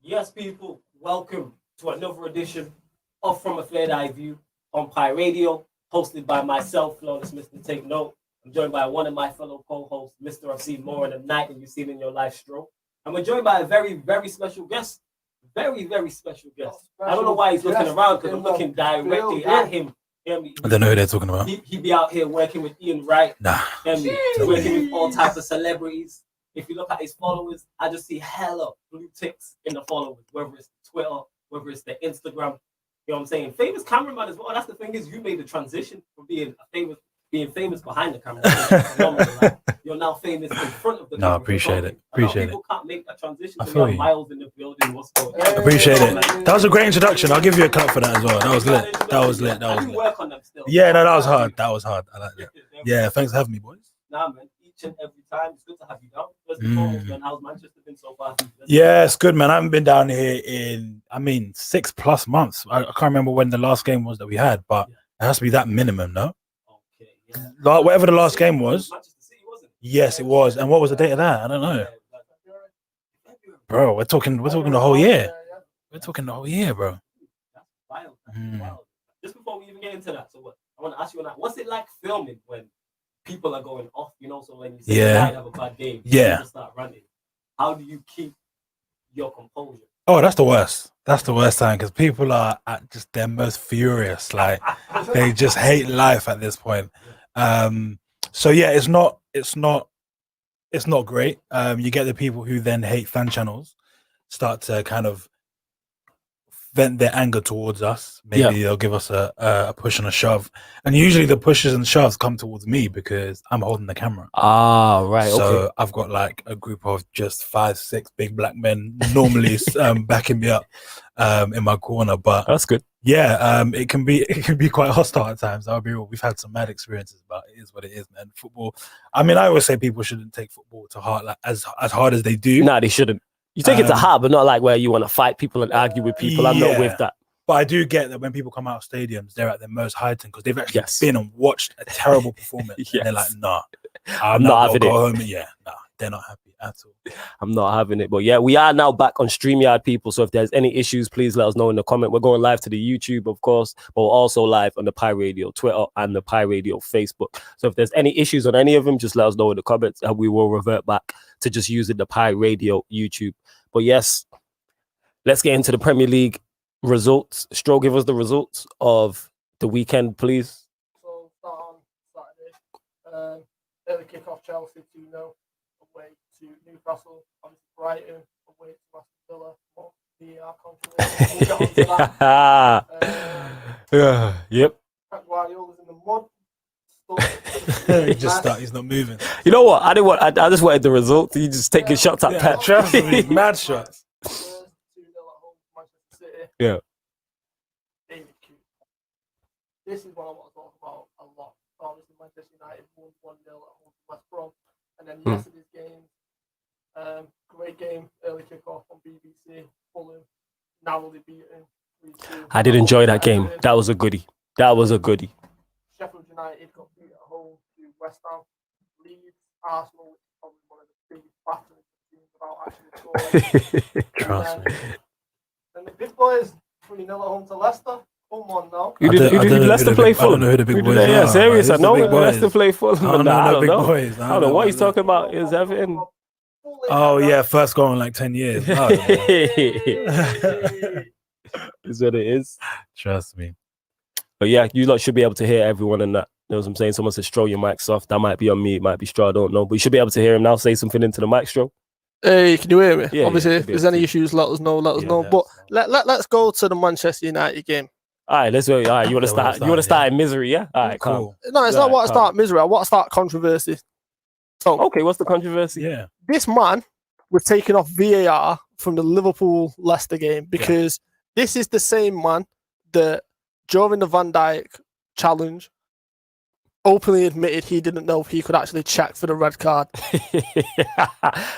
Yes, people, welcome to another edition of From a Flared Eye View on Pi Radio, hosted by myself, Flawless Mr. Take Note. I'm joined by one of my fellow co-hosts, Mr. I've seen more in the night than you've seen in your life stroke. And we're joined by a very, very special guest. Very, very special guest. I don't know why he's looking around because I'm looking directly at him. I don't know who they're talking about. He be out here working with Ian Wright. Nah. Working with all types of celebrities. If you look at his followers, I just see hella blue ticks in the followers, whether it's Twitter, whether it's the Instagram. You know what I'm saying? Famous cameraman as well. That's the thing is you made the transition from being famous behind the camera. Right? You're now famous in front of the camera. No, appreciate it. Appreciate people can't make that transition. I feel you. Miles in the building. What's going on? Appreciate it. That was a great introduction. I'll give you a clap for that as well. That was lit. That was lit. That was lit. Work on them still. Yeah, no, that was hard. That was hard. I like that. Yeah, thanks for having me, boys. Nah, man. Each and every time, it's good to have you down. First and foremost, man, how's Manchester been so far? Yeah, it's good, man. I haven't been down here in, 6+ months. I can't remember when the last game was that we had, but it has to be that minimum, no? Okay, yeah. Like, whatever the last game was. Manchester City, wasn't it? Yes, it was. And what was the date of that? I don't know. Bro, we're talking the whole year. We're talking the whole year, bro. That's wild. Wild. Just before we even get into that, so I want to ask you on that. What's it like filming when people are going off, so when you say you might have a bad game, people start running. How do you keep your composure? Oh, that's the worst. That's the worst time because people are at just their most furious. Like they just hate life at this point. So yeah, it's not great. You get the people who then hate fan channels start to kind of vent their anger towards us. Maybe they'll give us a push and a shove, and usually the pushes and shoves come towards me because I'm holding the camera. Ah, right. So okay. I've got like a group of just 5-6 big black men normally backing me up in my corner. But that's good. Yeah, it can be quite hostile at times. I'll be real. We've had some mad experiences, but it is what it is, man. Football. I always say people shouldn't take football to heart like as hard as they do. No, they shouldn't. You take it to heart, but not like where you want to fight people and argue with people. I'm not with that. But I do get that when people come out of stadiums, they're at their most heightened because they've actually been and watched a terrible performance. And they're like, nah, I'm not having it. Home. Yeah, nah, they're not happy at all. I'm not having it. But yeah, we are now back on StreamYard, people. So if there's any issues, please let us know in the comment. We're going live to the YouTube, of course, but we're also live on the Pi Radio Twitter and the Pi Radio Facebook. So if there's any issues on any of them, just let us know in the comments and we will revert back to just using the Pi Radio YouTube. But yes, let's get into the Premier League results. Stro, give us the results of the weekend, please. So start on Saturday. Early kick-off Chelsea 2-0 away to Newcastle. Obviously Brighton away to Aston Villa. But the controversy. We'll get onto that. Yep. Guardiola's in the mud. He's not moving. You know what? I just wanted the result. You just taking shots at Pep. Trust me, mad shots. 2-0 at home to Manchester City. Yeah. This is what I want to talk about a lot. Obviously, Manchester United won 1-0 at home to West Brom. And then yesterday's game, great game, early kickoff on BBC. Fulham narrowly beaten 3-2. I did enjoy that game. That was a goodie. Sheffield United got beat at home to West Ham. Leeds, Arsenal, which is probably one of the biggest battles teams without actually scoring. Trust me. And the big boys 3-0 at home to Leicester. Come on now. Who did Leicester play Fulham? I don't know who the big boys are. Yeah, serious. I know Leicester play Fulham. I don't know. I don't know what he's talking about. Is Everton? Oh yeah, first goal in like 10 years. Oh, is what it is. Trust me. But yeah, you lot should be able to hear everyone in that. You know what I'm saying? Someone said, Stro, your mic's off. That might be on me. It might be Stro. I don't know. But you should be able to hear him now. Say something into the mic, Stro. Hey, can you hear me? Yeah, obviously, if there's any issues, let us know. But let's go to the Manchester United game. All right, let's go. All right, you want to start? You want to start in misery? Yeah. All right, cool. No, it's not what to start misery. I want to start controversy. So, okay, what's the controversy? Yeah, this man was taking off VAR from the Liverpool Leicester game because this is the same man that during the Van Dijk challenge openly admitted he didn't know if he could actually check for the red card.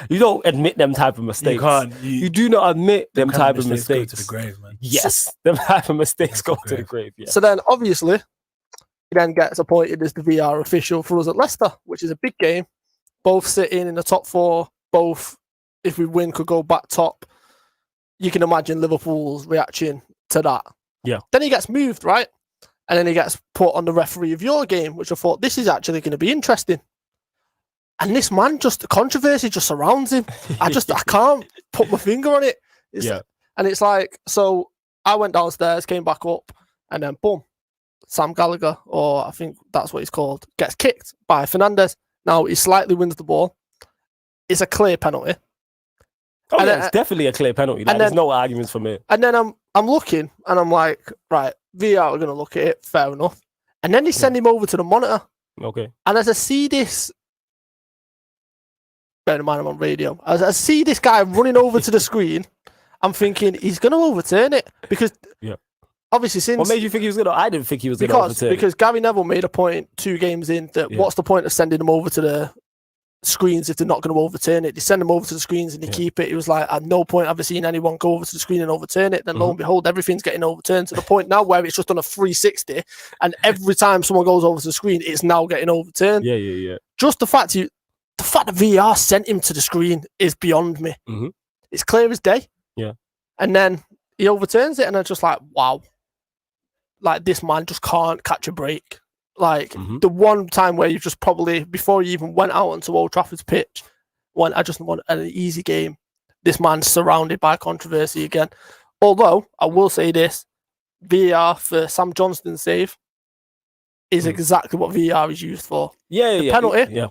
You don't admit them type of mistakes. You can't. You do not admit them type of mistakes. Go to the grave, man. Yes, them type of mistakes go to the grave. Yeah. So then, obviously, he then gets appointed as the VR official for us at Leicester, which is a big game. Both sitting in the top four. Both, if we win, could go back top. you can imagine Liverpool's reaction to that. Yeah. Then he gets moved, right? And then he gets put on the referee of your game, which I thought, this is actually going to be interesting. And this man, just the controversy just surrounds him. I can't put my finger on it. And it's like, so I went downstairs, came back up, and then boom, Sam Gallagher, or I think that's what he's called, gets kicked by Fernandes. Now he slightly wins the ball. It's a clear penalty. Oh, yeah, it's definitely a clear penalty. Like, there's no arguments for me. And then I'm looking, and I'm like, right, VR are going to look at it, fair enough. And then they send him over to the monitor. Okay. And as I see this, bear in mind I'm on radio, as I see this guy running over to the screen, I'm thinking he's going to overturn it because obviously since... What made you think he was going to... I didn't think he was going to overturn it. Because Gary Neville made a point 2 games in that what's the point of sending them over to the screens if they're not going to overturn it? They send them over to the screens and they keep it. It was like, at no point have I seen anyone go over to the screen and overturn it. Then lo and behold, everything's getting overturned to the point now where it's just on a 360, and every time someone goes over to the screen, it's now getting overturned. Yeah. Just the fact that VR sent him to the screen is beyond me. It's clear as day. Yeah. And then he overturns it, and I'm just like, wow. Like, this man just can't catch a break. Like, the one time where you just probably, before you even went out onto Old Trafford's pitch, I just want an easy game. This man's surrounded by controversy again. Although, I will say this, VAR for Sam Johnston's save is exactly what VAR is used for. The penalty,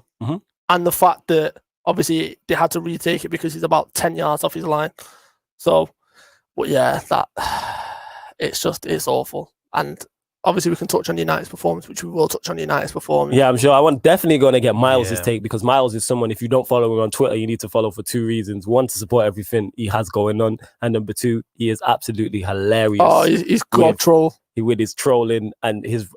and the fact that, obviously, they had to retake it because he's about 10 yards off his line. So, but yeah, it's awful. And obviously, we can touch on United's performance, which we will touch on United's performance. Yeah, I'm sure. I want definitely going to get Miles' take, because Miles is someone, if you don't follow him on Twitter, you need to follow for 2 reasons. 1, to support everything he has going on. And number 2, he is absolutely hilarious. Oh, he's god troll. With his trolling and his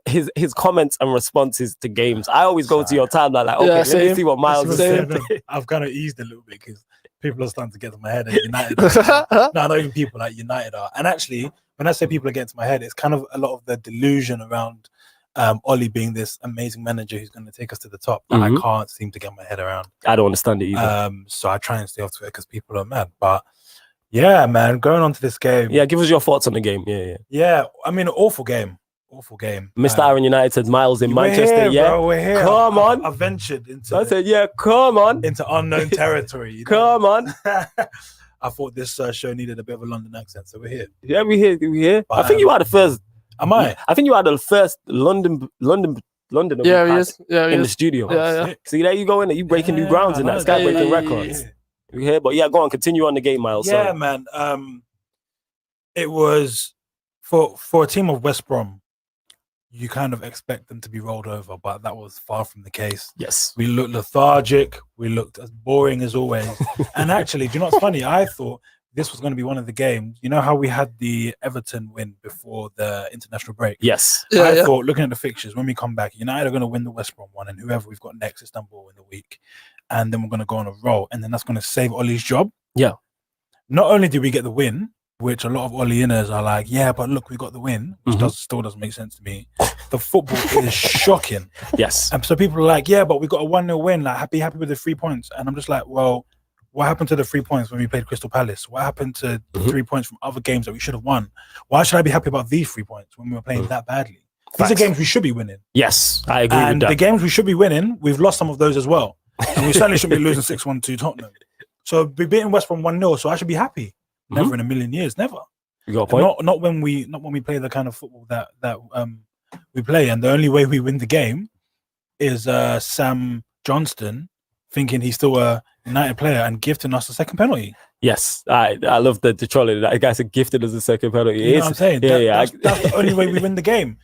comments and responses to games. I always go to your timeline like, okay, let me see what Miles is saying. I've kind of eased a little bit because people are starting to get to my head. And United no, not even people, like United are. And actually, when I say people are getting to my head, it's kind of a lot of the delusion around Ollie being this amazing manager who's going to take us to the top that I can't seem to get my head around. I don't understand it either. So I try and stay off Twitter because people are mad. But yeah, man, going on to this game. Yeah, give us your thoughts on the game. Yeah, I mean, awful game. Mr. Aaron United said Miles in Manchester. We're here. Come on. I ventured into. I said, come on. Into unknown territory. You know? Come on. I thought this show needed a bit of a London accent, so we're here. Yeah, we're here. But, I think you are the first. Am I? I think you are the first London. Yeah, he is. Yeah, in the studio. Yeah. See, there you go in. You breaking new grounds in that. Sky breaking records. We're here, but yeah, go on. Continue on the game, Miles. Yeah, sorry. man. It was for a team of West Brom. You kind of expect them to be rolled over, but that was far from the case. Yes. We looked lethargic. We looked as boring as always. And actually, do you know what's funny? I thought this was going to be one of the games. You know how we had the Everton win before the international break? Yes. I thought, looking at the fixtures, when we come back, United are going to win the West Brom one, and whoever we've got next, Istanbul in the week. And then we're going to go on a roll. And then that's going to save Ollie's job. Yeah. Not only did we get the win, which a lot of Ollie-inners are like, yeah, but look, we got the win, which still doesn't make sense to me. The football is shocking. Yes. And so people are like, yeah, but we got a 1-0 win. Like, be happy with the 3 points. And I'm just like, well, what happened to the 3 points when we played Crystal Palace? What happened to 3 points from other games that we should have won? Why should I be happy about these 3 points when we were playing that badly? These are games we should be winning. Yes, I agree with that. And the games we should be winning, we've lost some of those as well. And we certainly shouldn't be losing 6-1 to Tottenham. So we're beating West Brom 1-0, so I should be happy. Never in a million years, never. You got a point. Not when we play the kind of football that we play, and the only way we win the game is Sam Johnston thinking he's still a United player and gifting us the second penalty. Yes, I love the trolling. That guy said gifted us the second penalty. You know what I'm saying? Yeah, that's the only way we win the game.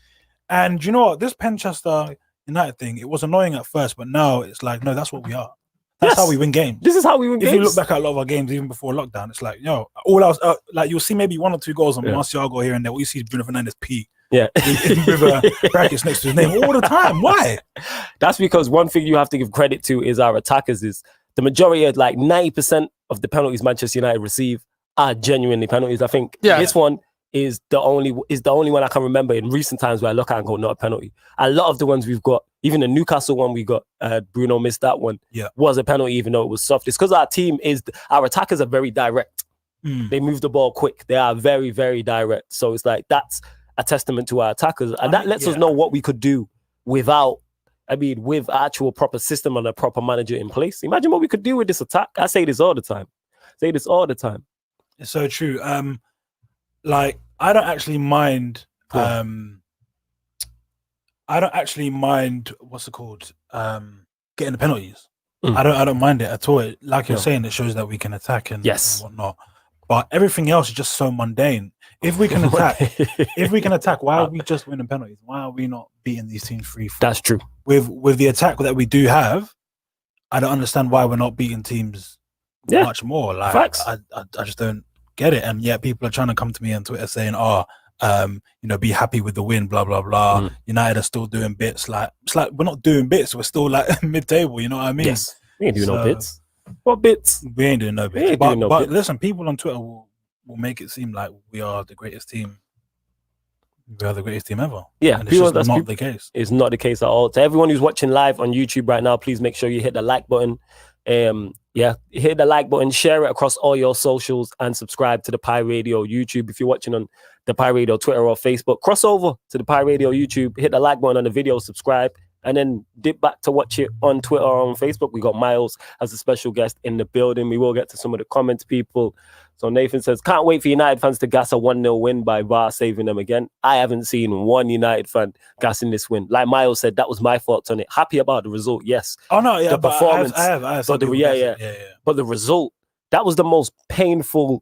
And you know what? This Manchester United thing, it was annoying at first, but now it's like, no, that's what we are. That's how we win games. This is how we win games. If you look back at a lot of our games, even before lockdown, it's like, all else, like you'll see maybe 1 or 2 goals on Martial here and there. What you see is Bruno Fernandes P. Yeah. with brackets next to his name all the time. Why? That's because one thing you have to give credit to is our attackers. Is the majority of 90% of the penalties Manchester United receive are genuinely penalties. I think this one is the only one I can remember in recent times where I look at and go, not a penalty. A lot of the ones we've got, even the Newcastle one we got, Bruno missed that one, was a penalty even though it was soft. It's because our attackers are very direct. They move the ball quick. They are very, very direct. So it's like that's a testament to our attackers. And that lets us know what we could do with actual proper system and a proper manager in place. Imagine what we could do with this attack. I say this all the time. It's so true. Like I don't actually mind what's it called? Getting the penalties. I don't mind it at all. Like you're saying, it shows that we can attack and whatnot. But everything else is just so mundane. If we can attack, why are we just winning penalties? Why are we not beating these teams 3-4? That's true. With the attack that we do have, I don't understand why we're not beating teams much more. Like facts. I just don't get it. And yet people are trying to come to me on Twitter saying, be happy with the win, blah blah blah. United are still doing bits. Like it's like we're not doing bits. We're still like mid-table. You know what I mean? Yes, we ain't doing no bits. What bits? We ain't doing no bits. But listen, people on Twitter will make it seem like we are the greatest team. We are the greatest team ever. Yeah, and it's just not the case. It's not the case at all. To everyone who's watching live on YouTube right now, please make sure you hit the like button. Hit the like button, share it across all your socials, and subscribe to the Pi Radio YouTube. If you're watching on the Pi Radio Twitter or Facebook, cross over to the Pi Radio YouTube, hit the like button on the video, subscribe, and then dip back to watch it on Twitter or on Facebook. We got Miles as a special guest in the building. We will get to some of the comments, people. So Nathan says, can't wait for United fans to gas a 1-0 win by VAR saving them again. I haven't seen one United fan gassing this win. Like Miles said, that was my thoughts on it. Happy about the result, yes. Oh, no, yeah, the performance. I have But But the result, that was the most painful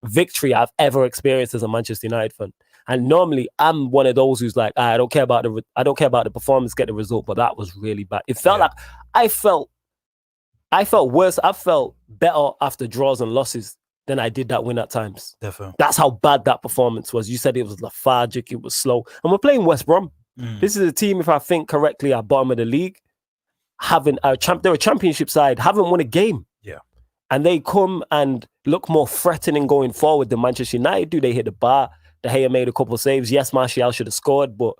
victory I've ever experienced as a Manchester United fan. And normally I'm one of those who's like, I don't care about the performance, get the result. But that was really bad. It felt like I felt worse. I felt better after draws and losses than I did that win at times. Definitely. That's how bad that performance was. You said it was lethargic, it was slow. And we're playing West Brom. This is a team, if I think correctly, at bottom of the league, they're a championship side, haven't won a game. Yeah. And they come and look more threatening going forward than Manchester United do. They hit the bar. De Gea made a couple of saves. Yes, Martial should have scored, but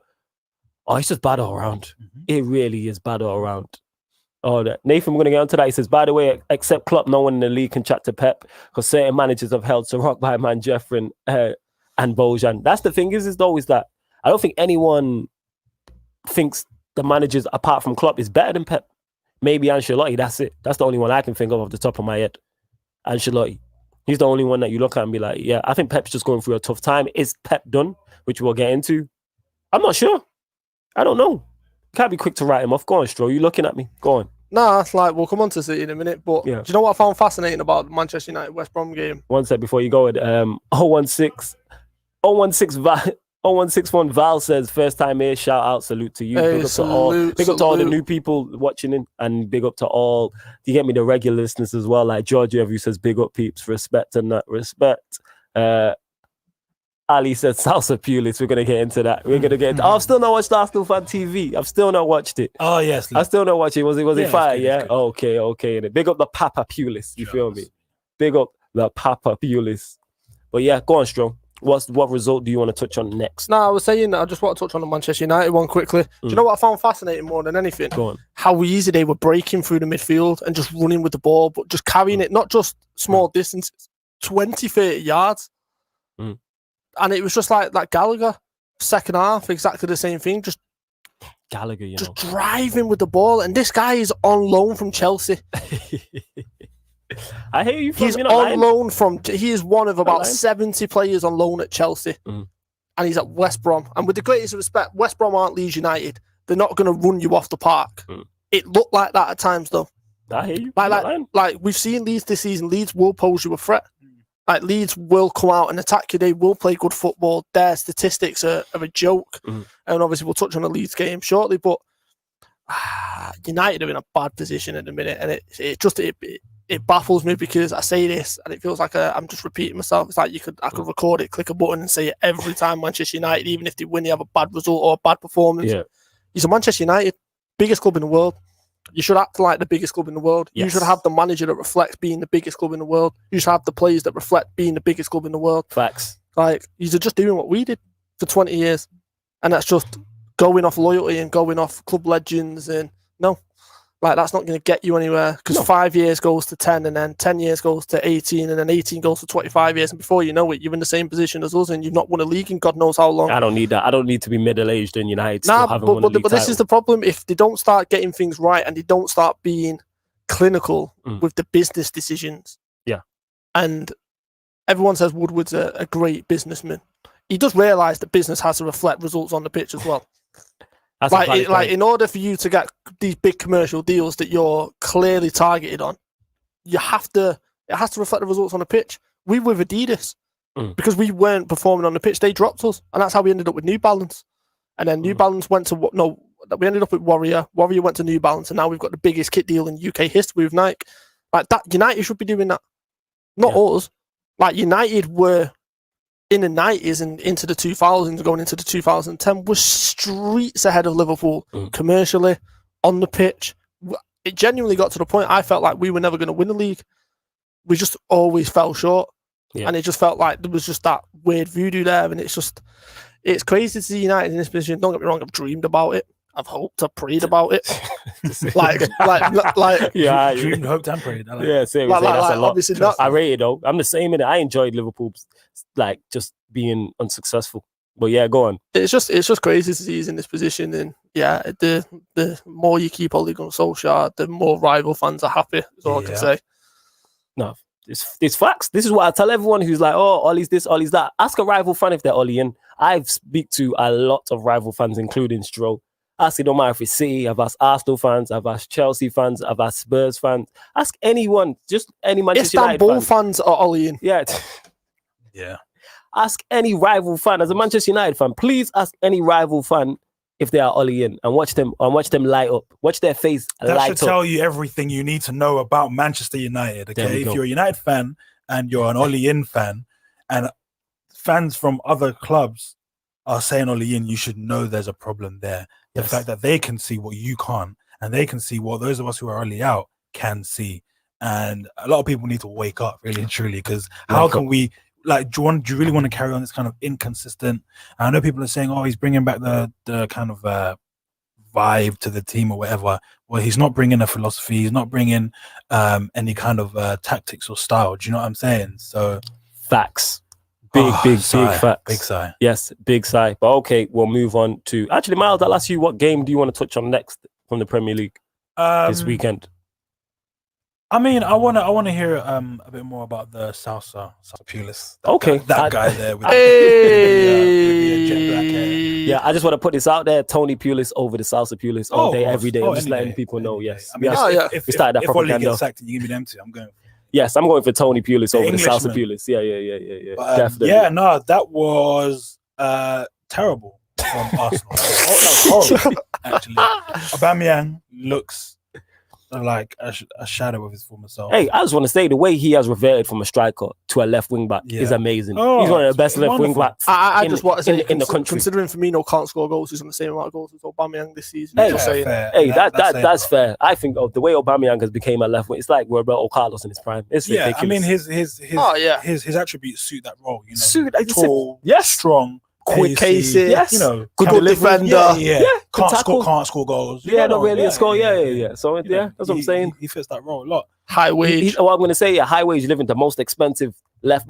it's just bad all around. It really is bad all around. Nathan, we're going to get onto that. He says, by the way, except Klopp, no one in the league can chat to Pep because certain managers have held to rock by man Jeffrin and Bojan. That's the thing is always that I don't think anyone thinks the managers apart from Klopp is better than Pep. Maybe Ancelotti, that's it. That's the only one I can think of off the top of my head. Ancelotti. He's the only one that you look at and be like, yeah, I think Pep's just going through a tough time. Is Pep done? Which we'll get into. I'm not sure. I don't know. Can't be quick to write him off. Go on, Stro. You looking at me? Go on. Nah, it's like we'll come on to City in a minute. But do you know what I found fascinating about the Manchester United West Brom game? One sec before you go. 0161 Val says, first time here, shout out, salute to you. Big up to all the new people watching in, and big up to all, you get me, the regular listeners as well, like Georgia who says big up peeps, respect and that respect. Ali said Salsa Pulis. We're gonna get into that. I've still not watched Arsenal Fan TV. I've still not watched it. Oh yes, I still not watched it. Was it fire? Yeah. Okay. And big up the Papa Pulis. You feel me? Big up the Papa Pulis. But yeah, go on, Strong. What result do you want to touch on next? I was saying that I just want to touch on the Manchester United one quickly. Do you know what I found fascinating more than anything? Go on. How easy they were breaking through the midfield and just running with the ball, but just carrying it, not just small distances, 20, 30 yards. And it was just like Gallagher, second half, exactly the same thing. Just Gallagher, just driving with the ball. And this guy is on loan from Chelsea. I hear you. He's on loan he is one of about 70 players on loan at Chelsea. And he's at West Brom. And with the greatest respect, West Brom aren't Leeds United. They're not going to run you off the park. It looked like that at times, though. I hear you. Like we've seen Leeds this season. Leeds will pose you a threat. Like Leeds will come out and attack you. They will play good football. Their statistics are a joke. And obviously we'll touch on the Leeds game shortly. But United are in a bad position at the minute. And it baffles me because I say this and it feels like I'm just repeating myself. It's like I could record it, click a button and say it every time Manchester United, even if they win, they have a bad result or a bad performance. Yeah. He's a Manchester United, biggest club in the world. You should act like the biggest club in the world. Yes. You should have the manager that reflects being the biggest club in the world. You should have the players that reflect being the biggest club in the world. Facts. Like, you're just doing what we did for 20 years. And that's just going off loyalty and going off club legends. And no, Like, that's not going to get you anywhere because 5 years goes to 10 and then 10 years goes to 18 and then 18 goes to 25 years. And before you know it, you're in the same position as us and you've not won a league in God knows how long. I don't need that. I don't need to be middle-aged in United. Nah, Still haven't won a league but this is the problem. If they don't start getting things right and they don't start being clinical with the business decisions. Yeah. And everyone says Woodward's a great businessman. He does realise that business has to reflect results on the pitch as well. That's like in order for you to get these big commercial deals that you're clearly targeted on, it has to reflect the results on the pitch. We were with Adidas because we weren't performing on the pitch. They dropped us, and that's how we ended up with New Balance. And then New Balance went to we ended up with Warrior. Warrior went to New Balance, and now we've got the biggest kit deal in UK history with Nike. Like that, United should be doing that, not us. Like United were in the 90s and into the 2000s, going into the 2010, was streets ahead of Liverpool commercially, on the pitch. It genuinely got to the point I felt like we were never going to win the league. We just always fell short. Yeah. And it just felt like there was just that weird voodoo there. And it's crazy to see United in this position. Don't get me wrong, I've dreamed about it. I've hoped, I've prayed about it. Yeah, dreamed, hoped, and prayed. Yeah, seriously, that's a lot. Obviously not. I rate it though. I'm the same in it. I enjoyed Liverpool, like just being unsuccessful. But yeah, go on. It's just crazy to see he's in this position, and yeah, the more you keep Ole Gunnar Solskjaer, the more rival fans are happy. Is all I can say. No, it's facts. This is what I tell everyone who's like, oh, Ollie's this, Ollie's that. Ask a rival fan if they're Ollie, and I've speak to a lot of rival fans, including Stroll. Ask it, no matter if it's City, I've asked Arsenal fans, I've asked Chelsea fans, I've asked Spurs fans. Ask anyone, just any Manchester United Istanbul fans are Ollie in. Yeah. Yeah. Ask any rival fan. As a Manchester United fan, please ask any rival fan if they are Ollie in and watch them light up. Watch their face light up. That should tell you everything you need to know about Manchester United. Okay, if you're a United fan and you're an Ollie in fan, and fans from other clubs are saying Ollie in, you should know there's a problem there. The fact that they can see what you can't, and they can see what those of us who are Ollie out can see. And a lot of people need to wake up, really and truly, because how can we, like, do you really want to carry on this kind of inconsistent? I know people are saying, oh, he's bringing back the kind of vibe to the team or whatever. Well, he's not bringing a philosophy. He's not bringing any kind of tactics or style. Do you know what I'm saying? So facts. Big facts. Big sigh. Yes, big sigh. But okay, we'll move on to... Actually, Miles, I'll ask you, what game do you want to touch on next from the Premier League this weekend? I mean, I want to hear a bit more about the Salsa Pulis. Okay. That guy there. With hey! the jet black hair. Yeah, I just want to put this out there. Tony Pulis over the Salsa Pulis all day, every day. I'm just letting people know, yes. I mean, we started that propaganda. If Oli gets sacked, you give me them two. I'm going. Yes, I'm going for Tony Pulis over the Salsa Pulis. Yeah. But, definitely. Yeah, no, that was terrible from Arsenal. That was horrible, actually. Aubameyang looks like a shadow of his former self. Hey, I just want to say the way he has reverted from a striker to a left wing back is amazing. He's one of the best left wing backs. I just want to say in the country. Considering Firmino can't score goals, he's on the same amount of goals as Aubameyang this season. That's fair. I think of the way Aubameyang has become a left wing. It's like Roberto Carlos in his prime. It's ridiculous. I mean his attributes suit that role. You know, tall, strong, quick cases, yes. You know, good defender. Can't score goals. Not really a score. Yeah. So that's what I'm saying. He fits that role a lot. High wage. What I'm going to say, high wage living, the most expensive left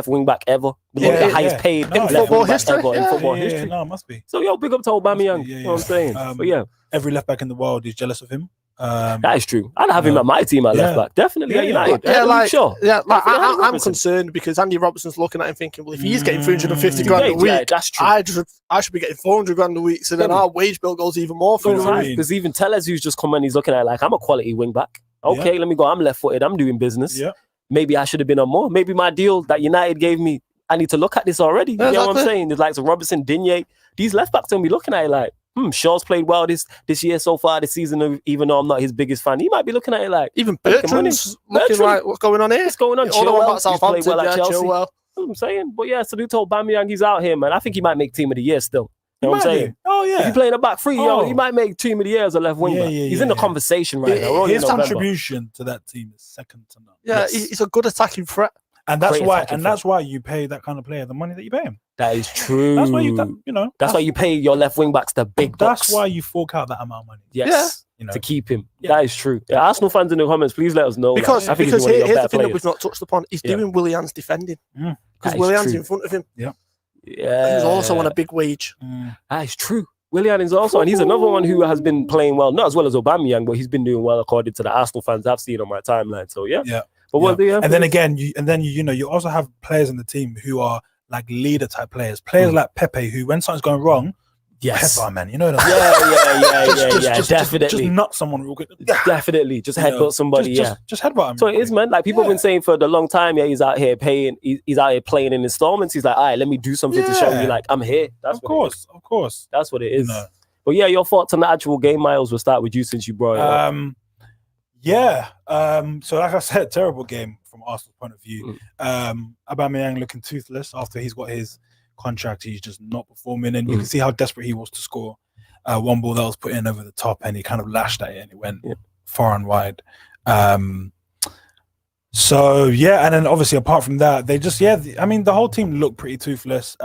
wing back ever. The highest paid in football history. In football history. No, it must be. So big up to Aubameyang. You know what I'm saying? But every left back in the world is jealous of him. That is true. I'd have him at my team at left back. Definitely at United. I'm concerned because Andy Robertson's looking at him thinking, well, if he's getting 350 grand a week, that's true. I should be getting 400 grand a week. So then our wage bill goes even more for him. Because even Tellez, who's just come and he's looking at it like, I'm a quality wing back. Okay, let me go. I'm left footed. I'm doing business. Yeah. Maybe I should have been on more. Maybe my deal that United gave me, I need to look at this already. You know what I'm saying? There's like Robertson, Digne. These left backs are going to be looking at it like, Shaw's played well this year so far, this season, even though I'm not his biggest fan. He might be looking at it like... Even Bertrand's looking like, what's going on here? What's going on? He's played well at Chelsea. That's what I'm saying. But yeah, salute to Aubameyang. He's out here, man. I think he might make team of the year still. You know what I'm saying? Oh, yeah. If he's playing a back three, he might make team of the year as a left wing back. He's in the conversation right now. His contribution to that team is second to none. Yeah, he's a good attacking threat. And that's why you pay that kind of player the money that you pay him. That is true. That's why That's why you pay your left wing backs the big bucks. That's why you fork out that amount of money. Yes. you know, to keep him. Yeah. That is true. Yeah, Arsenal fans in the comments, please let us know. Because, I think he's because one of your here's better the thing that players. we've not touched upon. He's Yeah. doing Willian's defending. Mm. Because That is Willian's true. in front of him. Yeah, He's also on a big wage. that is true. Willian is also, and he's another one who has been playing well, not as well as Aubameyang, but he's been doing well according to the Arsenal fans I've seen on my timeline. So yeah. But what do you have? And then again, you also have players in the team who are like leader type players. Players like Pepe, who when something's going wrong, yes, headbutt, man. You know that? Definitely. Just nut someone real quick. Definitely. Just headbutt somebody. Just headbutt him. So it is, man. Like people have been saying for the long time, he's out here paying. He's out here playing in installments. He's like, all right, let me do something to show you, like, I'm here. That's of course. That's what it is. No. But yeah, your thoughts on the actual game, Miles. We'll start with you since you brought it up. So like I said, terrible game from Arsenal's point of view. Aubameyang looking toothless after he's got his contract. He's just not performing, and you can see how desperate he was to score. One ball that was put in over the top, and he kind of lashed at it, and it went far and wide. So yeah, and then obviously apart from that, they just the whole team looked pretty toothless.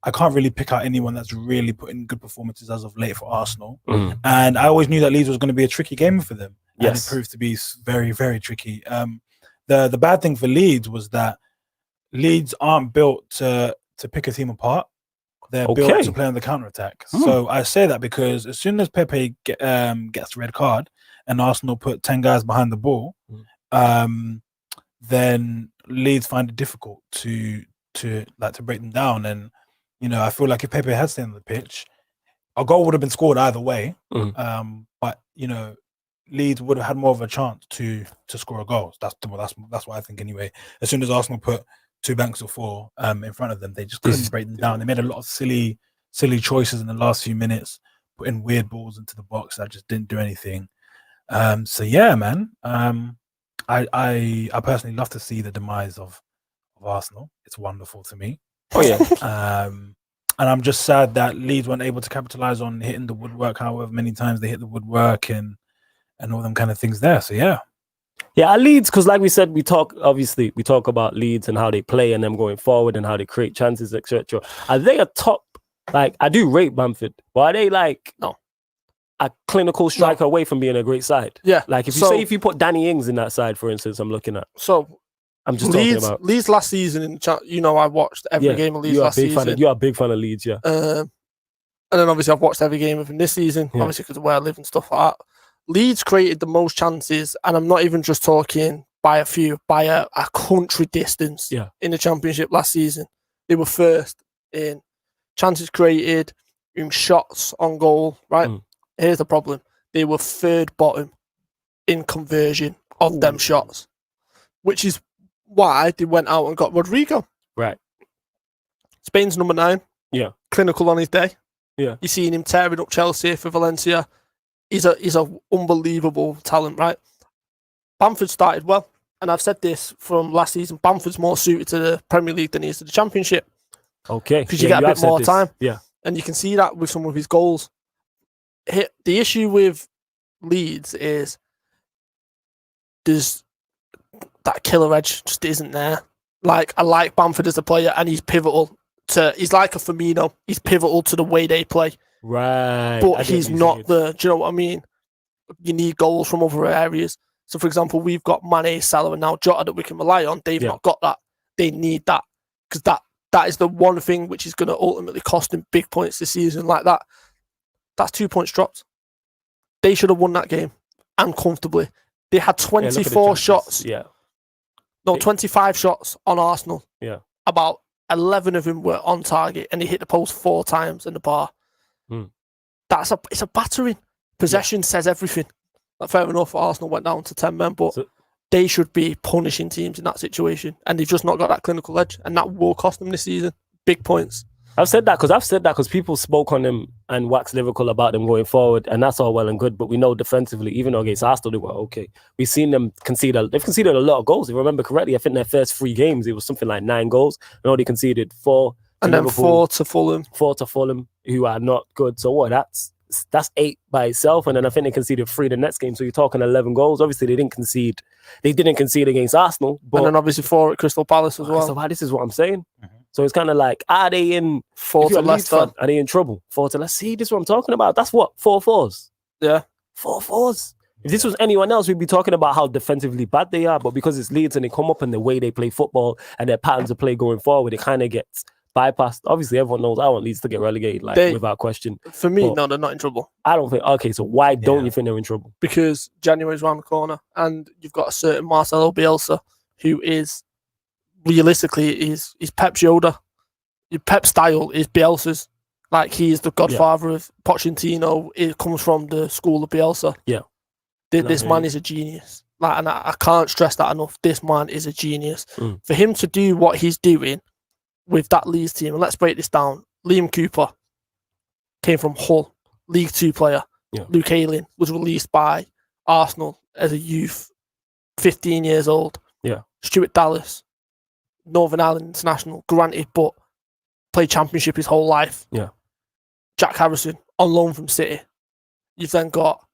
I can't really pick out anyone that's really put in good performances as of late for Arsenal. And I always knew that Leeds was going to be a tricky game for them. And it proved to be very, very tricky. The bad thing for Leeds was that Leeds aren't built to pick a team apart. They're built to play on the counter-attack. So I say that because as soon as Pepe gets the red card and Arsenal put 10 guys behind the ball, then Leeds find it difficult to break them down. And I feel like if Pepe had stayed on the pitch, a goal would have been scored either way. But Leeds would have had more of a chance to score a goal. That's what I think anyway. As soon as Arsenal put two banks of four in front of them, they just couldn't break them down. They made a lot of silly choices in the last few minutes, putting weird balls into the box that just didn't do anything. So yeah, man. I personally love to see the demise of Arsenal. It's wonderful to me. Oh yeah. And I'm just sad that Leeds weren't able to capitalize on hitting the woodwork, however many times they hit the woodwork and all them kind of things there. So yeah. Yeah, Leeds, because like we said, we talk about Leeds and how they play and them going forward and how they create chances, etc. Are they a top? Like, I do rate Bamford, but are they like a clinical striker away from being a great side? Yeah. Like if you put Danny Ings in that side, for instance, I'm looking at. So I'm just talking about Leeds last season in the chat. I watched every game of Leeds last season. You're a big fan of Leeds, yeah. And then obviously I've watched every game of them this season, obviously because of where I live and stuff like that. Leeds created the most chances, and I'm not even just talking by a country distance in the Championship last season. They were first in chances created, in shots on goal, right? Here's the problem. They were third bottom in conversion of them shots, which is why they went out and got Rodrigo. Right. Spain's number 9. Yeah. Clinical on his day. Yeah. You're seeing him tearing up Chelsea for Valencia. He's a unbelievable talent, right? Bamford started well. And I've said this from last season. Bamford's more suited to the Premier League than he is to the Championship. Okay. Because you get a bit more time. Yeah. And you can see that with some of his goals. The issue with Leeds is there's that killer edge just isn't there. Like, I like Bamford as a player, and he's pivotal he's like a Firmino. He's pivotal to the way they play. Right. But he's not do you know what I mean? You need goals from other areas. So, for example, we've got Mane, Salah, and now Jota that we can rely on. They've not got that. They need that. Because that is the one thing which is going to ultimately cost them big points this season. Like that. That's 2 points dropped. They should have won that game. And comfortably. They had 24 shots. Yeah. No, 25 shots on Arsenal. Yeah. About 11 of them were on target, and they hit the post 4 times in the bar. It's a battering. Possession says everything. Like, fair enough, Arsenal went down to 10 men, but they should be punishing teams in that situation, and they've just not got that clinical edge, and that will cost them this season big points. I've said that because people spoke on them and waxed lyrical about them going forward, and that's all well and good. But we know defensively, even though against Arsenal they were okay, we've seen them they've conceded a lot of goals. If you remember correctly, I think their first 3 games it was something like 9 goals. I know they conceded 4, and then Liverpool, 4 to Fulham. 4 to Fulham, who are not good. So what? That's 8 by itself, and then I think they conceded 3 the next game. So you're talking 11 goals. Obviously, they didn't concede against Arsenal, but and then obviously 4 at Crystal Palace as well. So this is what I'm saying. So it's kind of like, are they in 4 to Leicester? Are they in trouble? 4 to Leicester. See, this is what I'm talking about. That's what 4 4s. Yeah, 4-4s. If this was anyone else, we'd be talking about how defensively bad they are. But because it's Leeds and they come up and the way they play football and their patterns of play going forward, it kind of gets bypassed. Obviously, everyone knows I want Leeds to get relegated, without question. For me, But no, they're not in trouble. I don't think. Okay, so why don't you think they're in trouble? Because January's around the corner and you've got a certain Marcelo Bielsa who is realistically is Pep's Yoda. Pep's style is Bielsa's. Like, he is the godfather of Pochettino. It comes from the school of Bielsa. Yeah. This man is a genius. Like, and I can't stress that enough. This man is a genius. For him to do what he's doing with that Leeds team, and let's break this down. Liam Cooper came from Hull, League Two player. Yeah. Luke Ayling was released by Arsenal as a youth, 15 years old. Yeah. Stuart Dallas, Northern Ireland international, granted, but played championship his whole life. Yeah. Jack Harrison on loan from City. You've then got,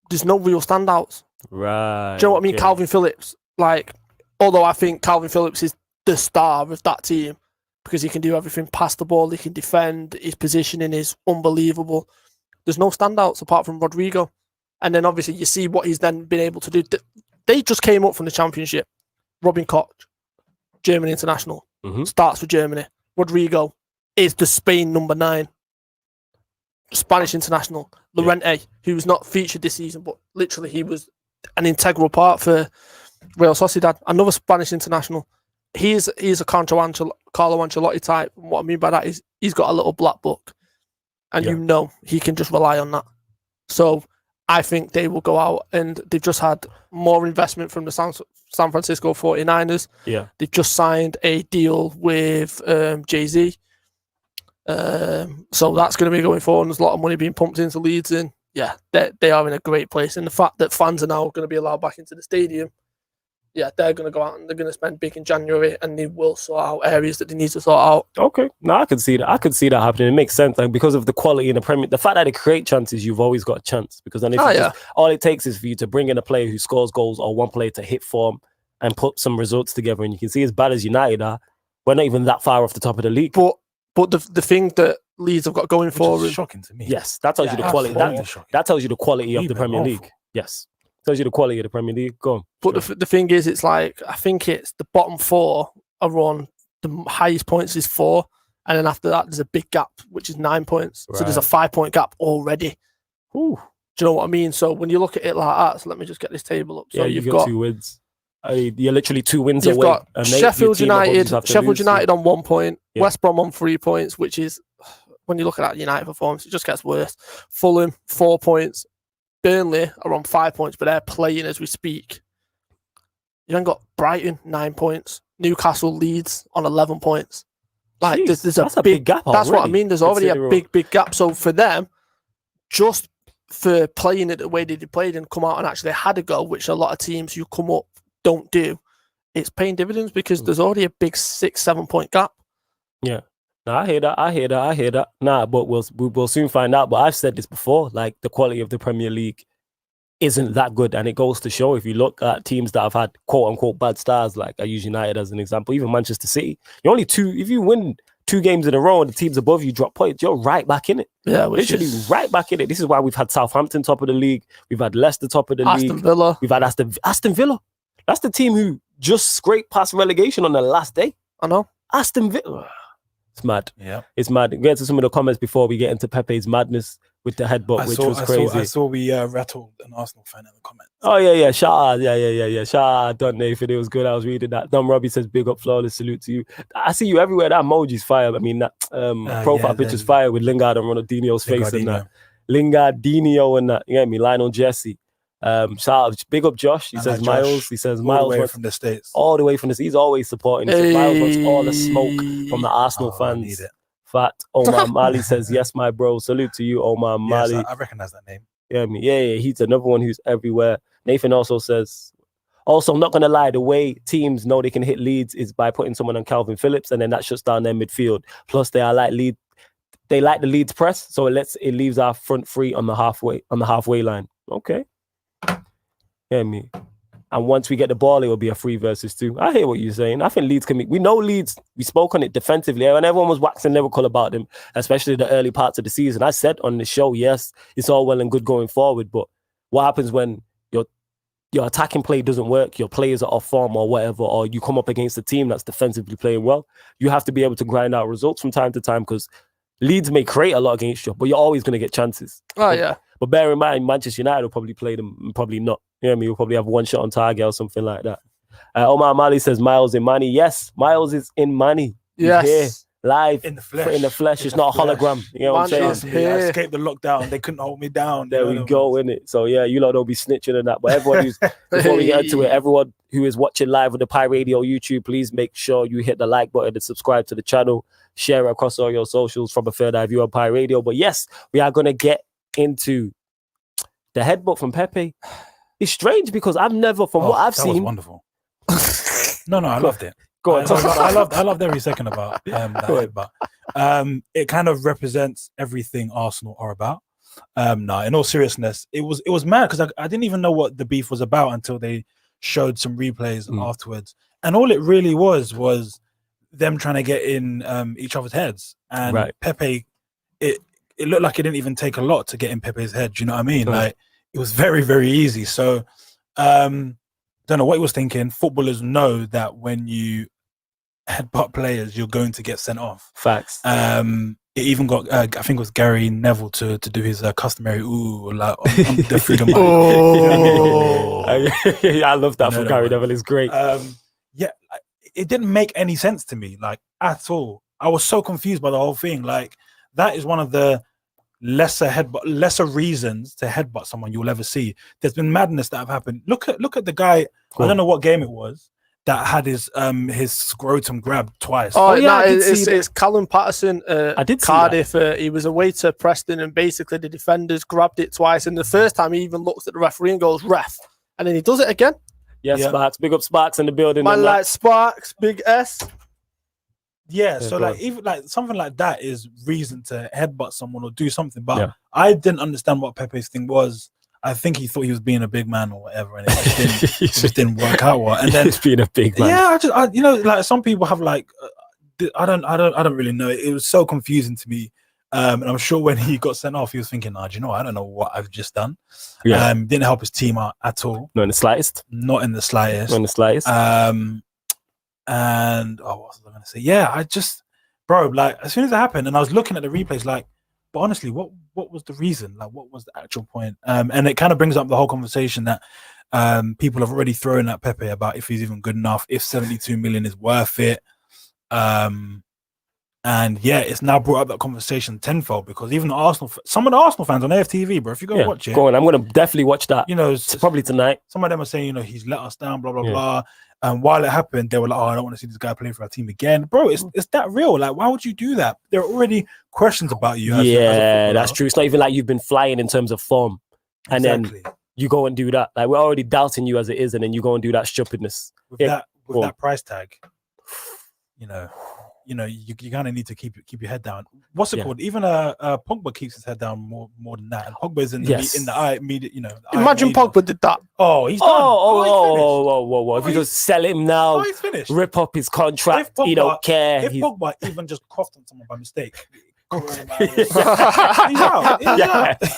there's no real standouts. Right. Do you know what I mean? Calvin Phillips, like, although I think Calvin Phillips is the star of that team because he can do everything, pass the ball, he can defend, his positioning is unbelievable. There's no standouts apart from Rodrigo. And then obviously you see what he's then been able to do. They just came up from the championship. Robin Koch, German international, starts for Germany. Rodrigo is the Spain number 9. Spanish international. Llorente, who's not featured this season, but literally he was an integral part for Real Sociedad. Another Spanish international. He's a Carlo Ancelotti type. And what I mean by that is he's got a little black book. And you know he can just rely on that. So I think they will go out, and they've just had more investment from the San Francisco 49ers. Yeah. They've just signed a deal with Jay-Z. So that's going to be going forward. There's a lot of money being pumped into Leeds, and they are in a great place. And the fact that fans are now going to be allowed back into the stadium, they're going to go out and they're going to spend big in January, and they will sort out areas that they need to sort out. Okay, no, I can see that. I could see that happening. It makes sense, like, because of the quality in the Premier. The fact that they create chances, you've always got a chance. Because then, all it takes is for you to bring in a player who scores goals, or one player to hit form and put some results together. And you can see, as bad as United are, we're not even that far off the top of the league. But the thing that Leeds have got going for is shocking to me. Yes, that tells you the quality. That tells you the quality of the Premier League. Yes. Tells you the quality of the Premier League. Go on. But the thing is, it's like, I think it's the bottom 4 are on the highest points is 4. And then after that, there's a big gap, which is 9 points. Right. So there's a 5-point gap already. Ooh. Do you know what I mean? So when you look at it like that, so let me just get this table up. So you've got 2 wins. You're literally 2 wins away. You've got Sheffield United on 1 point, West Brom on 3 points, which is, when you look at that United performance, it just gets worse. Fulham, 4 points. Burnley are on 5 points, but they're playing as we speak. You then got Brighton, 9 points. Newcastle, Leeds on 11 points. Like, jeez, there's a big gap. That's what I mean. There's already a big gap. So for them, just for playing it the way they played and come out and actually had a go, which a lot of teams who come up don't do, it's paying dividends because there's already a big 6-7 point gap. Yeah. No, I hear that. Nah, but we'll soon find out. But I've said this before, like, the quality of the Premier League isn't that good. And it goes to show, if you look at teams that have had quote-unquote bad stars, like I use United as an example, even Manchester City, you're only 2, if you win 2 games in a row and the teams above you drop points, you're right back in it. Yeah, literally right back in it. This is why we've had Southampton top of the league. We've had Leicester top of the league. Villa. We've had Aston Villa. That's the team who just scraped past relegation on the last day. I know. Aston Villa. It's mad. Yeah. It's mad. Get to some of the comments before we get into Pepe's madness with the headbutt, which was crazy. I saw we rattled an Arsenal fan in the comments. Oh, yeah. Shout out. Yeah. Shout out, Don Nathan. It was good. I was reading that. Don Robbie says, big up, flawless. Salute to you. I see you everywhere. That emoji's fire. I mean, that profile picture's fire with Lingard and Ronaldinho's face and that. Lingardinho and that. You get me? Lionel Jesse. Shout out, big up Josh. He says Miles. He says Miles all the way from the States. All the way from the States. He's always supporting. He says Miles wants all the smoke from the Arsenal fans. I need it. Fat Omar Mali says, yes, my bro. Salute to you, Omar Mali. Yes, I recognize that name. Yeah. He's another one who's everywhere. Nathan also says, I'm not going to lie, the way teams know they can hit Leeds is by putting someone on Calvin Phillips, and then that shuts down their midfield. Plus, they like the Leeds press, so it leaves our front free on the halfway line. Okay. Hear me. And once we get the ball, it will be a 3 versus 2. I hear what you're saying. I think Leeds can we know Leeds, we spoke on it defensively, and everyone was waxing lyrical about them, especially the early parts of the season. I said on the show, yes, it's all well and good going forward, but what happens when your attacking play doesn't work, your players are off form or whatever, or you come up against a team that's defensively playing well, you have to be able to grind out results from time to time, because Leeds may create a lot against you, but you're always going to get chances. Oh, yeah. But bear in mind, Manchester United will probably play them, probably not. You know what I mean? We'll probably have one shot on target or something like that. Omar Mali says, Miles in money. Yes, Miles is in money. He's Yes. here, live, In the flesh. It's not a hologram. You know what I'm saying? Manchester. I escaped the lockdown. They couldn't hold me down. There we go, innit? So yeah, you lot don't be snitching and that. But everyone who's, before we get into it, everyone who is watching live on the Pi Radio YouTube, please make sure you hit the like button and subscribe to the channel. Share it across all your socials from a Third Eye View on Pi Radio. But yes, we are going to get into the headbutt from Pepe. It's strange because I've never, from what I've that was seen. wonderful. No, I loved it. Go on, talk about I loved every second about that headbutt. It kind of represents everything Arsenal are about. No, in all seriousness, it was mad because I didn't even know what the beef was about until they showed some replays afterwards, and all it really was them trying to get in each other's heads. And Pepe, it looked like it didn't even take a lot to get in Pepe's head. Do you know what I mean? Like, it was very, very easy. So don't know what he was thinking. Footballers know that when you headbutt players, you're going to get sent off. Facts. It even got I think it was Gary Neville to do his customary ooh like on the freedom. I love that from Gary Neville. It's great. It didn't make any sense to me, like, at all. I was so confused by the whole thing. Like, that is one of the lesser reasons to headbutt someone you'll ever see. There's been madness that have happened. Look at the guy. I don't know what game it was that had his scrotum grabbed twice. It's Callum Patterson. I did see Cardiff. He was away to Preston, and basically the defenders grabbed it twice. And the first time he even looks at the referee and goes ref, and then he does it again. Yes, Sparks. Big up Sparks in the building. Man, like Sparks, big S. Yeah, so like even like something like that is reason to headbutt someone or do something. But I didn't understand what Pepe's thing was. I think he thought he was being a big man or whatever, and it just didn't work out well. And then he's being a big man. Yeah, I you know, like some people have like I don't really know. It was so confusing to me. And I'm sure when he got sent off, he was thinking, do you know, I don't know what I've just done. Yeah. Didn't help his team out at all. Not in the slightest. Not in the slightest. Not in the slightest. And what was I going to say? Yeah, I just, bro, like as soon as it happened, and I was looking at the replays, like, but honestly, what was the reason? Like, what was the actual point? And it kind of brings up the whole conversation that people have already thrown at Pepe about if he's even good enough, if 72 million is worth it. And yeah, it's now brought up that conversation tenfold because even some of the Arsenal fans on AFTV, bro, if you go watch it, go on, I'm gonna definitely watch that. You know, probably tonight. Some of them are saying, you know, he's let us down, blah blah blah. And while it happened, they were like, I don't want to see this guy play for our team again, bro. It's that real? Like, why would you do that? There are already questions about you. That's true. It's not even like you've been flying in terms of form, and then you go and do that. Like, we're already doubting you as it is, and then you go and do that stupidness with that price tag. You know, you kind of need to keep your head down. What's it called? Even Pogba keeps his head down more than that. And Pogba's in the eye immediate. You know, imagine Pogba did that. Oh, he's done. Oh! If you just sell him now, he's finished. Rip up his contract. He don't care. If Pogba even just coughed on someone by mistake, he's out.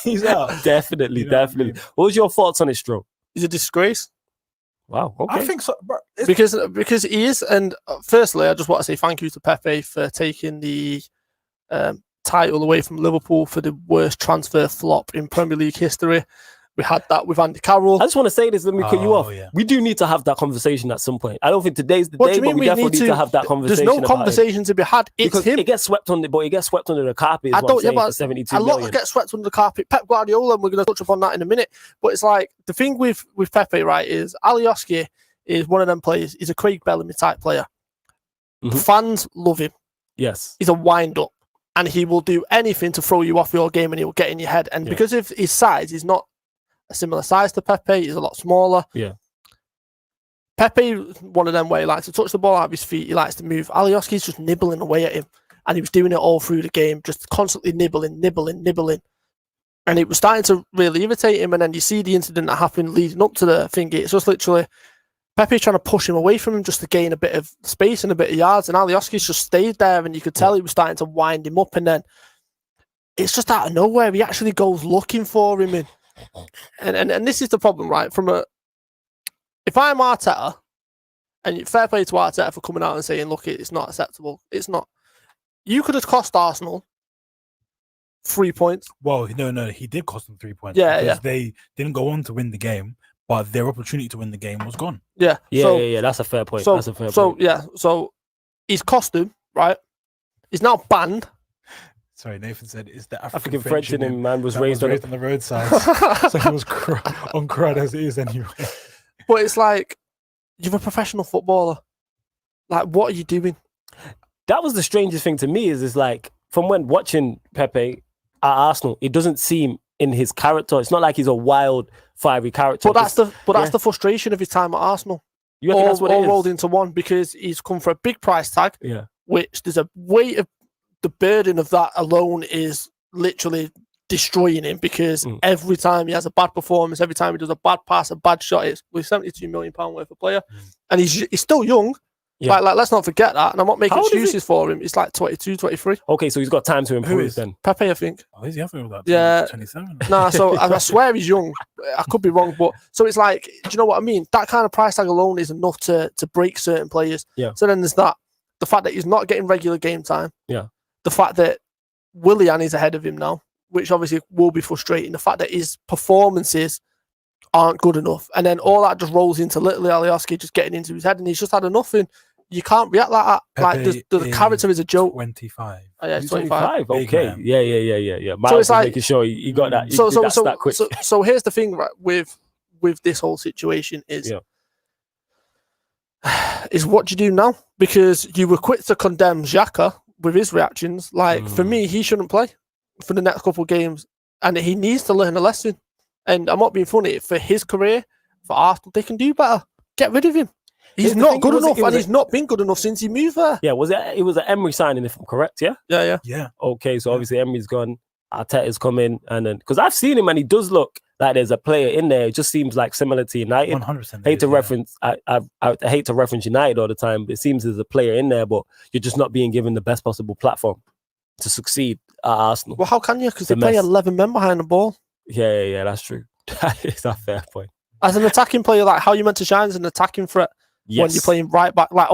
He's out. Definitely. What was your thoughts on his stroke? He's a disgrace. Wow. Okay. I think so, bro. Because he is. And firstly, I just want to say thank you to Pepe for taking the title away from Liverpool for the worst transfer flop in Premier League history. We had that with Andy Carroll. I just want to say this. Let me cut you off. Yeah. We do need to have that conversation at some point. I don't think today's the day, but we definitely need to have that conversation. There's no conversation to be had. It's because him. It gets swept under, but it gets swept under the carpet. For 72 a lot gets swept under the carpet. Pep Guardiola, and we're going to touch upon that in a minute. But it's like the thing with Pepe, right? Is Alioski is one of them players. He's a Craig Bellamy type player. Mm-hmm. Fans love him. Yes, he's a wind up, and he will do anything to throw you off your game, and he will get in your head. And because of his size, he's not a similar size to Pepe. He's a lot smaller. Yeah. Pepe, one of them where he likes to touch the ball out of his feet. He likes to move. Alioski's just nibbling away at him, and he was doing it all through the game, just constantly nibbling. And it was starting to really irritate him. And then you see the incident that happened leading up to the thingy. It's just literally Pepe trying to push him away from him just to gain a bit of space and a bit of yards. And Alioski's just stayed there, and you could tell he was starting to wind him up. And then it's just out of nowhere. He actually goes looking for him. And And this is the problem, right? If I'm Arteta, and fair play to Arteta for coming out and saying, look, it's not acceptable. It's not. You could have cost Arsenal 3 points. Well, no, he did cost them 3 points. Yeah, because they didn't go on to win the game, but their opportunity to win the game was gone. Yeah. Yeah. That's a fair point. That's a fair point. So he's cost him, right? He's now banned. Sorry, Nathan said it's the African French in him, man, was raised on the roadside. So he was on crud as it is anyway. But it's like, you're a professional footballer. Like, what are you doing? That was the strangest thing to me is like, from when watching Pepe at Arsenal, it doesn't seem in his character. It's not like he's a wild, fiery character. But that's the frustration of his time at Arsenal. You reckon that's what it is? All rolled into one, because he's come for a big price tag. Yeah. Which there's a weight of the burden of that alone is literally destroying him, because every time he has a bad performance, every time he does a bad pass, a bad shot, it's with £72 million worth of player. And he's still young. Yeah. Like, let's not forget that. And I'm not making excuses for him. It's like 22, 23. Okay, so he's got time to improve then. Pepe, I think. Oh, is he having that? Yeah. 27. Nah, so I swear he's young. I could be wrong, but so it's like, do you know what I mean? That kind of price tag alone is enough to break certain players. Yeah. So then there's that. The fact that he's not getting regular game time. Yeah. The fact that Willian is ahead of him now, which obviously will be frustrating. The fact that his performances aren't good enough. And then all that just rolls into little Alioski just getting into his head, and he's just had enough. And you can't react like that. Pepe Like, the character is a joke. 25. Oh, yeah, He's 25. Okay. Yeah. Miles So it's like, making sure he got that. He so did that stat quick. So here's the thing, right, with this whole situation is, is what do you do now? Because you were quick to condemn Xhaka with his reactions. Like, for me, he shouldn't play for the next couple of games, and he needs to learn a lesson. And I'm not being funny. For his career, for Arsenal, they can do better. Get rid of him. He's not good enough, and he's not been good enough since he moved there. Yeah, it was an Emery signing, if I'm correct, yeah? Yeah. Okay, so obviously Emery's gone, Arteta's coming, and then, because I've seen him and he does look like there's a player in there. It just seems like similar to United. 100%. I hate to reference United all the time, but it seems there's a player in there, but you're just not being given the best possible platform to succeed at Arsenal. Well, how can you? Because they play 11 men behind the ball. Yeah, that's true. That is a fair point. As an attacking player, like, how you meant to shine as an attacking threat when you're playing right back, like,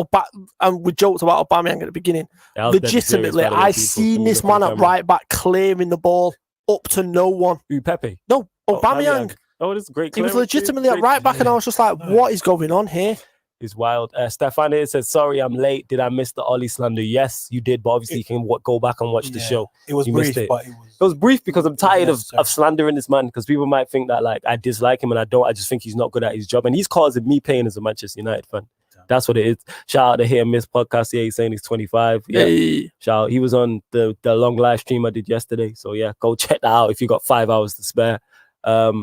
and we joked about Aubameyang at the beginning. Legitimately, I seen this man at right back clearing the ball up to no one. Who, Pepe? No, Aubameyang. Oh, this is great. He was legitimately at right back, and I was just like, what is going on here? Is wild. Stefan here says, sorry, I'm late. Did I miss the Ollie slander? Yes, you did, but obviously you can go back and watch the show. It was brief, but it was brief because I'm tired of slandering this man, because people might think that, like, I dislike him, and I don't. I just think he's not good at his job, and he's causing me pain as a Manchester United fan. That's what it is. Shout out to Hit and Miss podcast. Yeah, he's saying he's 25. Yeah. Hey. Shout out. He was on the long live stream I did yesterday. So yeah, go check that out if you got 5 hours to spare. But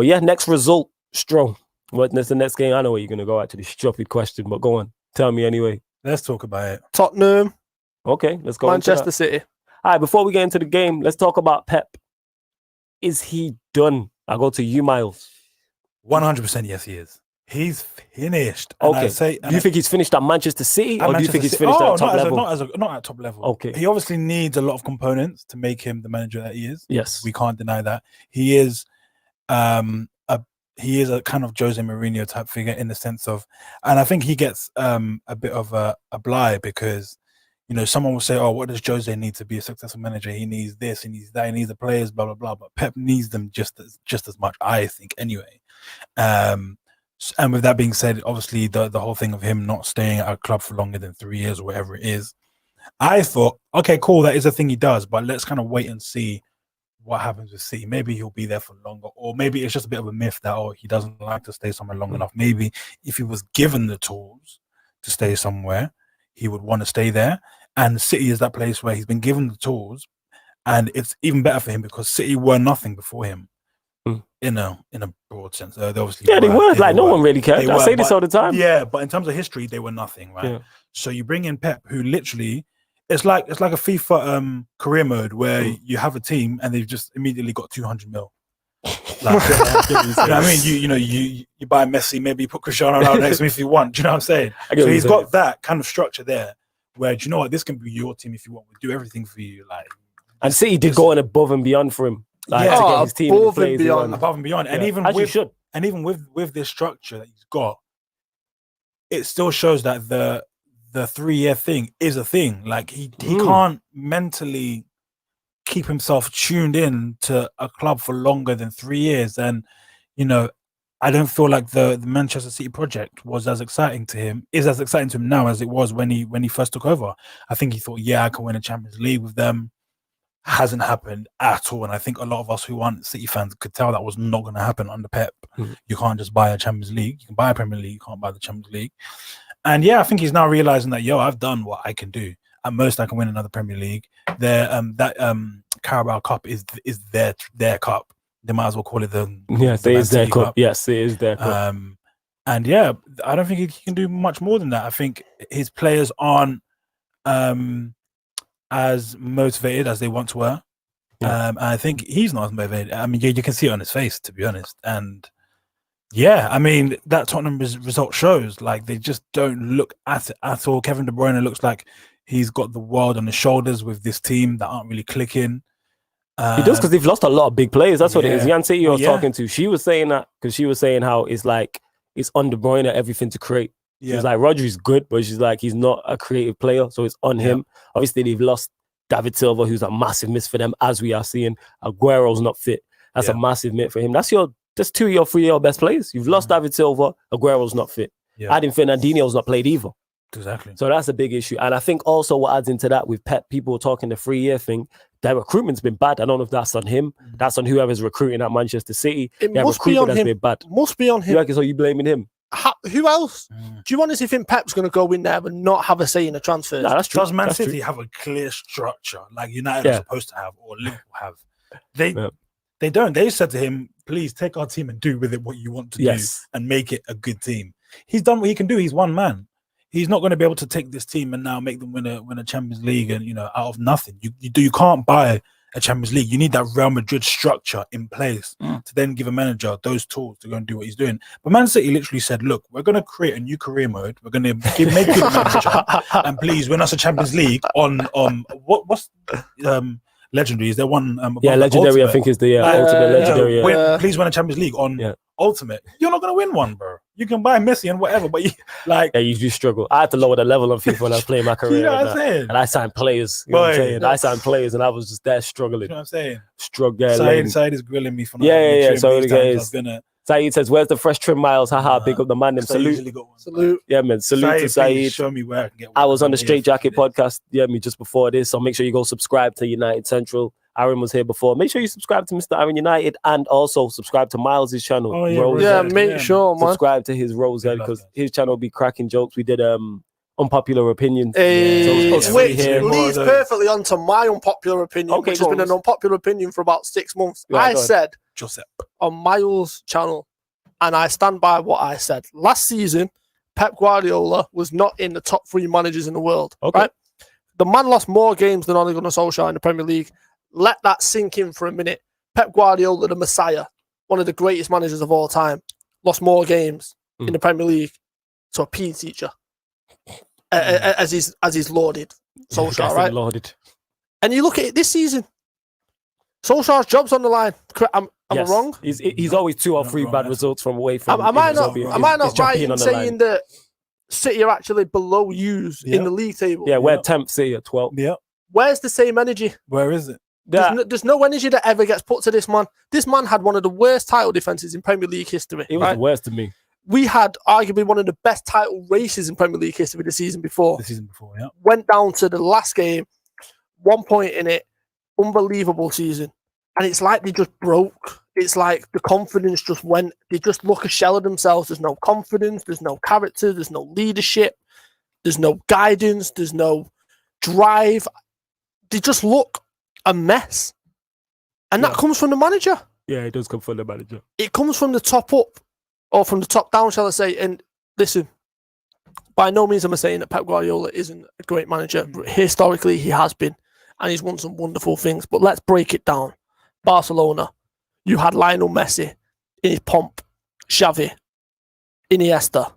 yeah, next result, strong. What's the next game? I know where you're going to go, actually. Stupid question, but go on. Tell me anyway. Let's talk about it. Tottenham. Okay, let's go. Manchester City. All right, before we get into the game, let's talk about Pep. Is he done? I'll go to you, Miles. 100% yes, he is. He's finished. Okay. Do you think he's finished at Manchester City, or do you think he's finished at top level? Not at top level. Okay. He obviously needs a lot of components to make him the manager that he is. Yes. We can't deny that. He is a kind of Jose Mourinho type figure in the sense of, and I think he gets a bit of a blight because, you know, someone will say, oh, what does Jose need to be a successful manager? He needs this, he needs that, he needs the players, blah, blah, blah. But Pep needs them just as much, I think, anyway. And with that being said, obviously the whole thing of him not staying at a club for longer than 3 years or whatever it is, I thought, okay, cool, that is a thing he does, but let's kind of wait and see what happens with City. Maybe he'll be there for longer, or maybe it's just a bit of a myth that, he doesn't like to stay somewhere long enough. Maybe if he was given the tools to stay somewhere, he would want to stay there. And City is that place where he's been given the tools, and it's even better for him because City were nothing before him. In a broad sense, they obviously they were. Like, no one really cared. I say this all the time. Yeah, but in terms of history, they were nothing, right? Yeah. So you bring in Pep, who literally, it's like a FIFA career mode where you have a team and they've just immediately got 200 mil. Like, you know what I mean? You buy Messi, maybe you put Cristiano Ronaldo next to me if you want. Do you know what I'm saying? So he's got that kind of structure there, where, do you know what, this can be your team if you want. We'll do everything for you. Like, and City did go on above and beyond for him. like, Yeah. to Oh, get his team in the above and plays he beyond. wants. above and beyond, and Yeah. even As you with should. with this structure that he's got, it still shows that the 3-year thing is a thing. Like he can't mentally keep himself tuned in to a club for longer than 3 years. And I don't feel like the Manchester City project was as exciting to him, is as exciting to him now as it was when he first took over. I think he thought, I can win a Champions League with them. Hasn't happened at all. And I think a lot of us who aren't City fans could tell that was not going to happen under Pep. You can't just buy a Champions League. You can buy a Premier League, you can't buy the Champions League. And I think he's now realizing that, I've done what I can do. At most, I can win another Premier League. That Carabao Cup is their cup. They might as well call it the Yes, it is their cup. Yes, it is their cup. And I don't think he can do much more than that. I think his players aren't as motivated as they once were. And I think he's not as motivated. I mean, you can see it on his face, to be honest. And I mean, that Tottenham result shows like they just don't look at it at all. Kevin De Bruyne looks like he's got the world on his shoulders with this team that aren't really clicking. He does, because they've lost a lot of big players. That's what it is. Jan City I was Yeah. talking to, she was saying that because she was saying how it's like it's on De Bruyne everything to create. She's like, Rodri's good, but she's like, he's not a creative player, so it's on him. Obviously, they've lost David Silva, who's a massive miss for them, as we are seeing. Aguero's not fit. That's a massive miss for him. That's 2 of your 3 of your best players. You've lost David Silva. Aguero's not fit. I didn't think Fernandinho's not played either. Exactly. So that's a big issue. And I think also what adds into that with Pep, people were talking the 3-year thing, their recruitment's been bad. I don't know if that's on him. That's on whoever's recruiting at Manchester City. It Their must be on recruitment has him. been bad. Must be on him. You reckon so? You blaming him? Who else? Do you honestly think Pep's going to go in there and not have a say in the transfers? No, that's true. Does Man That's City true. have a clear structure like United are supposed to have, or Liverpool have? They don't. They said to him, please take our team and do with it what you want to do and make it a good team. He's done what he can do. He's one man. He's not going to be able to take this team and now make them win a Champions League and out of nothing. You can't buy a Champions League. You need that Real Madrid structure in place to then give a manager those tools to go and do what he's doing. But Man City literally said, look, we're going to create a new career mode. We're going to make you the manager and please win us a Champions League on what's Legendary. Is there one? Legendary, I think, is the ultimate legendary. Please win a Champions League on Ultimate. You're not going to win one, bro. You can buy Messi and whatever, but you do struggle. I had to lower the level on FIFA when I was playing my career. You know what I'm saying? And I signed players. You know what I'm saying? I signed players and I was just there struggling. You know what I'm saying? Struggling. Side is grilling me for So Saeed says, where's the fresh trim miles? Haha, big up the man. Salute. Yeah, man. Salute to Saeed. Show me where I can get one. I was on the Straight Jacket podcast, just before this. So make sure you go subscribe to United Central. Aaron was here before. Make sure you subscribe to Mr. Aaron United and also subscribe to Miles' channel. Make sure, man. Subscribe to his Rose because his channel will be cracking jokes. We did unpopular opinions. Which leads perfectly onto my unpopular opinion, which has been an unpopular opinion for about 6 months. I said on Miles' channel, and I stand by what I said. Last season, Pep Guardiola was not in the top 3 managers in the world. Right? The man lost more games than Ole Gunnar Solskjaer in the Premier League. Let that sink in for a minute. Pep Guardiola, the Messiah, one of the greatest managers of all time, lost more games in the Premier League to a PE teacher, as he's lauded Solskjaer, right? Lauded. And you look at it this season, Solskjaer's job's on the line. Am I wrong? He's always 2 or 3 bad results from away from. Am I not right in saying that City are actually below yous in the league table? Yeah, we're 10th, City at 12th. Yeah. Where's the same energy? Where is it? There's no energy that ever gets put to this man. This man had one of the worst title defenses in Premier League history. It was the worst to me. We had arguably one of the best title races in Premier League history the season before. Yeah. Went down to the last game, 1 point in it, unbelievable season. And it's like they just broke. It's like the confidence just went. They just look a shell of themselves. There's no confidence. There's no character. There's no leadership. There's no guidance. There's no drive. They just look a mess. And that comes from the manager. Yeah, it does come from the manager. It comes from the top up, or from the top down, shall I say. And listen, by no means am I saying that Pep Guardiola isn't a great manager. Historically, he has been. And he's won some wonderful things. But let's break it down. Barcelona, you had Lionel Messi in his pomp, Xavi, Iniesta.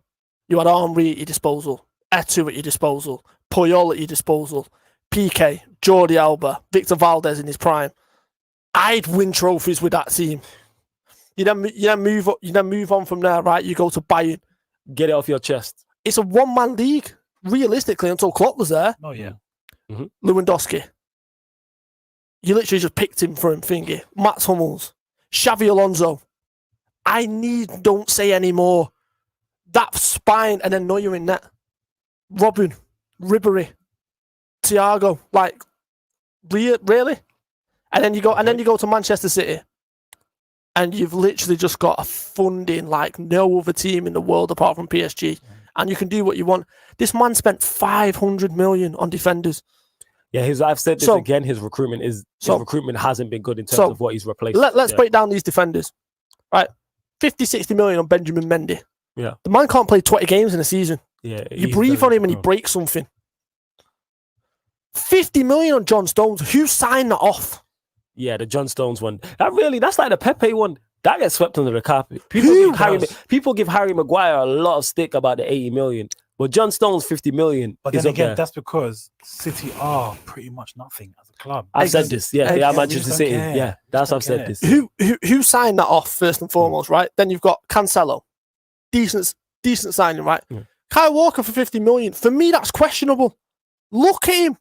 You had Henry at your disposal, Eto'o at your disposal, Puyol at your disposal, Piqué, Jordi Alba, Victor Valdez in his prime. I'd win trophies with that team. You then move on from there, right? You go to Bayern. Get it off your chest. It's a one-man league, realistically, until Klopp was there. Oh yeah. Lewandowski. You literally just picked him for him, thingy. Mats Hummels. Xavi Alonso. Don't say any more. That spine, and then Neuer in net. Robin, Ribery, Thiago. Like, really? And then you go to Manchester City. And you've literally just got a funding like no other team in the world apart from PSG. And you can do what you want. This man spent 500 million on defenders. Yeah, I've said this again. His recruitment hasn't been good in terms of what he's replaced. Let's break down these defenders. Right. 50, 60 million on Benjamin Mendy. Yeah. The man can't play 20 games in a season. Yeah. You breathe on him and he breaks something. 50 million on John Stones. Who signed that off? Yeah, the John Stones one. That's like the Pepe one. That gets swept under the carpet. People give Harry Maguire a lot of stick about the 80 million. But John Stones 50 million. But then again, that's because City are pretty much nothing as a club. I've said this. Yeah, they are Manchester City. Care. Yeah, that's I've said this. Who signed that off first and foremost, right? Then you've got Cancelo. Decent signing, right? Yeah. Kyle Walker for 50 million. For me, that's questionable. Look at him.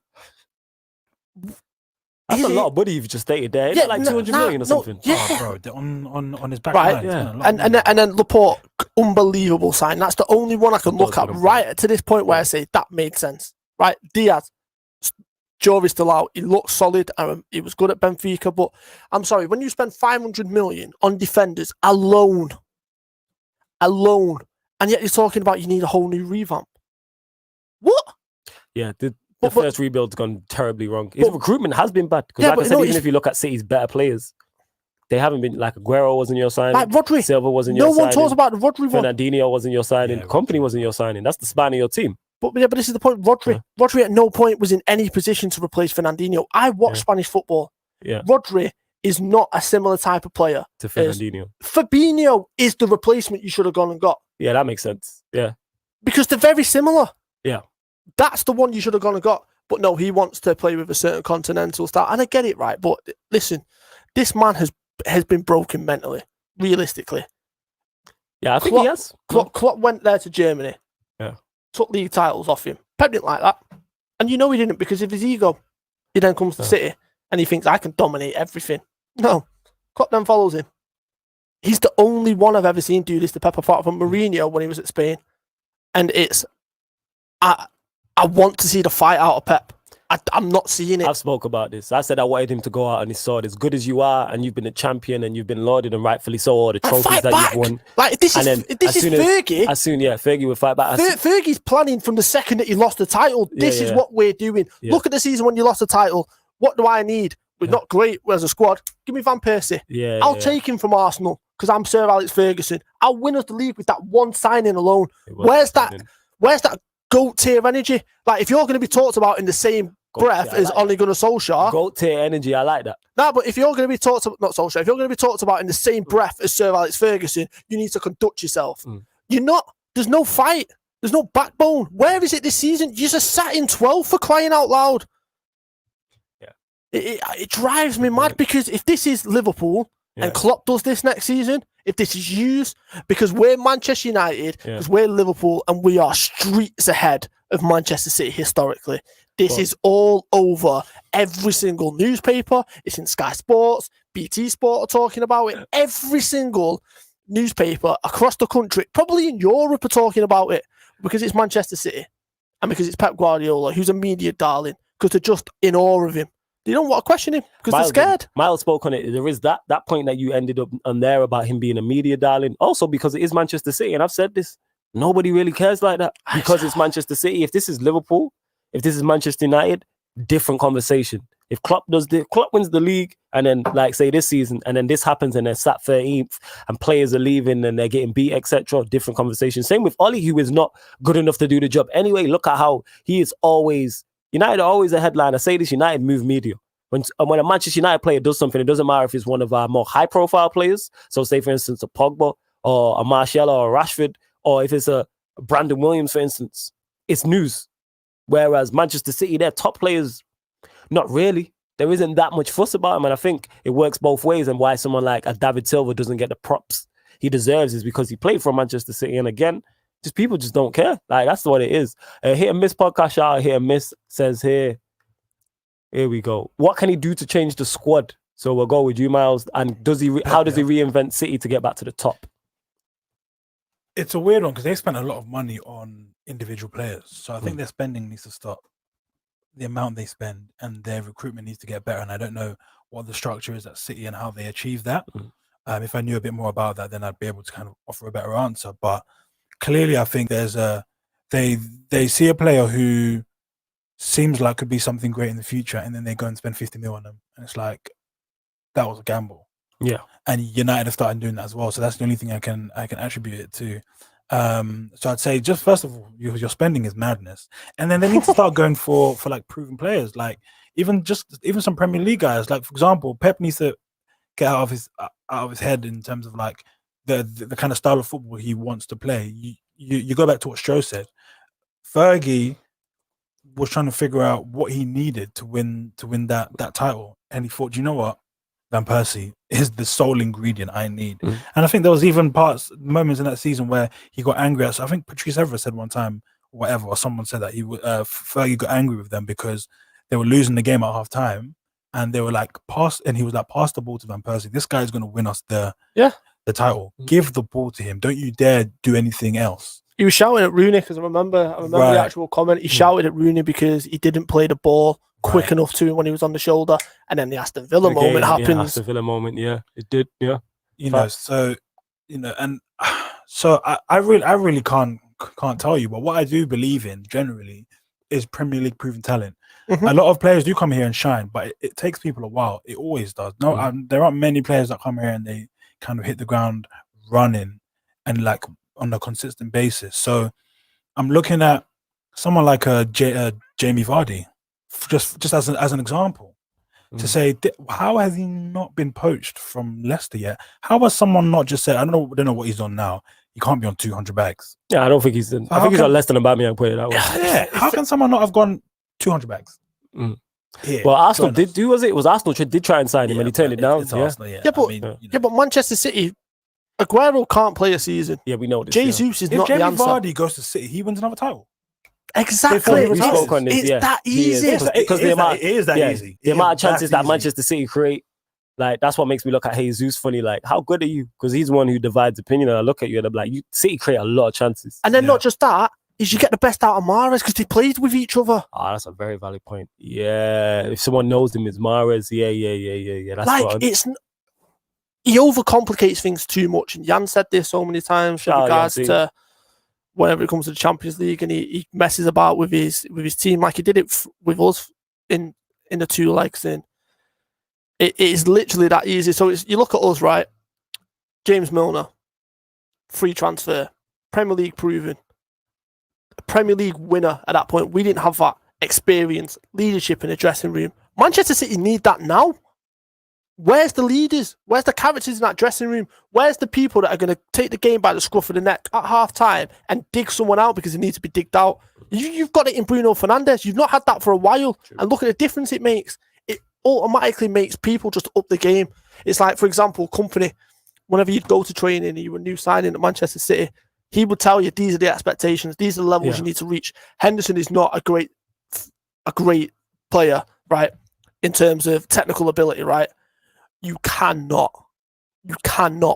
That's a lot of money you've just stated there. Yeah, like 200 million or something. Yeah. Oh, bro, on his back Right, line. yeah. And then Laporte, unbelievable sign. That's the only one I can look at right to this point where I say that made sense. Right, Diaz, jury's still out. He looks solid. He was good at Benfica, but I'm sorry, when you spend 500 million on defenders alone, and yet you're talking about you need a whole new revamp. What? Yeah, the first rebuild's gone terribly wrong. His recruitment has been bad. Because like I said, even if you look at City's better players, they haven't been, like Aguero wasn't your signing. Like Rodri. Silva wasn't your signing. No one talks about the Rodri one. Fernandinho wasn't your signing. Yeah, Company wasn't your signing. That's the span of your team. But this is the point. Rodri at no point was in any position to replace Fernandinho. I watch Spanish football. Yeah. Rodri is not a similar type of player to Fernandinho. Fabinho is the replacement you should have gone and got. Yeah, that makes sense. Yeah. Because they're very similar. Yeah. That's the one you should have gone and got. But no, he wants to play with a certain continental style. And I get it, right? But listen, this man has been broken mentally, realistically. Yeah, I think he has. Klopp went there to Germany. Yeah. Took league titles off him. Pep didn't like that. And you know he didn't because of his ego. He then comes to City and he thinks, I can dominate everything. No. Klopp then follows him. He's the only one I've ever seen do this to Pep apart from Mourinho when he was at Spain. And it's... I want to see the fight out of Pep. I'm not seeing it. I've spoke about this. I said I wanted him to go out on his sword. As good as you are, and you've been a champion, and you've been lauded, and rightfully so, all the trophies that you've won. Like this is Fergie. Fergie would fight back. Fergie's planning from the second that he lost the title. This is what we're doing. Yeah. Look at the season when you lost the title. What do I need? We're not great as a squad. Give me Van Persie. I'll take him from Arsenal because I'm Sir Alex Ferguson. I'll win us the league with that one signing alone. Where's that GOAT tier energy? Like, if you're going to be talked about in the same breath as Ole Gunnar Solskjaer, GOAT tier energy, I like that. No, but if you're going to be talked about, not Solskjaer, if you're going to be talked about in the same breath as Sir Alex Ferguson, you need to conduct yourself. You're not. There's no fight. There's no backbone. Where is it this season? You just sat in 12 for crying out loud. Yeah, it drives me mad because if this is Liverpool and Klopp does this next season, if this is used, because we're Manchester United, because we're Liverpool, and we are streets ahead of Manchester City historically. This is all over every single newspaper. It's in Sky Sports, BT Sport are talking about it. Every single newspaper across the country, probably in Europe, are talking about it because it's Manchester City and because it's Pep Guardiola, who's a media darling, because they're just in awe of him. They don't want to question him because they're scared. Miles spoke on it. There is that point that you ended up on there about him being a media darling. Also because it is Manchester City. And I've said this. Nobody really cares like that because it's Manchester City. If this is Liverpool, if this is Manchester United, different conversation. If Klopp wins the league and then, like, say this season, and then this happens and they're sat 13th and players are leaving and they're getting beat, etc., different conversation. Same with Ollie, who is not good enough to do the job. Anyway, look at how he is always... United are always a headline. I say this, United move media. When a Manchester United player does something, it doesn't matter if it's one of our more high-profile players. So say, for instance, a Pogba or a Martial or a Rashford, or if it's a Brandon Williams, for instance, it's news. Whereas Manchester City, their top players, not really. there isn't that much fuss about him. And I think it works both ways. And why someone like a David Silva doesn't get the props he deserves is because he played for Manchester City. And again, just people just don't care. Like, that's what it is. Hit and Miss podcast shout out. Hit and Miss says here we go. What can he do to change the squad? So we'll go with you, Miles. And how does he reinvent City to get back to the top? It's a weird one because they spent a lot of money on individual players. So I think their spending needs to stop. The amount they spend, and their recruitment needs to get better. And I don't know what the structure is at City and how they achieve that. If I knew a bit more about that, then I'd be able to kind of offer a better answer. But clearly, I think there's they see a player who seems like could be something great in the future, and then they go and spend 50 mil on them, and it's like that was a gamble. Yeah, and United have started doing that as well. So that's the only thing I can attribute it to. So I'd say just first of all, your spending is madness, and then they need to start going for like proven players, like even some Premier League guys. Like for example, Pep needs to get out of his head in terms of like the kind of style of football he wants to play. You go back to what Stroh said. Fergie was trying to figure out what he needed to win that title, and he thought, you know what, Van Persie is the sole ingredient I need. And I think there was even moments in that season where he got angry at. So I think Patrice Evra said one time, or someone said that Fergie got angry with them because they were losing the game at half time, and they were like pass the ball to Van Persie. This guy is going to win us the title. Give the ball to him. Don't you dare do anything else. He was shouting at Rooney because I remember the actual comment. He shouted at Rooney because he didn't play the ball quick enough to him when he was on the shoulder, and then the Aston Villa moment happens. Yeah, Aston Villa moment, it did, and so I really can't tell you, but what I do believe in generally is Premier League proven talent. A lot of players do come here and shine, but it takes people a while. It always does. There aren't many players that come here and they kind of hit the ground running and like on a consistent basis. So I'm looking at someone like Jamie Vardy, just as an example, to say, how has he not been poached from Leicester yet? How has someone not just said, I don't know what he's on now. He can't be on 200 bags. Yeah, I don't think he's. I think he's on less than Aubameyang. Put it that way. Yeah, how can someone not have gone 200 bags? Here, well, Arsenal did do. Was it? Was Arsenal did try and sign him and he turned it down? Arsenal, but Manchester City, Aguero can't play a season. Yeah, we know this. Jesus is not the answer. If Jamie Vardy goes to City, he wins another title. Exactly. It's that easy. Because it is that easy. The amount of chances that Manchester City create, like that's what makes me look at Jesus funny. Like, how good are you? Because he's the one who divides opinion. And I look at you and I'm like, City create a lot of chances. And then not just that, is you get the best out of Mahrez because they played with each other. That's a very valid point. Yeah, if someone knows him, it's Mahrez. Yeah. That's like he overcomplicates things too much. And Jan said this so many times in regards to whenever it comes to the Champions League, and he messes about with his team like he did it with us in the 2 legs. In it is literally that easy. So you look at us, right? James Milner, free transfer, Premier League proven, Premier League winner at that point. We didn't have that experience, leadership in the dressing room. Manchester City need that now. Where's the leaders? Where's the characters in that dressing room? Where's the people that are going to take the game by the scruff of the neck at half time and dig someone out because it needs to be digged out? You've got it in Bruno Fernandes. You've not had that for a while. True. And look at the difference it makes. It automatically makes people just up the game. It's like, for example, Company, whenever you'd go to training and you were new signing at Manchester City, he would tell you, these are the expectations. These are the levels you need to reach. Henderson is not a great player, right? In terms of technical ability, right? You cannot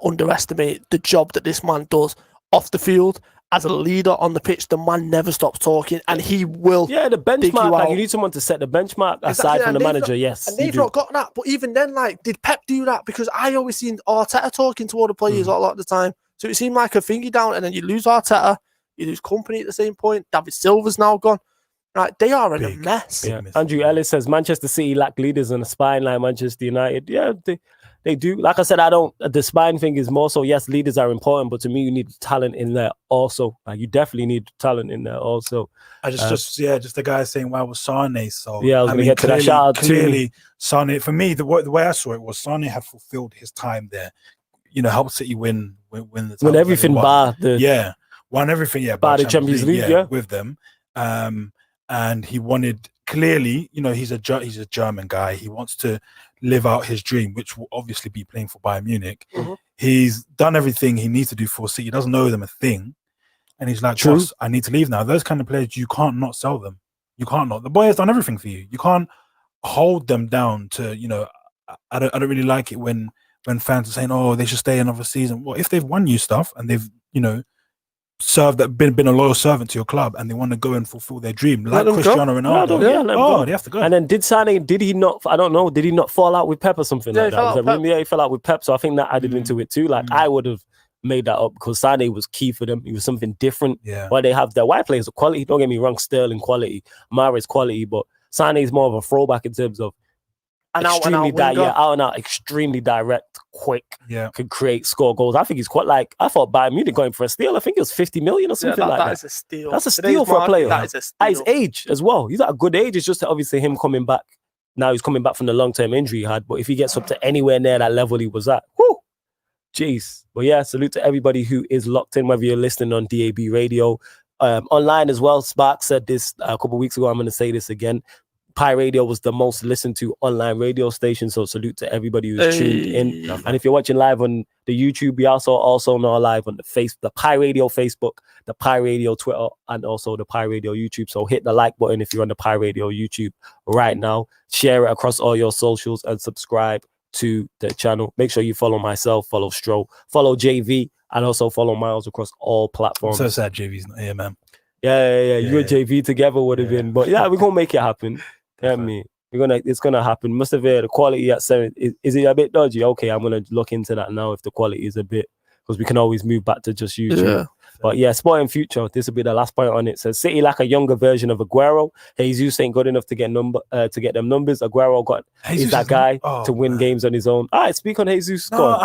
underestimate the job that this man does off the field. As a leader on the pitch, the man never stops talking, and he will. Yeah, the benchmark. Like you need someone to set the benchmark aside from the manager. Yes, and they've not got that. But even then, like, did Pep do that? Because I always seen Arteta talking to all the players a lot of the time. So it seemed like a thingy down, and then you lose Arteta, you lose Company at the same point. David Silva's now gone. Right, they are in a mess. Yeah. Andrew Ellis says Manchester City lack leaders on the spine like Manchester United. Yeah, they do. Like I said, the spine thing is more so, yes, leaders are important, but to me, you need talent in there also. Like, you definitely need talent in there also. Just the guy saying, why was Sane so? Yeah, I was going to get to that. Shout out clearly, Sane, for me, the way I saw it was Sane had fulfilled his time there. Helped City win the title. When everything won everything, bar the Champions League, League with them. and he wanted clearly, he's a German guy. He wants to live out his dream, which will obviously be playing for Bayern Munich. Mhm. He's done everything he needs to do for City. He doesn't know them a thing, and he's like, True. "Boss, I need to leave now." Those kind of players, you can't not sell them. You can't not. The boy has done everything for you. You can't hold them down to, I don't really like it when fans are saying, "Oh, they should stay another season." Well, if they've won you stuff and they've, been a loyal servant to your club and they want to go and fulfill their dream, like them go. Cristiano Ronaldo. Yeah, let him go. They have to go. And then did he not? I don't know. Did he not fall out with Pep or something Yeah, like he fell that? out with Pep. Yeah, he fell out with Pep. So I think that added into it too. Like I would have made that up because Sané was key for them. He was something different. Yeah. Why they have their white players of quality. Don't get me wrong, Sterling quality, Mahrez quality, but Sané's more of a throwback in terms of extremely extremely direct, quick, could create, score goals. I think he's quite like, I thought Bayern Munich going for a steal. I think it was 50 million or something like that. That is a steal. That's a steal for a player. That is a steal. At his age as well. He's at a good age. It's just obviously him coming back. Now he's coming back from the long-term injury he had. But if he gets up to anywhere near that level he was at, whoo, jeez. But yeah, salute to everybody who is locked in, whether you're listening on DAB radio, online as well. Spark said this a couple of weeks ago. I'm going to say this again. Pi Radio was the most listened to online radio station, so salute to everybody who's tuned in. And if you're watching live on the YouTube, we also now live on the Pi Radio Facebook, the Pi Radio Twitter, and also the Pi Radio YouTube. So hit the like button if you're on the Pi Radio YouTube right now. Share it across all your socials and subscribe to the channel. Make sure you follow myself, follow Stro, follow JV, and also follow Miles across all platforms. I'm so sad JV's not here, man. Yeah. You and JV together would have been, but yeah, we're gonna make it happen. Get me? It's gonna happen. Must have the quality at 7. Is it a bit dodgy? Okay, I'm gonna look into that now if the quality is a bit, because we can always move back to just YouTube. Yeah. But yeah, Sporting Future. This will be the last point on it. Says City like a younger version of Aguero. Jesus ain't good enough to get them numbers. Aguero is that guy to win games on his own. All right, speak on Jesus. No,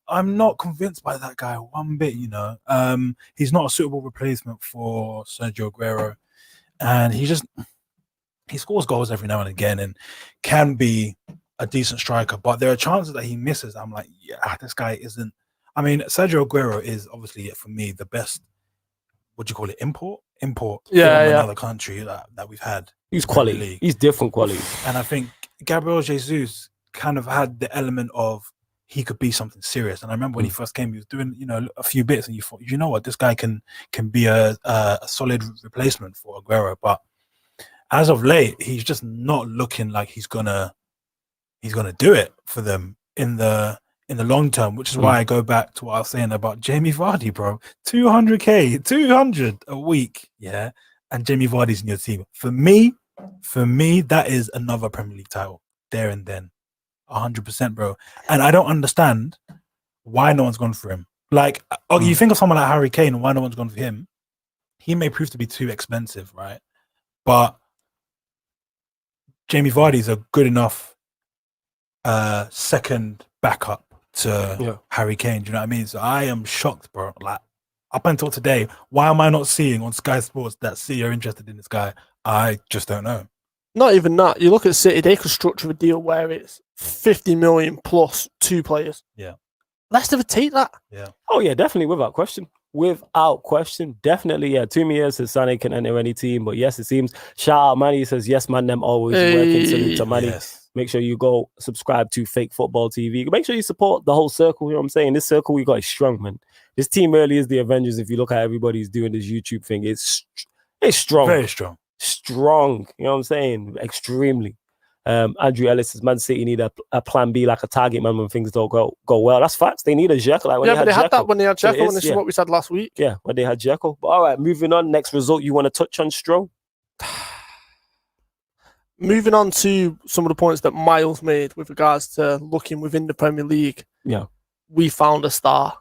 I'm not convinced by that guy one bit. He's not a suitable replacement for Sergio Aguero, and he scores goals every now and again and can be a decent striker, but there are chances that he misses. I'm like, yeah, this guy isn't. I mean, Sergio Aguero is obviously, for me, the best, what do you call it, import from another country that we've had. He's quality. He's different quality. And I think Gabriel Jesus kind of had the element of he could be something serious. And I remember when he first came, he was doing, a few bits, and you thought, you know what, this guy can be a solid replacement for Aguero. But as of late, he's just not looking like he's gonna do it for them in the long term, which is why I go back to what I was saying about Jamie Vardy, bro. 200 a week, yeah, and Jamie Vardy's in your team. For me, that is another Premier League title there and then, 100%, bro. And I don't understand why no one's gone for him. Like, you think of someone like Harry Kane, why no one's gone for him? He may prove to be too expensive, right? But Jamie Vardy's a good enough second backup to Harry Kane. Do you know what I mean? So I am shocked, bro. Like, up until today, why am I not seeing on Sky Sports that City are interested in this guy? I just don't know. Not even that. You look at City, they could structure a deal where it's 50 million plus 2 players. Yeah. Leicester would take that. Yeah. Oh, yeah, definitely, without question. Without question, definitely. Yeah, Toomey says Sané can enter any team, but yes, it seems. Shout out Manny says yes, man. Them always working. Salute to Manny. Yes. Make sure you go subscribe to Fake Football TV. Make sure you support the whole circle. You know what I'm saying? This circle we got is strong, man. This team really is the Avengers. If you look at everybody's doing this YouTube thing, it's strong, Very strong. Strong. You know what I'm saying? Extremely. Andrew Ellis says Man City need a plan B, like a target man when things don't go well. That's facts. They need a Dzeko. Like when they had that when they had Dzeko, and this is yeah. what we said last week. Yeah, when they had Dzeko. But all right, moving on. Next result you want to touch on, Stro? Moving on to some of the points that Miles made with regards to looking within the Premier League. Yeah. We found a star.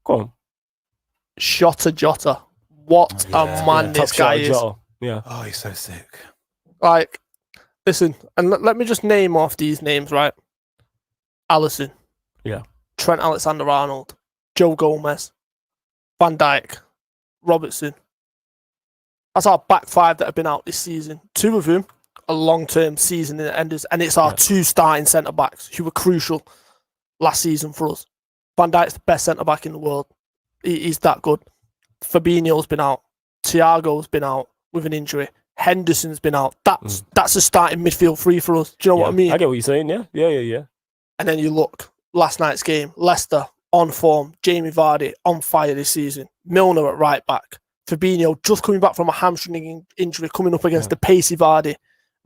Go on. Jota. What a man this guy is. Yeah. Oh, he's so sick. Like, listen, and let me just name off these names, right? Alisson. Yeah. Trent Alexander-Arnold. Joe Gomez. Van Dijk. Robertson. That's our back 5 that have been out this season. 2 of them are long-term season enders, and it's our 2 starting centre-backs who were crucial last season for us. Van Dijk's the best centre-back in the world. He's that good. Fabinho's been out. Thiago's been out. with an injury. Henderson's been out. That's a starting midfield three for us. Do you know what I mean? I get what you're saying. Yeah. And then you look, last night's game, Leicester on form, Jamie Vardy on fire this season, Milner at right back, Fabinho just coming back from a hamstring injury, coming up against the pacey Vardy,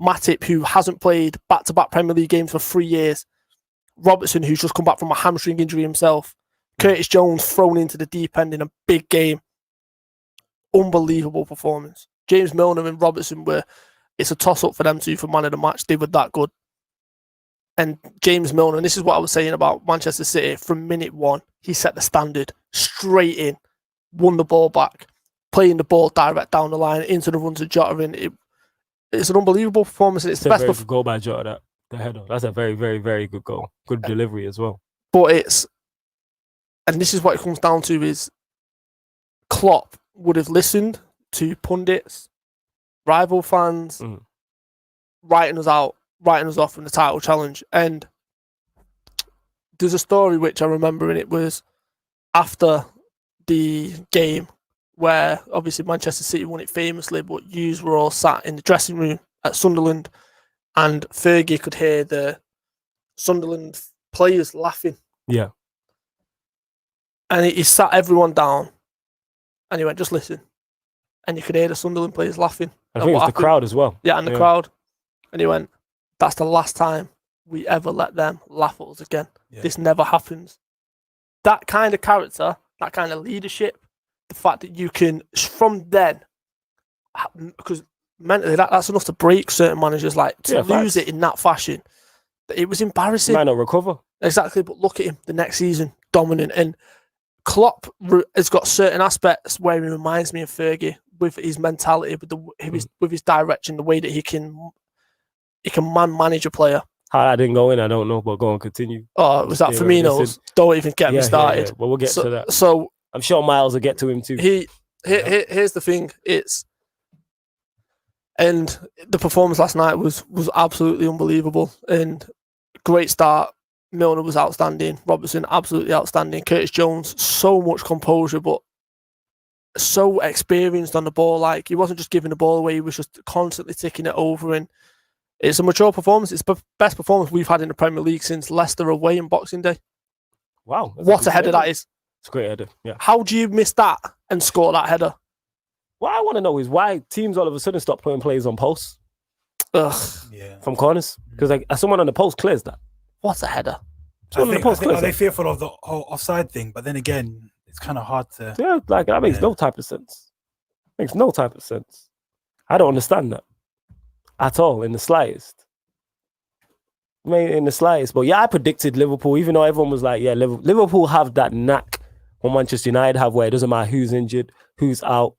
Matip, who hasn't played back-to-back Premier League games for 3 years, Robertson, who's just come back from a hamstring injury himself, Curtis Jones thrown into the deep end in a big game. Unbelievable performance. James Milner and Robertson it's a toss-up for them two for man of the match. They were that good. And James Milner, and this is what I was saying about Manchester City, from minute one, he set the standard straight in, won the ball back, playing the ball direct down the line into the runs of Jota. And it's an unbelievable performance. And it's the best very good goal by Jota, the header. That's a very, very, very good goal. Good delivery as well. But and this is what it comes down to, is Klopp would have listened to pundits, rival fans, writing us off from the title challenge. And there's a story which I remember, and it was after the game where obviously Manchester City won it famously, but yous were all sat in the dressing room at Sunderland, and Fergie could hear the Sunderland players laughing. Yeah. And he sat everyone down and he went, just listen. And you could hear the Sunderland players laughing. I think it was the crowd as well. Yeah, and the crowd. And he went, that's the last time we ever let them laugh at us again. Yeah. This never happens. That kind of character, that kind of leadership, the fact that you can, from then, because mentally that's enough to break certain managers, like to lose it in that fashion. It was embarrassing. Might not recover. Exactly, but look at him the next season, dominant. And Klopp has got certain aspects where he reminds me of Fergie with his mentality, with his direction, the way that he can manage a player. How that didn't go in, I don't know, but go on, continue. Oh, was that Firmino's? Don't even get me started. Yeah. Well, we'll get to that. So I'm sure Miles will get to him too. Here's the thing. And the performance last night was absolutely unbelievable, and great start. Milner was outstanding. Robertson, absolutely outstanding. Curtis Jones, so much composure, but so experienced on the ball. Like, he wasn't just giving the ball away, he was just constantly ticking it over. And it's a mature performance. It's the best performance we've had in the Premier League since Leicester away in Boxing Day. Wow. What a header that is. It's a great header, yeah. How do you miss that and score that header? What I want to know is why teams all of a sudden stop putting players on posts. From corners. Because like someone on the post clears that. What's a header? I think, are they fearful of the whole offside thing? But then again, it's kind of hard to... Yeah, like that makes no type of sense. Makes no type of sense. I don't understand that at all, in the slightest. In the slightest. But yeah, I predicted Liverpool, even though everyone was like, yeah, Liverpool have that knack what Manchester United have, where it doesn't matter who's injured, who's out.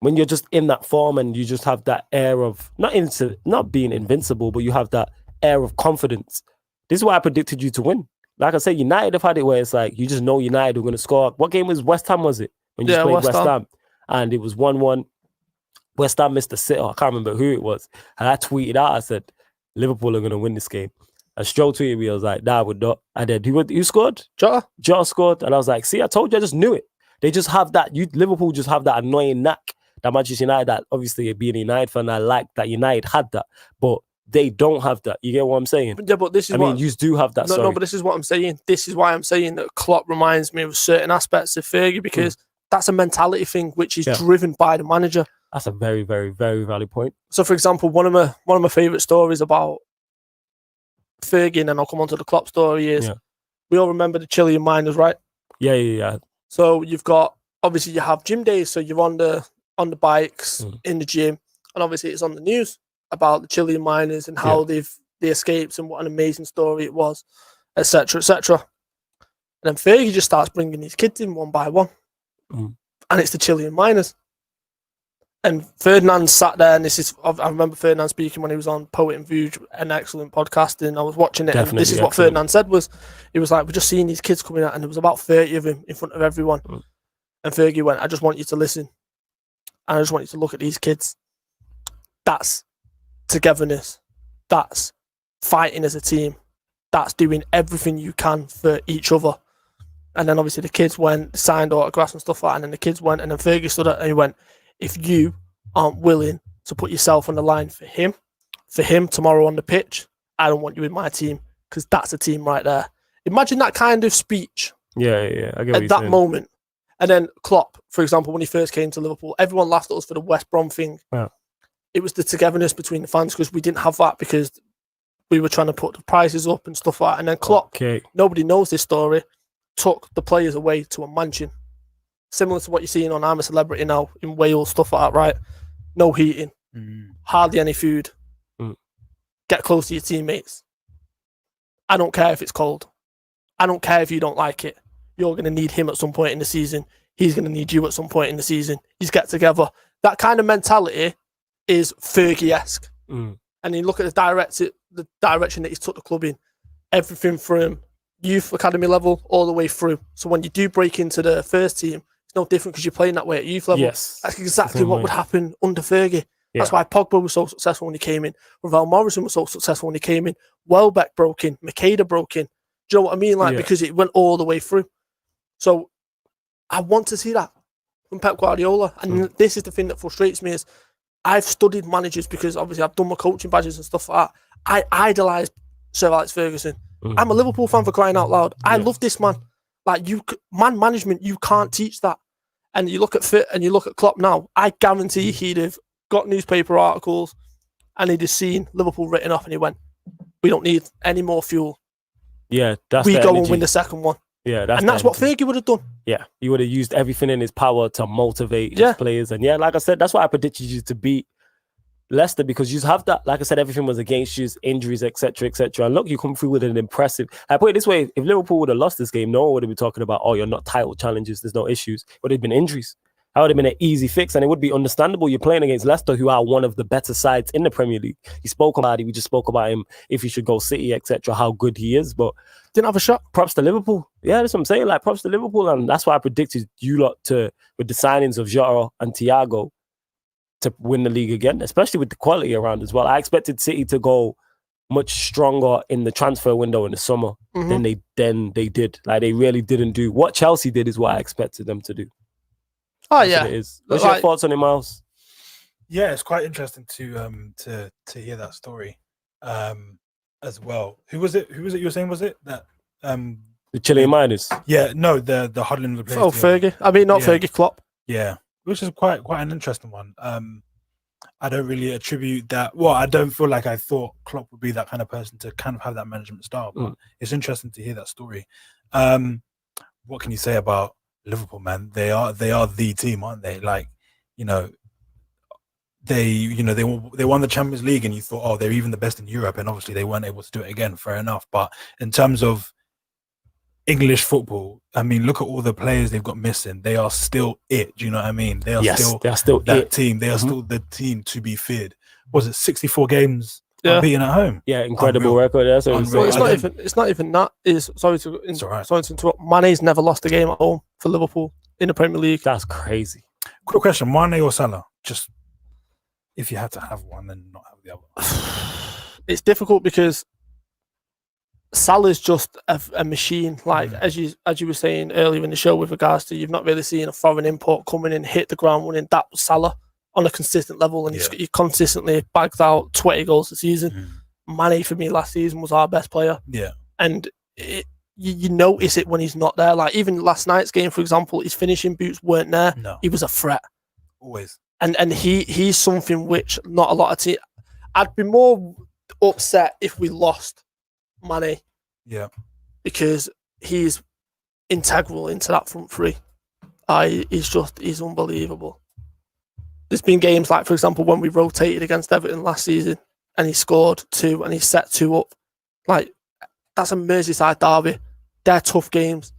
When you're just in that form and you just have that air of, not being invincible, but you have that air of confidence. This is why I predicted you to win. Like I said, United have had it where it's like, you just know United are going to score. What game was West Ham, was it? When you played West Ham. And it was 1-1. West Ham missed the sitter. I can't remember who it was. And I tweeted out, I said, Liverpool are going to win this game. And Stroll tweeted me, I was like, nah, we're not. And then who scored? Jota. Jota scored. And I was like, see, I told you, I just knew it. They just have that, Liverpool just have that annoying knack that Manchester United, that obviously being a United fan, I like that United had that. But they don't have that. You get what I'm saying? Yeah, but this is you do have that. No, but this is what I'm saying. This is why I'm saying that Klopp reminds me of certain aspects of Fergie, because that's a mentality thing which is driven by the manager. That's a very, very, very valid point. So, for example, one of my favourite stories about Fergie, and then I'll come on to the Klopp story, is we all remember the Chilean miners, right? Yeah. So you've got, obviously you have gym days, so you're on the bikes in the gym, and obviously it's on the news about the Chilean miners and how they escaped and what an amazing story it was, etc., etc. And then Fergie just starts bringing these kids in one by one, and it's the Chilean miners. And Ferdinand sat there, and I remember Ferdinand speaking when he was on Poet and View, an excellent podcast, and I was watching it. Definitely, and this is what Ferdinand said he was like, we're just seeing these kids coming out, and there was about 30 of them in front of everyone. And Fergie went, I just want you to listen. And I just want you to look at these kids. That's togetherness. That's fighting as a team. That's doing everything you can for each other. And then obviously the kids went, signed autographs and stuff like that, and then the kids went, and then Fergie stood up and he went, if you aren't willing to put yourself on the line for him tomorrow on the pitch, I don't want you in my team, because that's a team right there. Imagine that kind of speech Yeah. I get what at that moment. And then Klopp, for example, when he first came to Liverpool, everyone laughed at us for the West Brom thing. Yeah. It was the togetherness between the fans, because we didn't have that, because we were trying to put the prices up and stuff like that. And then Klopp, nobody knows this story, took the players away to a mansion. Similar to what you're seeing on I'm a Celebrity now in Wales, stuff like that, right? No heating, hardly any food. Get close to your teammates. I don't care if it's cold. I don't care if you don't like it. You're going to need him at some point in the season. He's going to need you at some point in the season. You get together. That kind of mentality is Fergie-esque. And you look at the direction that he's took the club in, everything from youth academy level all the way through. So when you do break into the first team, it's no different because you're playing that way at youth level. Yes. That's exactly what would happen under Fergie. Yeah. That's why Pogba was so successful when he came in. Ravel Morrison was so successful when he came in. Welbeck broke in. Makeda broke in. Do you know what I mean? Because it went all the way through. So I want to see that from Pep Guardiola. And this is the thing that frustrates me is I've studied managers, because obviously I've done my coaching badges and stuff like that. I idolise Sir Alex Ferguson. I'm a Liverpool fan, for crying out loud. I love this man. Man management, you can't teach that. And you look at Fit and you look at Klopp now, I guarantee he'd have got newspaper articles and he'd have seen Liverpool written off and he went, we don't need any more fuel. Yeah, that's we the go energy. and win the second one. Yeah, that's what Fergie would have done. Yeah, he would have used everything in his power to motivate his players. And like I said, that's why I predicted you to beat Leicester, because you have that, like I said, everything was against you, injuries, etc., etc. And look, you come through with an impressive. I put it this way: if Liverpool would have lost this game, no one would have been talking about, oh, you're not title challenges, there's no issues. It would have been injuries. That would have been an easy fix, and it would be understandable. You're playing against Leicester, who are one of the better sides in the Premier League. He spoke about it. We just spoke about him, if he should go City, etc., how good he is, but didn't have a shot. Props to Liverpool. Yeah, that's what I'm saying. Like, props to Liverpool, and that's why I predicted you lot with the signings of Jota and Thiago to win the league again, especially with the quality around as well. I expected City to go much stronger in the transfer window in the summer than they did. Like, they really didn't do what Chelsea did. Is what I expected them to do. Oh, That's yeah. what it is. What's your thoughts on it, Miles? Yeah, it's quite interesting to hear that story as well. Who was it you were saying? Was it that the Chilean miners? Yeah, no, the huddling of the players. Oh, Fergie. I mean, not Fergie, Klopp. Yeah, which is quite an interesting one. I don't really attribute that. Well, I don't feel like I thought Klopp would be that kind of person to kind of have that management style. But it's interesting to hear that story. What can you say about Liverpool, man? They are the team, aren't they? Like, they won the Champions League, and you thought, oh, they're even the best in Europe, and obviously they weren't able to do it again. Fair enough, but in terms of English football, I mean, look at all the players they've got missing. They are still it. Do you know what I mean? They are still that team. They are still the team to be feared. Was it 64 games unbeaten at home? Yeah, incredible record. That's it's not even that. Sorry to interrupt. Mane's never lost a game at home for Liverpool in the Premier League. That's crazy. Quick question: Mane or Salah? Just if you had to have one and not have the other. It's difficult because Salah's just a machine. Like as you were saying earlier in the show, with regards to you've not really seen a foreign import coming in, hit the ground running. That was Salah on a consistent level, and he consistently bagged out 20 goals a season. Mane for me last season was our best player. Yeah, and you notice it when he's not there. Like even last night's game, for example, his finishing boots weren't there. No. He was a threat. Always. And he's something which not a lot of teams. I'd be more upset if we lost Mane. Yeah. Because he's integral into that front three. He's unbelievable. There's been games like, for example, when we rotated against Everton last season and he scored 2 and he set 2 up. Like, that's a Merseyside derby. They're tough games.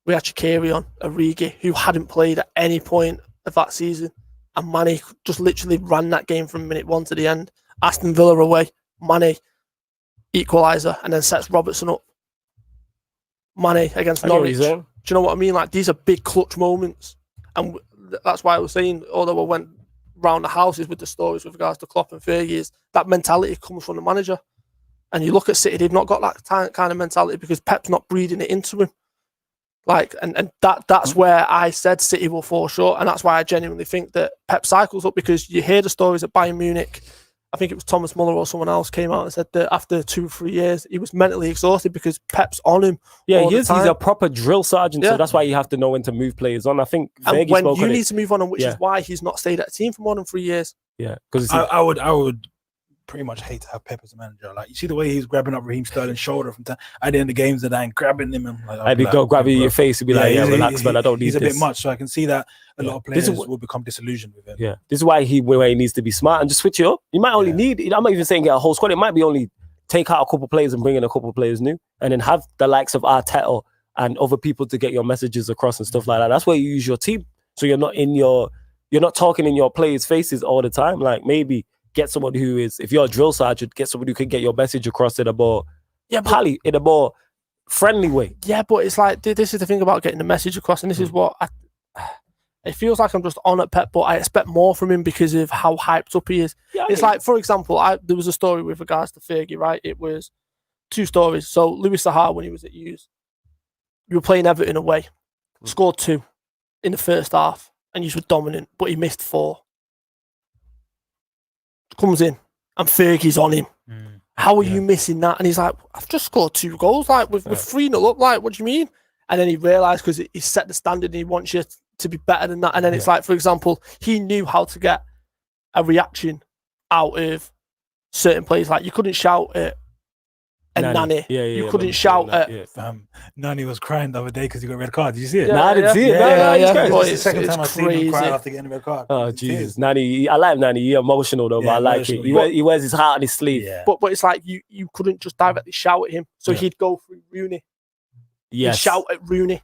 We had Shaqiri on, Origi, who hadn't played at any point of that season. And Mane just literally ran that game from minute 1 to the end. Aston Villa away, Mane equaliser, and then sets Robertson up. Mane against Norwich. Do you know what I mean? Like, these are big clutch moments. And that's why I was saying, although I went round the houses with the stories with regards to Klopp and Fergie, is that mentality comes from the manager. And you look at City, they've not got that kind of mentality because Pep's not breeding it into him. Like, and that's where I said City will fall short, and that's why I genuinely think that Pep cycles up, because you hear the stories at Bayern Munich. I think it was Thomas Muller or someone else came out and said that after 2 or 3 years, he was mentally exhausted because Pep's on him. Yeah, all he the is. He's time. a proper drill sergeant, Yeah. so that's why you have to know when to move players on. I think And Fergie when spoke you on need it. to move on, and which Yeah. is why he's not stayed at a team for more than 3 years. Yeah, because I would pretty much hate to have Pep as a manager. Like, you see the way he's grabbing up Raheem Sterling's shoulder from time at the end of games and grabing him, and like, I'd be go grab you in your face and be like, yeah, relax, man. I don't need He's a this. bit much, so I can see that a Yeah. lot of This players is will become disillusioned with him. Yeah, this is why where he needs to be smart and just switch it up. You might only need. I'm not even saying get a whole squad. It might be only take out a couple players and bring in a couple players new, and then have the likes of Arteta and other people to get your messages across and stuff like that. That's where you use your team, so you're not talking in your players' faces all the time. Like, maybe get someone who is, if you're a drill sergeant, get someone who can get your message across in a more in a more friendly way. Yeah, but it's like, this is the thing about getting the message across, and this is what it feels like I'm just on at Pep, but I expect more from him because of how hyped up he is. Yeah, It's like, for example, there was a story with regards to Fergie, right? It was 2 stories. So Louis Sahar, when he was at Hughes, you were playing Everton away, scored 2 in the first half, and you were dominant, but he missed 4. Comes in, and Fergie's on him. How are you missing that? And he's like, I've just scored 2 goals, like with 3-0 up, like, what do you mean? And then he realised, because he set the standard and he wants you to be better than that. And then it's like, for example, he knew how to get a reaction out of certain players. Like, you couldn't shout at Nani. You couldn't shout at... Nani was crying the other day because he got a red card. Did you see it? I didn't see it. It's the second time I've seen him cry crazy. after getting a red card. Oh, Jesus. Nani, I like Nani. He's emotional, though, but I like it. He wears his heart on his sleeve. Yeah. But it's like, you couldn't just directly shout at him. So he'd go through Rooney. Yes. He'd shout at Rooney.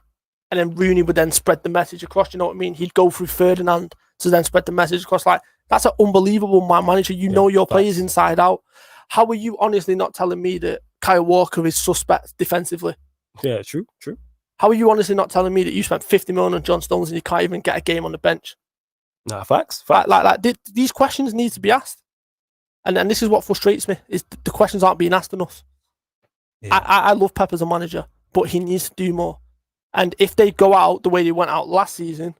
And then Rooney would then spread the message across. You know what I mean? He'd go through Ferdinand to then spread the message across. Like, that's an unbelievable manager. You know your players inside out. How are you honestly not telling me that Kyle Walker is suspect defensively? Yeah, true. How are you honestly not telling me that you spent 50 million on John Stones and you can't even get a game on the bench? Nah, facts. These questions need to be asked. And this is what frustrates me, is the questions aren't being asked enough. Yeah. I love Pep as a manager, but he needs to do more. And if they go out the way they went out last season,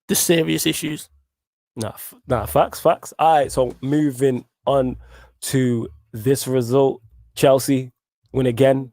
there's serious issues. Nah, facts. All right, so moving on to this result. Chelsea win again.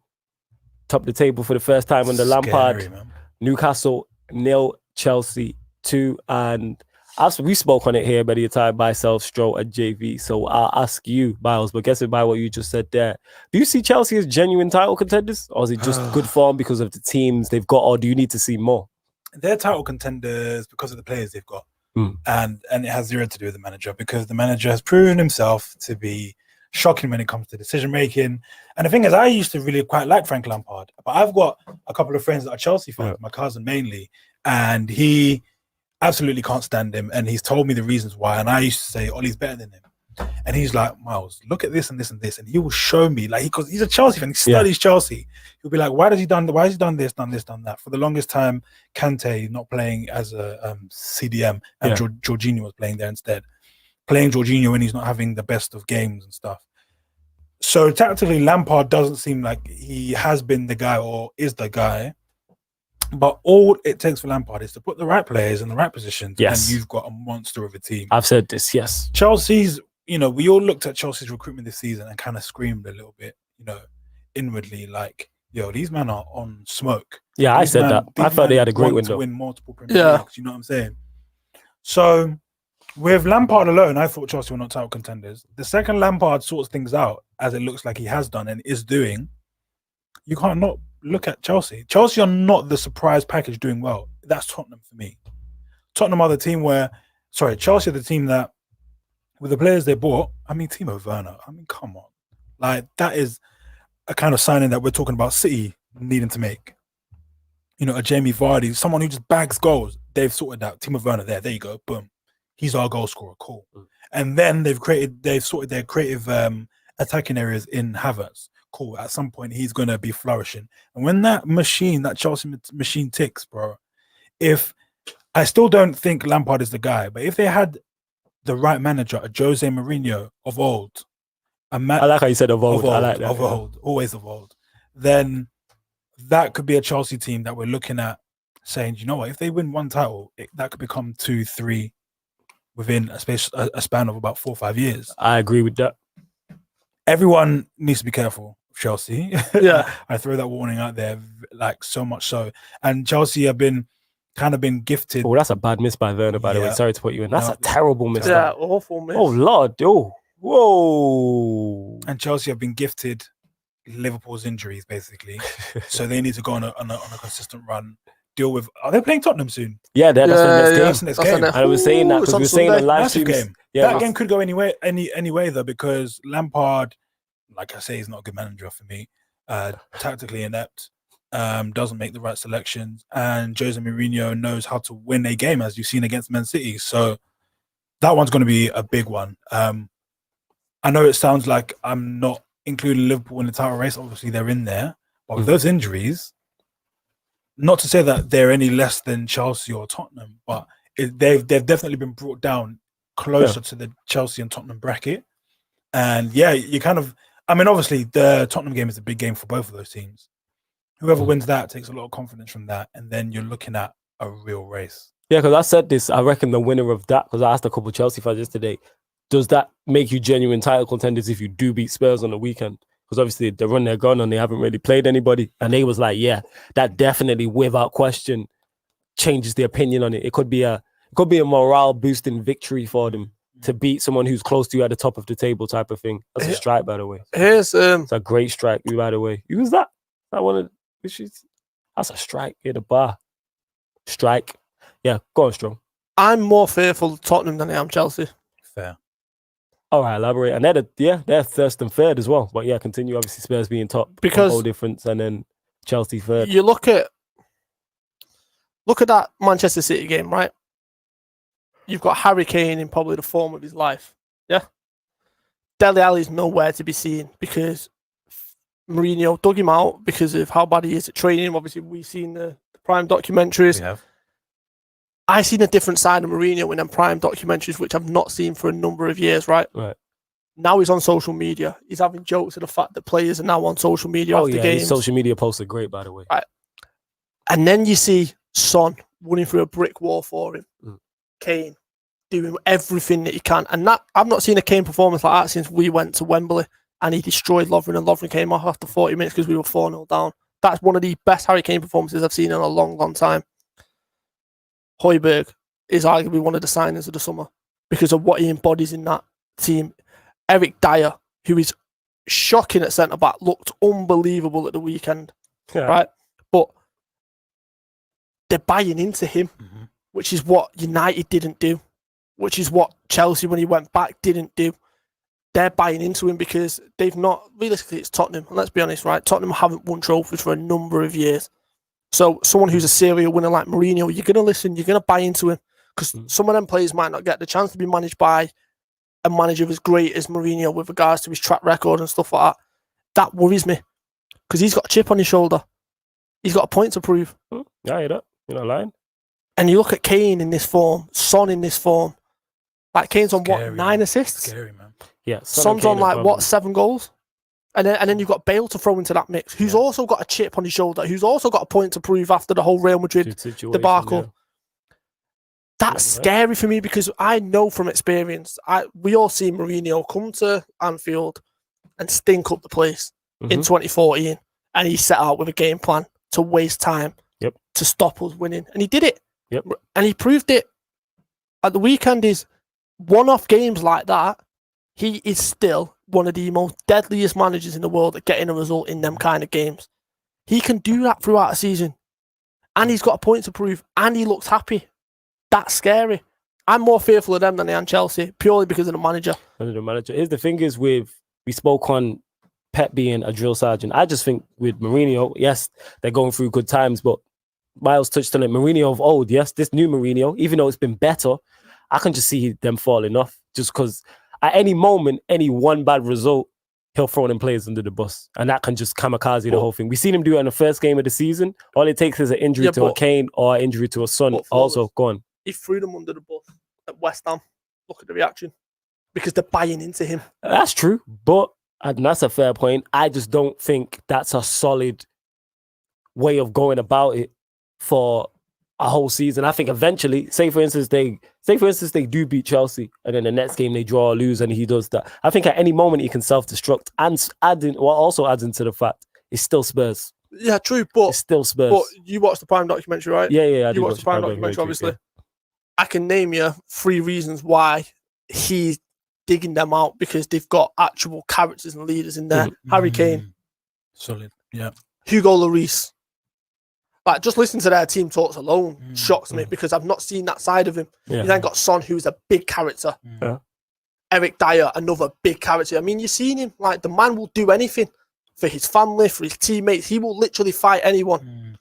Top the table for the first time under Lampard. Man. Newcastle 0, Chelsea 2. And as we spoke on it here by the time myself, Stroll and JV. So I'll ask you, Miles, but guessing by what you just said there, do you see Chelsea as genuine title contenders? Or is it just good form because of the teams they've got? Or do you need to see more? They're title contenders because of the players they've got. And it has zero to do with the manager, because the manager has proven himself to be shocking when it comes to decision making. And the thing is, I used to really quite like Frank Lampard, but I've got a couple of friends that are Chelsea fans, my cousin mainly, and he absolutely can't stand him. And he's told me the reasons why. And I used to say, Ollie's better than him. And he's like, Miles, look at this and this and this. And he will show me, like, because he's a Chelsea fan, he studies Chelsea. He'll be like, why has he done this, done that? For the longest time, Kante not playing as a CDM, and Jorginho was playing there instead. Playing Jorginho when he's not having the best of games and stuff. So tactically, Lampard doesn't seem like he has been the guy or is the guy. But all it takes for Lampard is to put the right players in the right positions, and you've got a monster of a team. I've said this, yes. Chelsea's, we all looked at Chelsea's recruitment this season and kind of screamed a little bit, inwardly, like, yo, these men are on smoke. Yeah, I said that. I thought they had a great window to win multiple Premier Leagues, you know what I'm saying? So with Lampard alone, I thought Chelsea were not title contenders. The second Lampard sorts things out, as it looks like he has done and is doing, you can't not look at Chelsea. Chelsea are not the surprise package doing well. That's Tottenham for me. Tottenham are the team Chelsea are the team that, with the players they bought, Timo Werner, come on. Like, that is a kind of signing that we're talking about City needing to make. A Jamie Vardy, someone who just bags goals. They've sorted out Timo Werner there you go, boom. He's our goal scorer, cool. And then they've sorted their creative attacking areas in Havertz. Cool. At some point, he's going to be flourishing. And when that Chelsea machine ticks, bro, I still don't think Lampard is the guy, but if they had the right manager, a Jose Mourinho of old, I like how you said of old. I like that. Of old, always of old. Then that could be a Chelsea team that we're looking at saying, you know what, if they win one title, that could become 2, 3 within a span of about 4 or 5 years. I agree with that. Everyone needs to be careful of Chelsea. Yeah. I throw that warning out there, like so much so. And Chelsea have been gifted. Oh, that's a bad miss by Werner, by the way. Yeah. Sorry to put you in. That's No, a terrible miss. Yeah, awful miss. Oh, Lord. Oh, whoa. And Chelsea have been gifted Liverpool's injuries, basically. So they need to go on a consistent run. Deal with. Are they playing Tottenham soon? Yeah, that's the next game. That's the next game. I was saying that because we were saying on live Massive streams. game. Yeah, That game could go any way though, because Lampard, like I say, is not a good manager for me. Tactically inept, doesn't make the right selections, and Jose Mourinho knows how to win a game, as you've seen against Man City. So that one's going to be a big one. I know it sounds like I'm not including Liverpool in the title race. Obviously, they're in there, but with those injuries, not to say that they're any less than Chelsea or Tottenham, but they've definitely been brought down closer to the Chelsea and Tottenham bracket. And yeah, you obviously the Tottenham game is a big game for both of those teams. Whoever wins that takes a lot of confidence from that, and then you're looking at a real race. Yeah, because I said this, I reckon the winner of that, because I asked a couple of Chelsea fans yesterday, does that make you genuine title contenders if you do beat Spurs on the weekend? Because obviously they run their gun and they haven't really played anybody. And they was like, yeah, that definitely, without question, changes the opinion on it. It could be a morale boosting victory for them to beat someone who's close to you at the top of the table type of thing. That's a strike, by the way. Here's It's a great strike, by the way. Who's that? That one of that's a strike in the bar. Strike. Yeah, go on, Strong. I'm more fearful of Tottenham than I am Chelsea. Fair. All right, elaborate. And they're first and third as well. But yeah, continue. Obviously, Spurs being top Because goal difference, and then Chelsea third. You look at that Manchester City game, right? You've got Harry Kane in probably the form of his life. Yeah. Dele Alli's nowhere to be seen because Mourinho dug him out because of how bad he is at training. Obviously, we've seen the Prime documentaries. We have. I've seen a different side of Mourinho in them Prime documentaries, which I've not seen for a number of years, right? Right. Now he's on social media. He's having jokes at the fact that players are now on social media after games. His social media posts are great, by the way. Right. And then you see Son running through a brick wall for him. Kane doing everything that he can. And that I've not seen a Kane performance like that since we went to Wembley and he destroyed Lovren, and Lovren came off after 40 minutes because we were 4-0 down. That's one of the best Harry Kane performances I've seen in a long, long time. Højbjerg is arguably one of the signings of the summer because of what he embodies in that team. Eric Dyer, who is shocking at centre-back, looked unbelievable at the weekend, right? But they're buying into him, which is what United didn't do, which is what Chelsea, when he went back, didn't do. They're buying into him because they've not, realistically, it's Tottenham. And let's be honest, right? Tottenham haven't won trophies for a number of years. So someone who's a serial winner like Mourinho, you're going to listen, you're going to buy into him because some of them players might not get the chance to be managed by a manager as great as Mourinho with regards to his track record and stuff like that. That worries me because he's got a chip on his shoulder. He's got a point to prove. Yeah, you're not lying. And you look at Kane in this form, Son in this form. Like Kane's on Scary, 9 assists? Scary, man. Yeah. Son's on 7 goals? And then you've got Bale to throw into that mix, who's also got a chip on his shoulder, who's also got a point to prove after the whole Real Madrid debacle. Yeah. That's scary for me because I know from experience, we all see Mourinho come to Anfield and stink up the place in 2014, and he set out with a game plan to waste time to stop us winning, and he did it. And he proved it at the weekend. Is one-off games like that, he is still one of the most deadliest managers in the world at getting a result in them kind of games. He can do that throughout a season. And he's got a point to prove. And he looks happy. That's scary. I'm more fearful of them than I am Chelsea, purely because of the manager. Here's the thing is we spoke on Pep being a drill sergeant. I just think with Mourinho, yes, they're going through good times, but Miles touched on it. Mourinho of old, yes, this new Mourinho, even though it's been better, I can just see them falling off just because at any moment, any one bad result, he'll throw them players under the bus. And that can just kamikaze the whole thing. We've seen him do it in the first game of the season. All it takes is an injury to a Kane or an injury to a Son. Also, go on. He threw them under the bus at West Ham. Look at the reaction. Because they're buying into him. That's true. But, and that's a fair point, I just don't think that's a solid way of going about it for a whole season. I think eventually, say for instance they do beat Chelsea, and then the next game they draw or lose, and he does that. I think at any moment he can self-destruct, and also adds into the fact it's still Spurs. Yeah, true, but It's still Spurs. But you watched the Prime documentary, right? Yeah. I You did watched the Prime documentary, obviously. I can name you 3 reasons why he's digging them out, because they've got actual characters and leaders in there. Harry Kane, solid. Yeah. Hugo Lloris. Like, just listening to their team talks alone shocks me, because I've not seen that side of him. Yeah. You then got Son, who's a big character. Yeah. Eric Dyer, another big character. I mean, you've seen him. Like, the man will do anything for his family, for his teammates. He will literally fight anyone.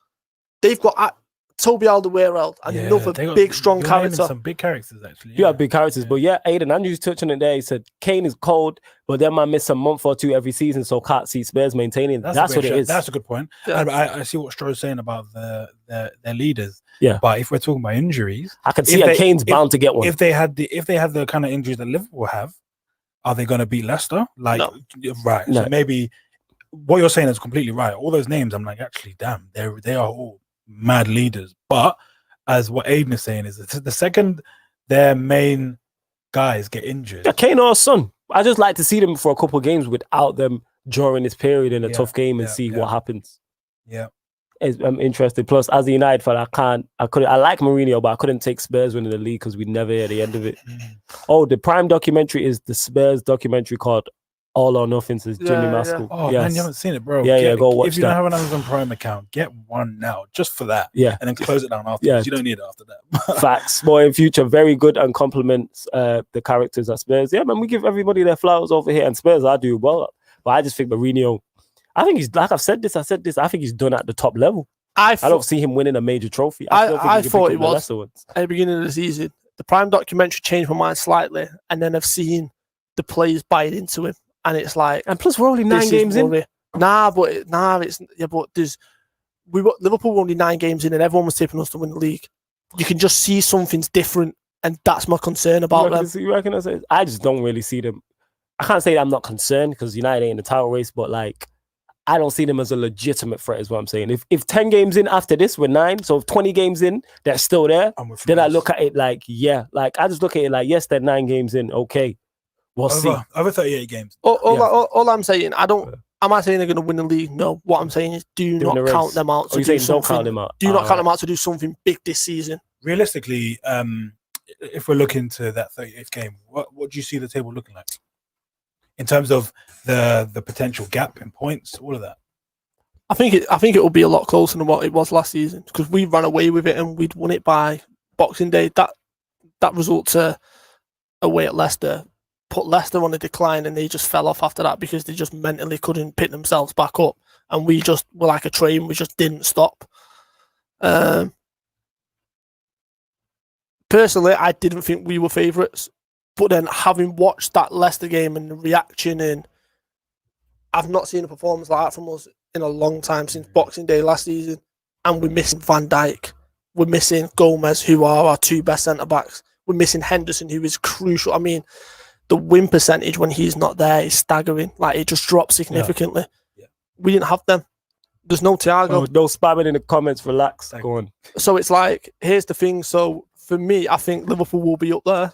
They've got Toby Alderweireld, another big, strong character. Some big characters, actually. You have big characters, but Aiden, Andrew's touching it there. He said Kane is cold, but then might miss a month or 2 every season, so can't see Spurs maintaining. That's what it is. That's a good point. Yeah. I see what Stroh's saying about their leaders. Yeah. But if we're talking about injuries, I can see Kane's bound to get one. If they had the kind of injuries that Liverpool have, are they going to beat Leicester? Like, No. right. No. So maybe what you're saying is completely right. All those names, I'm like, actually, damn, they are all mad leaders. But as what Aiden is saying is the second their main guys get injured. Yeah, Kane or Son. I just like to see them for a couple of games without them during this period in a tough game and see what happens. Yeah. I'm interested. Plus, as a United fan, I like Mourinho, but I couldn't take Spurs winning the league because we never hear the end of it. Oh, the Prime documentary is the Spurs documentary called All or Nothing, says Jimmy Maskell. Oh yes. man, you haven't seen it, bro. Yeah, go watch If you don't have an Amazon Prime account, get one now, just for that. Yeah. And then close it down after. Yeah. You don't need it after that. Facts. Boy, in future, very good and compliments the characters at Spurs. Yeah, man, we give everybody their flowers over here, and Spurs, I do well. But I just think Mourinho, I think he's, like I said this, I think he's done at the top level. I don't see him winning a major trophy. I thought he was at the beginning of the season. The Prime documentary changed my mind slightly, and then I've seen the players buying into him, and it's like, and plus we're only 9 games in. Liverpool were only 9 games in, and everyone was tipping us to win the league. You can just see something's different, and that's my concern about them. You reckon I just don't really see them. I can't say that I'm not concerned because United ain't in the title race, but like, I don't see them as a legitimate threat, is what I'm saying. If 10 games in after this, we're 9. So if 20 games in, they're still there. Then I look at it like, I just look at it like, yes, they're 9 games in. Okay, we'll see. Over 38 games. All I'm saying, am I saying they're going to win the league? No. What I'm saying is, do not count them out. Do not count them out. Do not count them out to do something big this season. Realistically, if we're looking to that 38th game, what do you see the table looking like? In terms of the potential gap in points, all of that. I think it will be a lot closer than what it was last season, because we ran away with it and we'd won it by Boxing Day. That result away at Leicester put Leicester on a decline, and they just fell off after that because they just mentally couldn't pick themselves back up, and we just were like a train. We just didn't stop. Personally, I didn't think we were favourites. But then, having watched that Leicester game and the reaction, and I've not seen a performance like that from us in a long time, since Boxing Day last season. And we're missing Van Dijk. We're missing Gomez, who are our 2 best centre-backs. We're missing Henderson, who is crucial. I mean, the win percentage when he's not there is staggering. Like, it just drops significantly. Yeah. We didn't have them. There's no Thiago. Oh, no spamming in the comments. Relax. Go on. So it's like, here's the thing. So for me, I think Liverpool will be up there.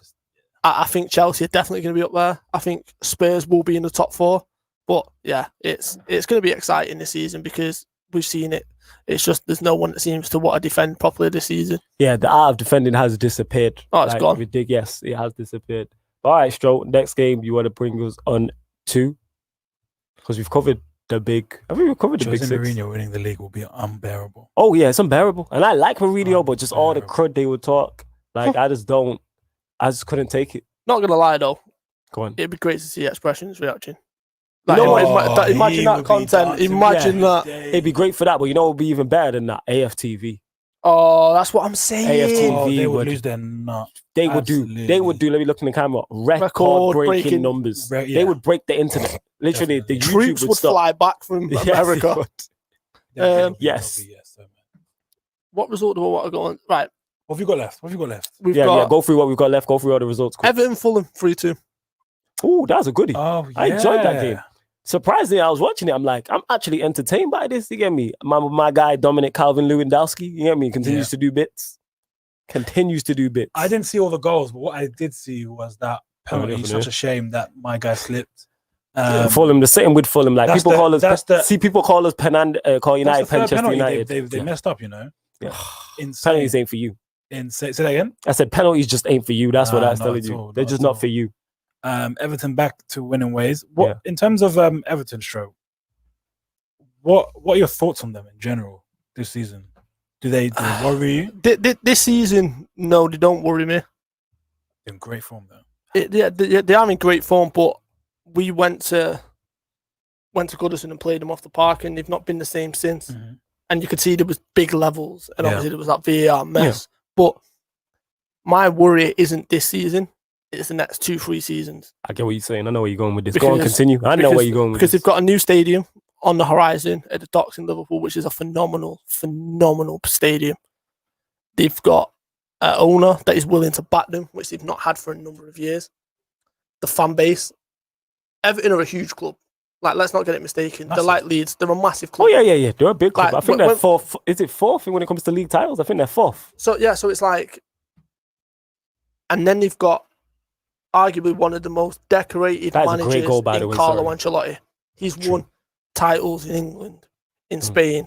I think Chelsea are definitely going to be up there. I think Spurs will be in the top 4. But yeah, it's going to be exciting this season because we've seen it. It's just there's no one that seems to want to defend properly this season. Yeah, the art of defending has disappeared. Oh, it's gone. Yes, it has disappeared. All right, Stro, next game you want to bring us on to? Because we've covered the big... I think we've covered the big 6. Mourinho winning the league will be unbearable. Oh yeah, it's unbearable. And I like Mourinho, but just all the crud they would talk. Like, I just couldn't take it. Not going to lie, though. Go on. It'd be great to see Expressions reaction. Like, imagine that content. Imagine that. It'd be great for that, but you know what would be even better than that? AFTV. Oh, that's what I'm saying. AFTV they would lose their nut. They would do, let me look in the camera, record-breaking numbers. They would break the internet. Literally, the troops would fly back from America. Yes. What result do I want to go on? Right. What have you got left? We've got go through what we've got left. Go through all the results. Everton, Fulham, 3-2. Oh, that was a goodie. Oh, yeah. I enjoyed that game. surprisingly, I was watching it. I'm like, I'm actually entertained by this. You get me? My guy Dominic Calvin-Lewandowski. You get me? Continues to do bits. Continues to do bits. I didn't see all the goals, but what I did see was that penalty. definitely. Such a shame that my guy slipped. Fulham, the same with Fulham. Like that's people call us, that's the- people call us call United That's the third Manchester penalty. United. They messed up, you know. Yeah. Insane. Penalties ain't for you. Say that again. I said penalties just ain't for you. That's what I was Not telling at you. all, They're not just at not all. for you. Everton back to winning ways. What in terms of Everton stroke? What are your thoughts on them in general this season? Do they worry you? This season, no, they don't worry me. In great form though. They are in great form, but we went to Goodison and played them off the park, and they've not been the same since. Mhm. And you could see there was big levels, and Yeah. obviously there was that VAR mess. But my worry isn't this season; it's the next 2-3 seasons. I get what you're saying. I know where you're going with this. Go on, Because- continue. I know where you're going with because this. they've got a new stadium on the horizon at the Docks in Liverpool, which is a phenomenal stadium. They've got an owner that is willing to back them, which they've not had for a number of years. The fan base, Everton are a huge club. Like, let's not get it mistaken. They're Massive. like Leeds. They're a massive Oh club. yeah. They're a big club. Like, I think they're fourth. Is it fourth when it comes to league titles? I think they're fourth. So it's like, and then they've got arguably one of the most decorated That is a great managers goal, by the in way, Carlo sorry. Ancelotti. He's True. won titles in England, in Spain,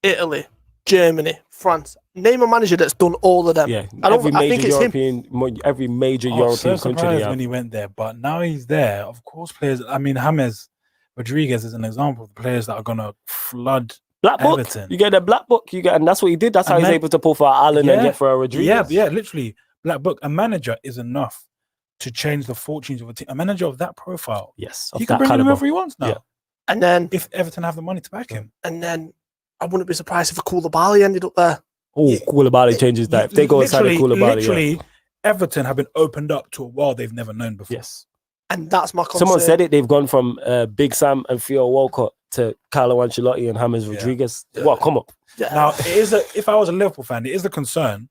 Italy, Germany, France. Name a manager that's done all of them. Yeah, I every think major it's him. every major I was European so country. surprised They have. when he went there, but now he's there. Of course, players. I mean, James Rodriguez is an example of the players that are gonna flood. Black book. Everton. You get the black book. And that's what he did. That's how And he's then- able to pull for Allen and get for a Rodriguez. Yeah, literally. Black book. A manager is enough to change the fortunes of a team. A manager of that profile, Yes, he of can that bring him caliber. whoever he wants now. Yeah. And then If Everton have the money to back him. I wouldn't be surprised if a Koulibaly ended up there. Oh, Koulibaly changes that. If they go inside of Koulibaly, literally, Everton have been opened up to a world they've never known before. yes. And that's my concern. Someone said it. They've gone from Big Sam and Theo Walcott to Carlo Ancelotti and James Yeah. Rodriguez. Well, come up. Yeah. Now, if I was a Liverpool fan, it is a concern,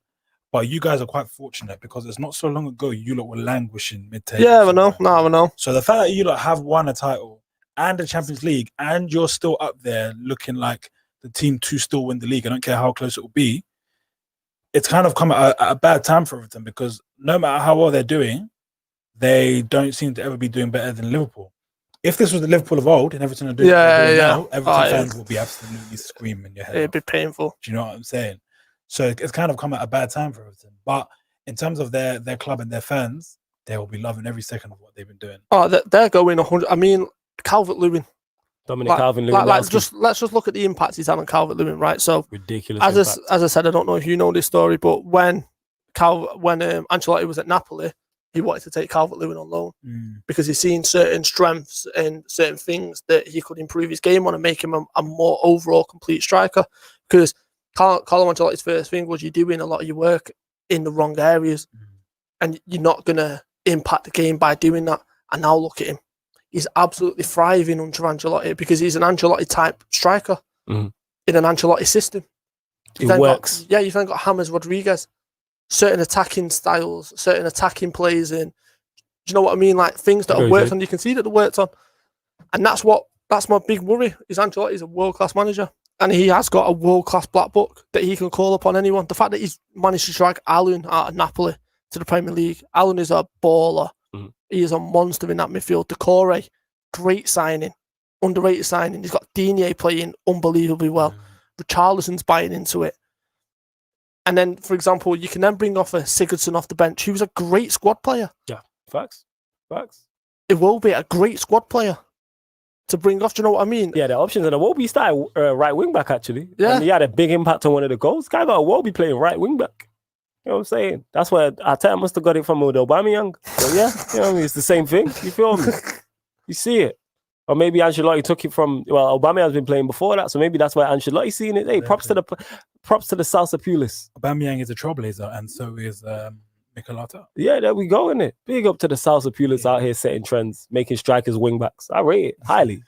but you guys are quite fortunate because it's not so long ago you lot were languishing mid-table. Yeah, I know. No, I know. So the fact that you lot have won a title and the Champions League and you're still up there looking like the team to still win the league, I don't care how close it will be, it's kind of come at a bad time for Everton because no matter how well they're doing, they don't seem to ever be doing better than Liverpool. If this was the Liverpool of old and Everton are doing what they're doing now, Everton fans will be absolutely screaming your head It'd off. be painful. Do you know what I'm saying? So it's kind of come at a bad time for Everton. But in terms of their club and their fans, they will be loving every second of what they've been doing. Oh, they're going 100. I mean, Calvert-Lewin. Dominic Calvin-Lewin. Let's just look at the impact he's had on Calvert-Lewin, right? So ridiculous. as I said, I don't know if you know this story, but when Ancelotti was at Napoli, he wanted to take Calvert-Lewin on loan because he's seen certain strengths and certain things that he could improve his game on and make him a more overall complete striker. Because Carlo Ancelotti's first thing was you're doing a lot of your work in the wrong areas and you're not going to impact the game by doing that. And now look at him. He's absolutely thriving under Ancelotti because he's an Ancelotti type striker in an Ancelotti system. It works. You've then got James Rodriguez, certain attacking styles, certain attacking plays in. Do you know what I mean? Like things that are worked on, you can see that they're worked on. And that's my big worry is Ancelotti's a world-class manager. And he has got a world-class black book that he can call upon anyone. The fact that he's managed to drag Allen out of Napoli to the Premier League. Allen is a baller. He is a monster in that midfield. Decore, great signing. Underrated signing. He's got Digne playing unbelievably well. Richarlison's buying into it. And then, for example, you can then bring off a Sigurdsson off the bench, who's a great squad player. Yeah, facts. It will be a great squad player to bring off. Do you know what I mean? Yeah, the options. And Iwobi started right wing back, actually. Yeah. And he had a big impact on one of the goals. Guy got Iwobi playing right wing back. You know what I'm saying? That's where Arteta must have got it from Aubameyang. So yeah, you know what I mean? It's the same thing. You feel me? You see it. Or maybe Ancelotti took it from, well, Aubameyang's been playing before that, so maybe that's why Ancelotti's seeing it. Hey, props to the Salsa Pulis. Aubameyang is a trailblazer, and so is Mikel Arteta. Yeah, there we go, innit? Big up to the Salsa Pulis out here setting trends, making strikers wing backs. I rate it highly.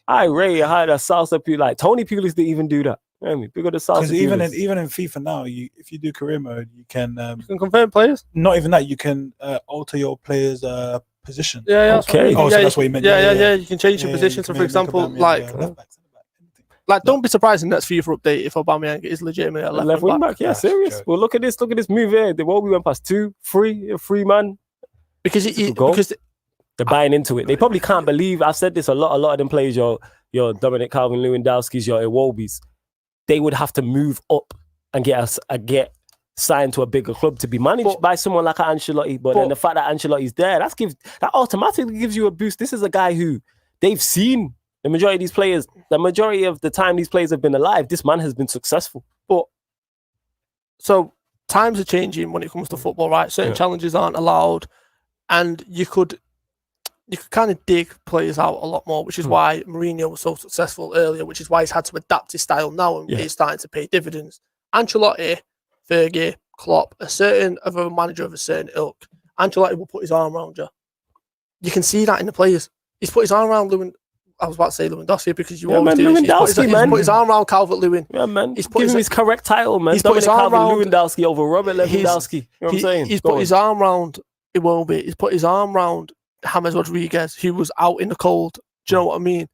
I rate it high. The Salsa Pulis, like Tony Pulis didn't even do that. You know what I mean? Big up the Salsa Because Pulis. even in FIFA now, if you do career mode, you can You can confirm players. not even that, you can alter your players' position. Yeah, that's what I Okay. mean. Oh, so yeah, that's what you meant. Yeah. You can change your Yeah, position. you So, can for make example, Aubameyang, like, left back, centre back, anything. don't be surprised in the next FIFA update if Aubameyang is legitimately a Left wing back, yeah, That's serious. joke. Well, look at this move here. The we went past 2, 3, a 3-man. because It's a good goal. because They're buying into it. They probably can't believe. I've said this a lot. A lot of them players, your Dominic Calvin-Lewandowski's, your Iwobi's, they would have to move up and get signed to a bigger club to be managed by someone like Ancelotti. But then the fact that Ancelotti's there, that automatically gives you a boost. This is a guy who they've seen. The majority of these players, the majority of the time these players have been alive, this man has been successful. But so times are changing when it comes to football, right? Certain challenges aren't allowed, and you could kind of dig players out a lot more, which is why Mourinho was so successful earlier, which is why he's had to adapt his style now, and it's starting to pay dividends. Ancelotti, Fergie, Klopp, a manager of a certain ilk, Ancelotti will put his arm around you. You can see that in the players. He's put his arm around I was about to say Lewandowski because you always do. He's put his arm around Calvert-Lewin. Yeah, man. He's put him his correct title, man. He's put his arm around Lewandowski over Robert Lewandowski. You know what I'm saying? He's put his arm around Iwobi. He's put his arm around James Rodriguez, who was out in the cold. Do you know what I mean?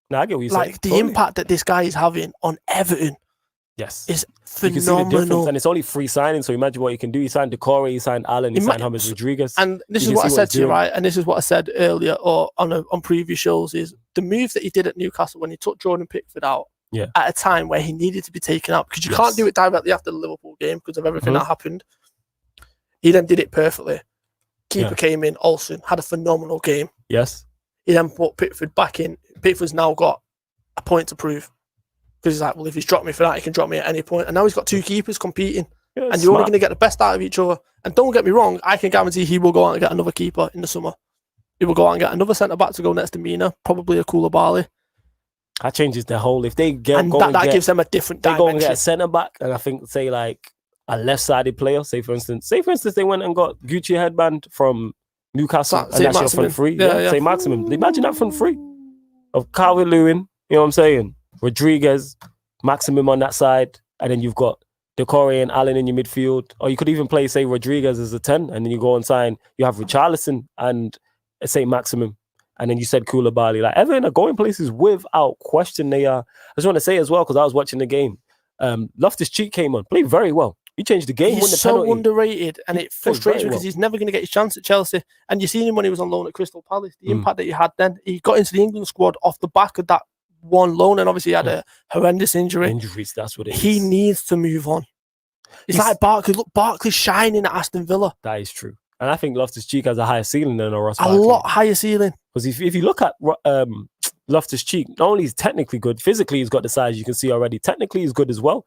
No, I get what you're saying. Like the impact that this guy is having on Everton is you can see the difference, phenomenal. and it's only 3 signings, so imagine what you can do. He signed Decore, he signed Allen, he signed James Rodriguez. And this is what I said to you, right? And this is what I said earlier or on previous shows is the move that he did at Newcastle when he took Jordan Pickford out at a time where he needed to be taken out because you can't do it directly after the Liverpool game because of everything that happened. He then did it perfectly. Keeper came in, Olsen had a phenomenal game. Yes. He then put Pickford back in. Pickford's now got a point to prove. Because he's like, well, if he's dropped me for that, he can drop me at any point. And now he's got 2 keepers competing. Yeah, and you're only going to get the best out of each other. And don't get me wrong, I can guarantee he will go out and get another keeper in the summer. He will go out and get another centre-back to go next to Mina, probably a Koulibaly. That changes the whole. If they get that gives them a different dimension. They go and get a centre-back, and I think, say, like, a left-sided player, say, for instance, they went and got Gucci headband from Newcastle, and that's your front three. Say Maximum. Imagine that front three of Calvert-Lewin, you know what I'm saying? Rodriguez, Maximum on that side, and then you've got Decore and Allen in your midfield. Or you could even play, say, Rodriguez as a 10, and then you go and sign, you have Richarlison and say Maximum, and then you said Koulibaly. Like, Everton are going places without question. They are. I just want to say as well, because I was watching the game, Loftus-Cheek came on, played very well. He changed the game. He's so underrated, and it frustrates me because he's never going to get his chance at Chelsea. And you seen him when he was on loan at Crystal Palace. The impact that he had then, he got into the England squad off the back of that one loan, and obviously he had a horrendous injury. Injuries, that's what it is. He needs to move on. It's like Barkley. Look, Barkley's shining at Aston Villa. That is true. And I think Loftus-Cheek has a higher ceiling than Ross Barkley. A lot higher ceiling. Because if you look at Loftus-Cheek, not only is technically good, physically he's got the size you can see already. Technically he's good as well.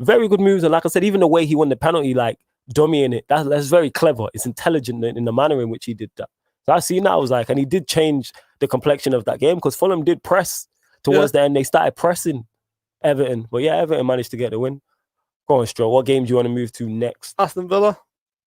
Very good moves. And like I said, even the way he won the penalty, like dummying it, that's very clever. It's intelligent in the manner in which he did that. So I seen that, I was like, and he did change the complexion of that game because Fulham did press towards the end. They started pressing Everton. But yeah, Everton managed to get the win. Go on, Stroll. What game do you want to move to next? Aston Villa.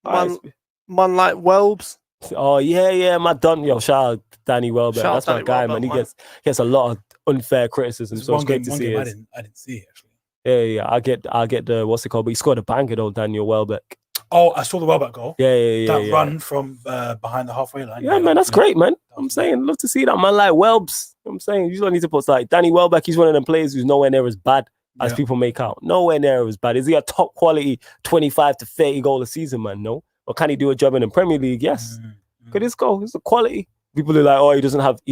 Man like Welbs. Oh, yeah, my Don. Yo, shout out Danny Welbeck. That's my guy, man. He gets a lot of unfair criticism. So it's great to see it. I didn't see it, actually. Yeah. I get the, what's it called? But he scored a banger, though, Daniel Welbeck. Oh, I saw the Welbeck goal. Yeah. That run from behind the halfway line. Yeah, man, that's great, man. I'm saying, love to see that. Man like Welbs. I'm saying, you don't need to put like Danny Welbeck. He's one of them players who's nowhere near as bad as people make out. Nowhere near as bad. Is he a top quality 25 to 30 goal a season, man? No. Or can he do a job in the Premier League? Yes. Look at this goal. It's a quality. People are like, oh, he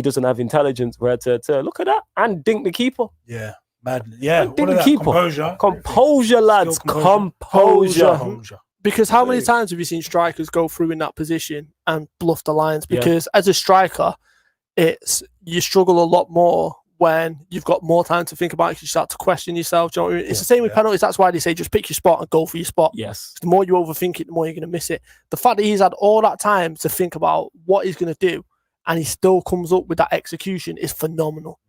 doesn't have intelligence. Look at that. And dink the keeper. Yeah. Mad. Yeah. Dink the keeper. Composure, lads. Composure. Because how many times have you seen strikers go through in that position and bluff the lines? Because as a striker, you struggle a lot more when you've got more time to think about it, you start to question yourself. Do you know what I mean? It's the same with penalties. That's why they say just pick your spot and go for your spot. Yes. The more you overthink it, the more you're going to miss it. The fact that he's had all that time to think about what he's going to do and he still comes up with that execution is phenomenal.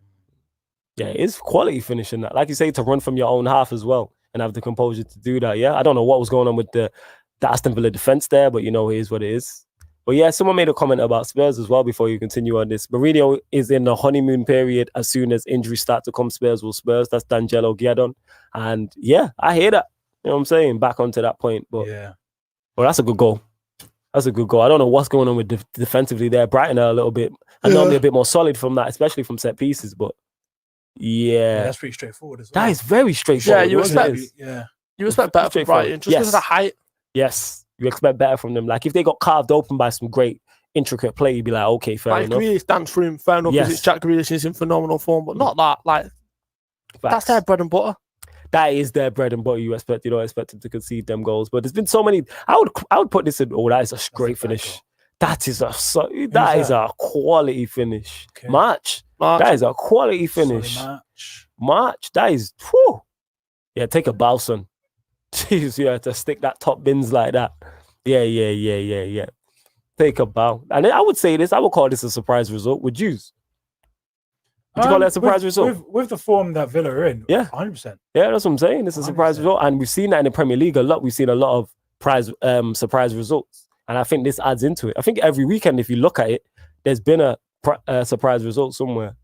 Yeah, it's quality finishing that. Like you say, to run from your own half as well and have the composure to do that. Yeah, I don't know what was going on with the Aston Villa defense there, but it is what it is. But yeah, someone made a comment about Spurs as well before you continue on this. Mourinho is in the honeymoon period. As soon as injuries start to come, Spurs will Spurs. That's D'Angelo Giadon. And yeah, I hear that. You know what I'm saying? Back onto that point. But well, that's a good goal. That's a good goal. I don't know what's going on with defensively there. Brighton are a little bit, and normally a bit more solid from that, especially from set pieces. But yeah, that's pretty straightforward as well. that is very straightforward. Yeah, you wasn't expect- it? Yeah. You expect better from Straightforward. Brighton just because of the height. Yes, you expect better from them. Like if they got carved open by some great intricate play, you'd be like, okay, fair Like enough. Grealish danced through him, fair enough, because Yes. it's Jack Grealish is in phenomenal form, but not that. Like that's Facts. their bread and butter. That is their bread and butter. You don't expect them to concede them goals. But there's been so many. I would put this in. Oh, that is a great finish. That is a quality finish. Okay. March. That is a quality finish. March. That is. Whew. Yeah, take a bow, son. Jeez, yeah, to stick that top bins like that. Yeah. Take a bow. And I would say this. I would call this a surprise result. Would you? Would you call that a surprise result? With the form that Villa are in, Yeah. 100%. Yeah, that's what I'm saying. It's a surprise 100%. result. And we've seen that in the Premier League a lot. We've seen a lot of surprise results. And I think this adds into it. I think every weekend, if you look at it, there's been a surprise result somewhere.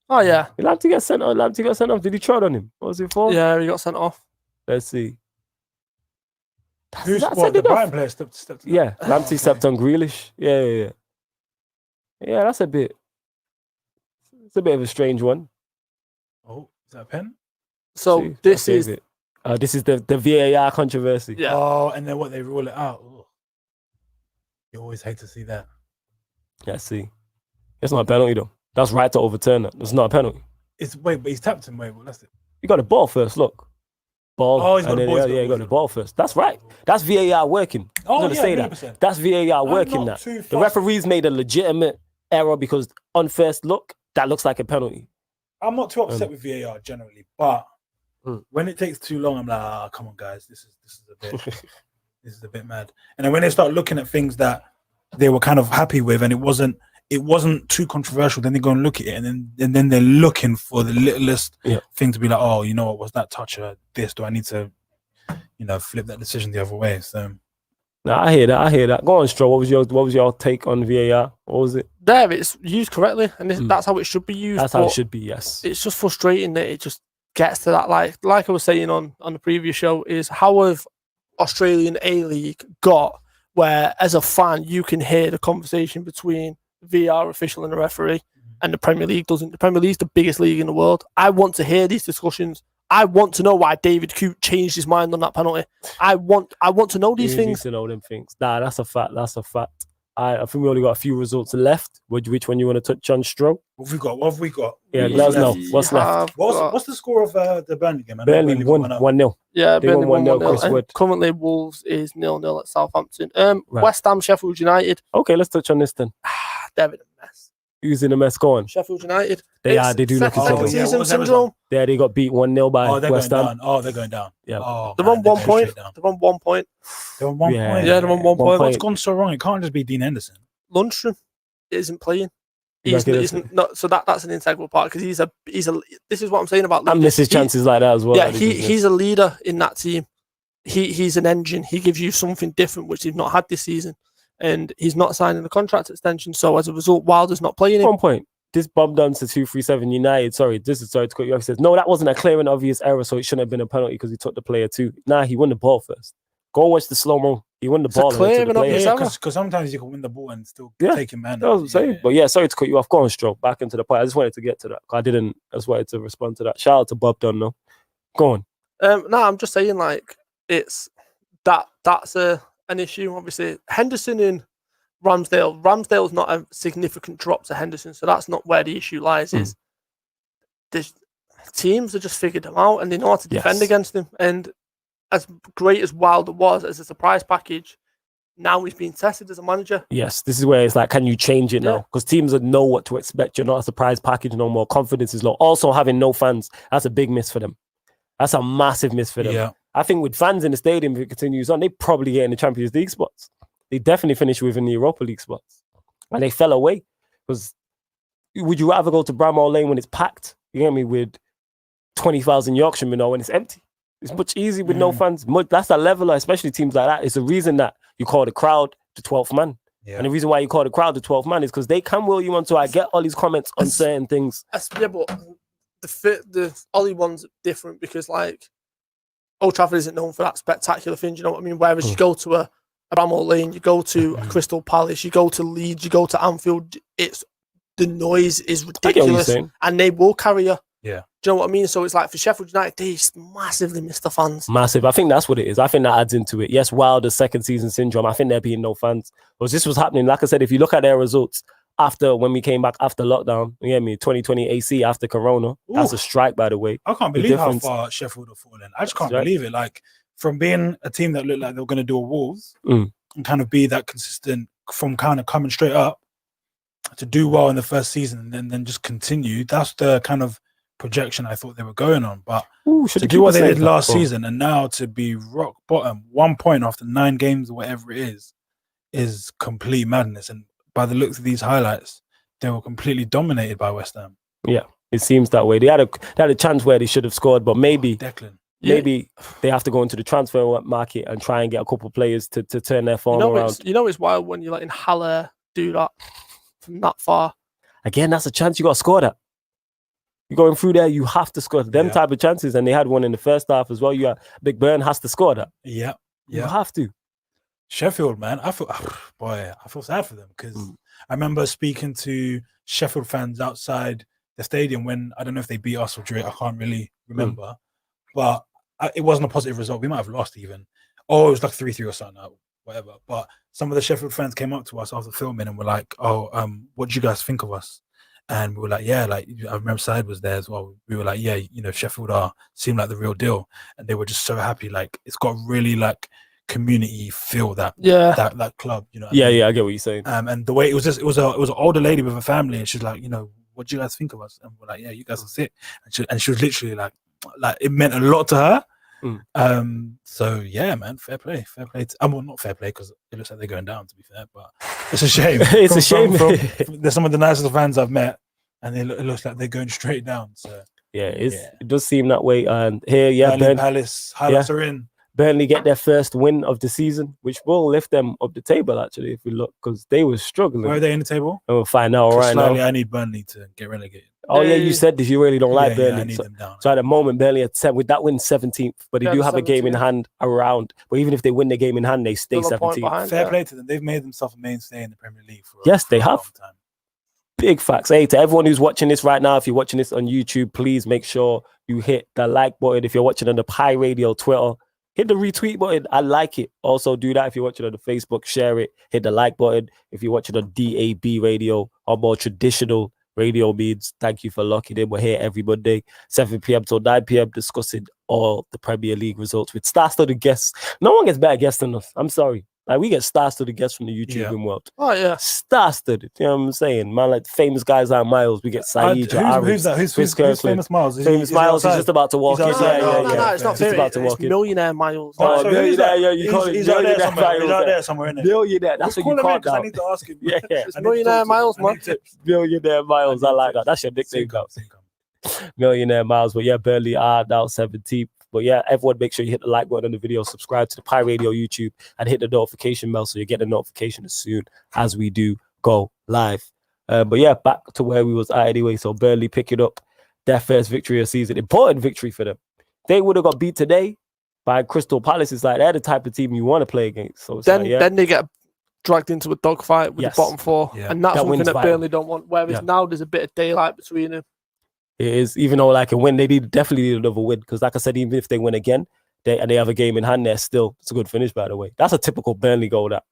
Oh yeah, Lamptey got sent off. Did he trot on him? What was it for? yeah, he got sent off. Let's see. Who's That's what? The enough. Brighton player stepped Yeah, Lamptey okay. stepped on Grealish. Yeah. Yeah, that's a bit. It's a bit of a strange one. Oh, is that a pen? So See, this okay, is this is the VAR controversy. yeah. Oh, and then what they rule it out. Ugh. You always hate to see that. Yeah, see. It's not a penalty though. That's right to overturn that. It's not a penalty. But he's tapped him. Wait, well, that's it. You got the ball first, look. Ball. Oh, he's got and the then, ball. Yeah, you got the ball first. That's right. That's VAR working. Oh, I'm gonna yeah, say that. 100%. That's VAR I'm working not that. too The fussed. referees made a legitimate error because on first look, that looks like a penalty. I'm not too upset with VAR generally, but when it takes too long, I'm like, come on, guys, this is a bit mad. And then when they start looking at things that they were kind of happy with, and it wasn't too controversial, then they go and look at it, and then they're looking for the littlest thing to be like, oh, you know what, was that touch this? Do I need to, flip that decision the other way? So. Nah, I hear that. Go on, Stroh. What was your take on VAR? What was it? There, it's used correctly, and that's how it should be used. That's how it should be. Yes. It's just frustrating that it just gets to that. Like I was saying on the previous show, is how have Australian A-League got where, as a fan, you can hear the conversation between the VAR official and the referee, and the Premier League doesn't. The Premier League's the biggest league in the world. I want to hear these discussions. I want to know why David Coote changed his mind on that penalty. I want to know these You things. need to know them things. Nah, that's a fact. I think we only got a few results left. Which one you want to touch on, Stroh? What have we got? Yeah, let us know. What's left? What's the score of the Burnley game? I know Burnley won 1-0. Yeah, They Burnley won won 1-0, 1-0. Chris And Wood. currently, Wolves is 0-0 at Southampton. Right. West Ham, Sheffield United. Okay, let's touch on this then. They're in a mess. Who's in the mess going? Sheffield United. They do look second in season what syndrome. Yeah, they got beat 1-0 by they're West going Ham. down. They're going down. Yeah. They're on 1 point. Straight down. They're on 1 point. They're on 1 Yeah. point. Yeah, they're on 1 point. What's gone so wrong? It can't just be Dean Henderson. Lundstrom isn't playing. You He's reckon it's- not. So that's an integral part because he's a. This is what I'm saying about. And leaders. misses chances like that as well. Yeah, he's a leader in that team. He's an engine. He gives you something different, which he's not had this season, and he's not signing a contract extension. So as a result, Wilder's not playing him. 1 point. This Bob done to 237 United. Sorry to cut you off. He says, no, that wasn't a clear and obvious error, so it shouldn't have been a penalty because he took the player too. Nah, he won the ball first. Go and watch the slow-mo. He won the It's a ball. clear and took the and obvious player. error. Because sometimes you can win the ball and still Yeah, take him man. That's what I'm saying. But yeah, sorry to cut you off. Go on, Stroke. Back into the point. I just wanted to get to that. I just wanted to respond to that. Shout out to Bob Dunn, though. Go on. No, I'm just saying, like, it's that's an issue. Obviously, Henderson and Ramsdale. Ramsdale's not a significant drop to Henderson, so that's not where the issue lies. Is the teams have just figured them out and they know how to defend against him. And as great as Wilder was as a surprise package, now he's being tested as a manager. Yes, this is where it's like, can you change it now? Because teams know what to expect. You're not a surprise package no more. Confidence is low. Also, having no fans, that's a big miss for them. That's a massive miss for them. Yeah. I think with fans in the stadium, if it continues on, they probably get in the Champions League spots. They definitely finish within the Europa League spots. And they fell away. Because would you rather go to Bramall Lane when it's packed, you get me, with 20,000 Yorkshiremen or when it's empty? It's much easier with no fans. That's a leveler, especially teams like that. It's the reason that you call the crowd the 12th man. Yeah. And the reason why you call the crowd the 12th man is because they can will you on. So I get all these comments on certain things. Yeah, but the Ollie one's different because, like, Old Trafford isn't known for that spectacular thing. Do you know what I mean? Whereas you go to Bramall Lane, you go to Crystal Palace, you go to Leeds, you go to Anfield. The noise is I get what you're ridiculous, saying. and they will carry you. Yeah. Do you know what I mean? So it's like for Sheffield United, they massively miss the fans. Massive. I think that's what it is. I think that adds into it. Yes, Wilder's second season syndrome. I think there being no fans. Because this was happening. Like I said, if you look at their results after when we came back after lockdown, you get me, 2020 AC after Corona. That's a strike, by the way. I can't The believe how difference- far Sheffield have fallen. I just can't Right. believe it. Like from being a team that looked like they were going to do a Wolves Mm. and kind of be that consistent from kind of coming straight up to do well in the first season and then just continue. That's the kind of projection I thought they were going on. But Ooh, to do what they did last season and now to be rock bottom, 1 point after 9 games or whatever it is complete madness. And by the looks of these highlights, they were completely dominated by West Ham. Yeah, it seems that way. They had a chance where they should have scored, but maybe Declan. maybe they have to go into the transfer market and try and get a couple players to turn their form around. It's wild when you're letting Haller do that from that far. Again, that's a chance you got to score that. You're going through there, you have to score them type of chances, and they had one in the first half as well. Big Burn has to score that. Yeah. You have to. Sheffield, man, I feel sad for them because I remember speaking to Sheffield fans outside the stadium when I don't know if they beat us or drew it. I can't really remember, but it wasn't a positive result. We might have lost even. Oh, it was like 3-3 or something, whatever. But some of the Sheffield fans came up to us after filming and were like, "Oh, what do you guys think of us?" And we were like, "Yeah, like I remember Said was there as well." We were like, "Yeah, Sheffield seem like the real deal," and they were just so happy. Like it's got really like community feel that club, I get what you're saying. And the way it was an older lady with a family, and she's like, what do you guys think of us? And we're like, yeah, you guys are sick. And she was literally like it meant a lot to her. So yeah, man, fair play. Well, not fair play because it looks like they're going down. To be fair, but it's a shame. It's a shame. They're some of the nicest fans I've met, and it looks like they're going straight down. So it does seem that way. And here, Burnley Palace highlights are in. Burnley get their first win of the season, which will lift them up the table, actually, if we look, because they were struggling. Where are they in the table? And we'll find out right now. I need Burnley to get relegated. Oh, yeah, you said this. You really don't like Burnley. I need them down. So at the moment, Burnley at 7, with that win 17th, but they do have a game in hand around. But even if they win the game in hand, they stay 17th. Fair play to them. They've made themselves a mainstay in the Premier League for they a have. long time. Big facts. Hey, to everyone who's watching this right now, if you're watching this on YouTube, please make sure you hit the like button. If you're watching on the Pi Radio Twitter, hit the retweet button. I like it. Also do that if you're watching on the Facebook, share it. Hit the like button. If you're watching on DAB radio or more traditional radio means, thank you for locking in. We're here every Monday, 7 p.m. till 9 p.m. discussing all the Premier League results with star-studded guests. No one gets better guests than us. I'm sorry. Like, we get star-studded guests from the YouTubing world. Oh, yeah. Star-studded. You know what I'm saying? Man, like famous guys like Miles. We get Saeed. Who's that? Who's famous Miles? Famous Miles is just about to walk in. No, it's not famous. about to walk It's in. Millionaire Miles. Oh, so millionaire, yeah, you call it he's out there millionaire somewhere. He's Miles. out there somewhere, isn't it? Millionaire. That's what you call I that. need to ask him. Yeah. It's Millionaire Miles, man. Millionaire Miles. I like that. That's your nickname, though. Millionaire Miles. But yeah, Burnley are now 17th. But yeah, everyone make sure you hit the like button on the video, subscribe to the Pi Radio YouTube, and hit the notification bell so you get a notification as soon as we do go live. But yeah, back to where we was at anyway. So Burnley picking up their first victory of the season. Important victory for them. They would have got beat today by Crystal Palace. It's like they're the type of team you want to play against. So it's then they get dragged into a dogfight with the bottom four. Yeah. And that's That something wins that vital. Burnley don't want. Whereas now there's a bit of daylight between them. It is, even though like a win, they definitely need another win. Because like I said, even if they win again, they have a game in hand, it's a good finish, by the way. That's a typical Burnley goal, that.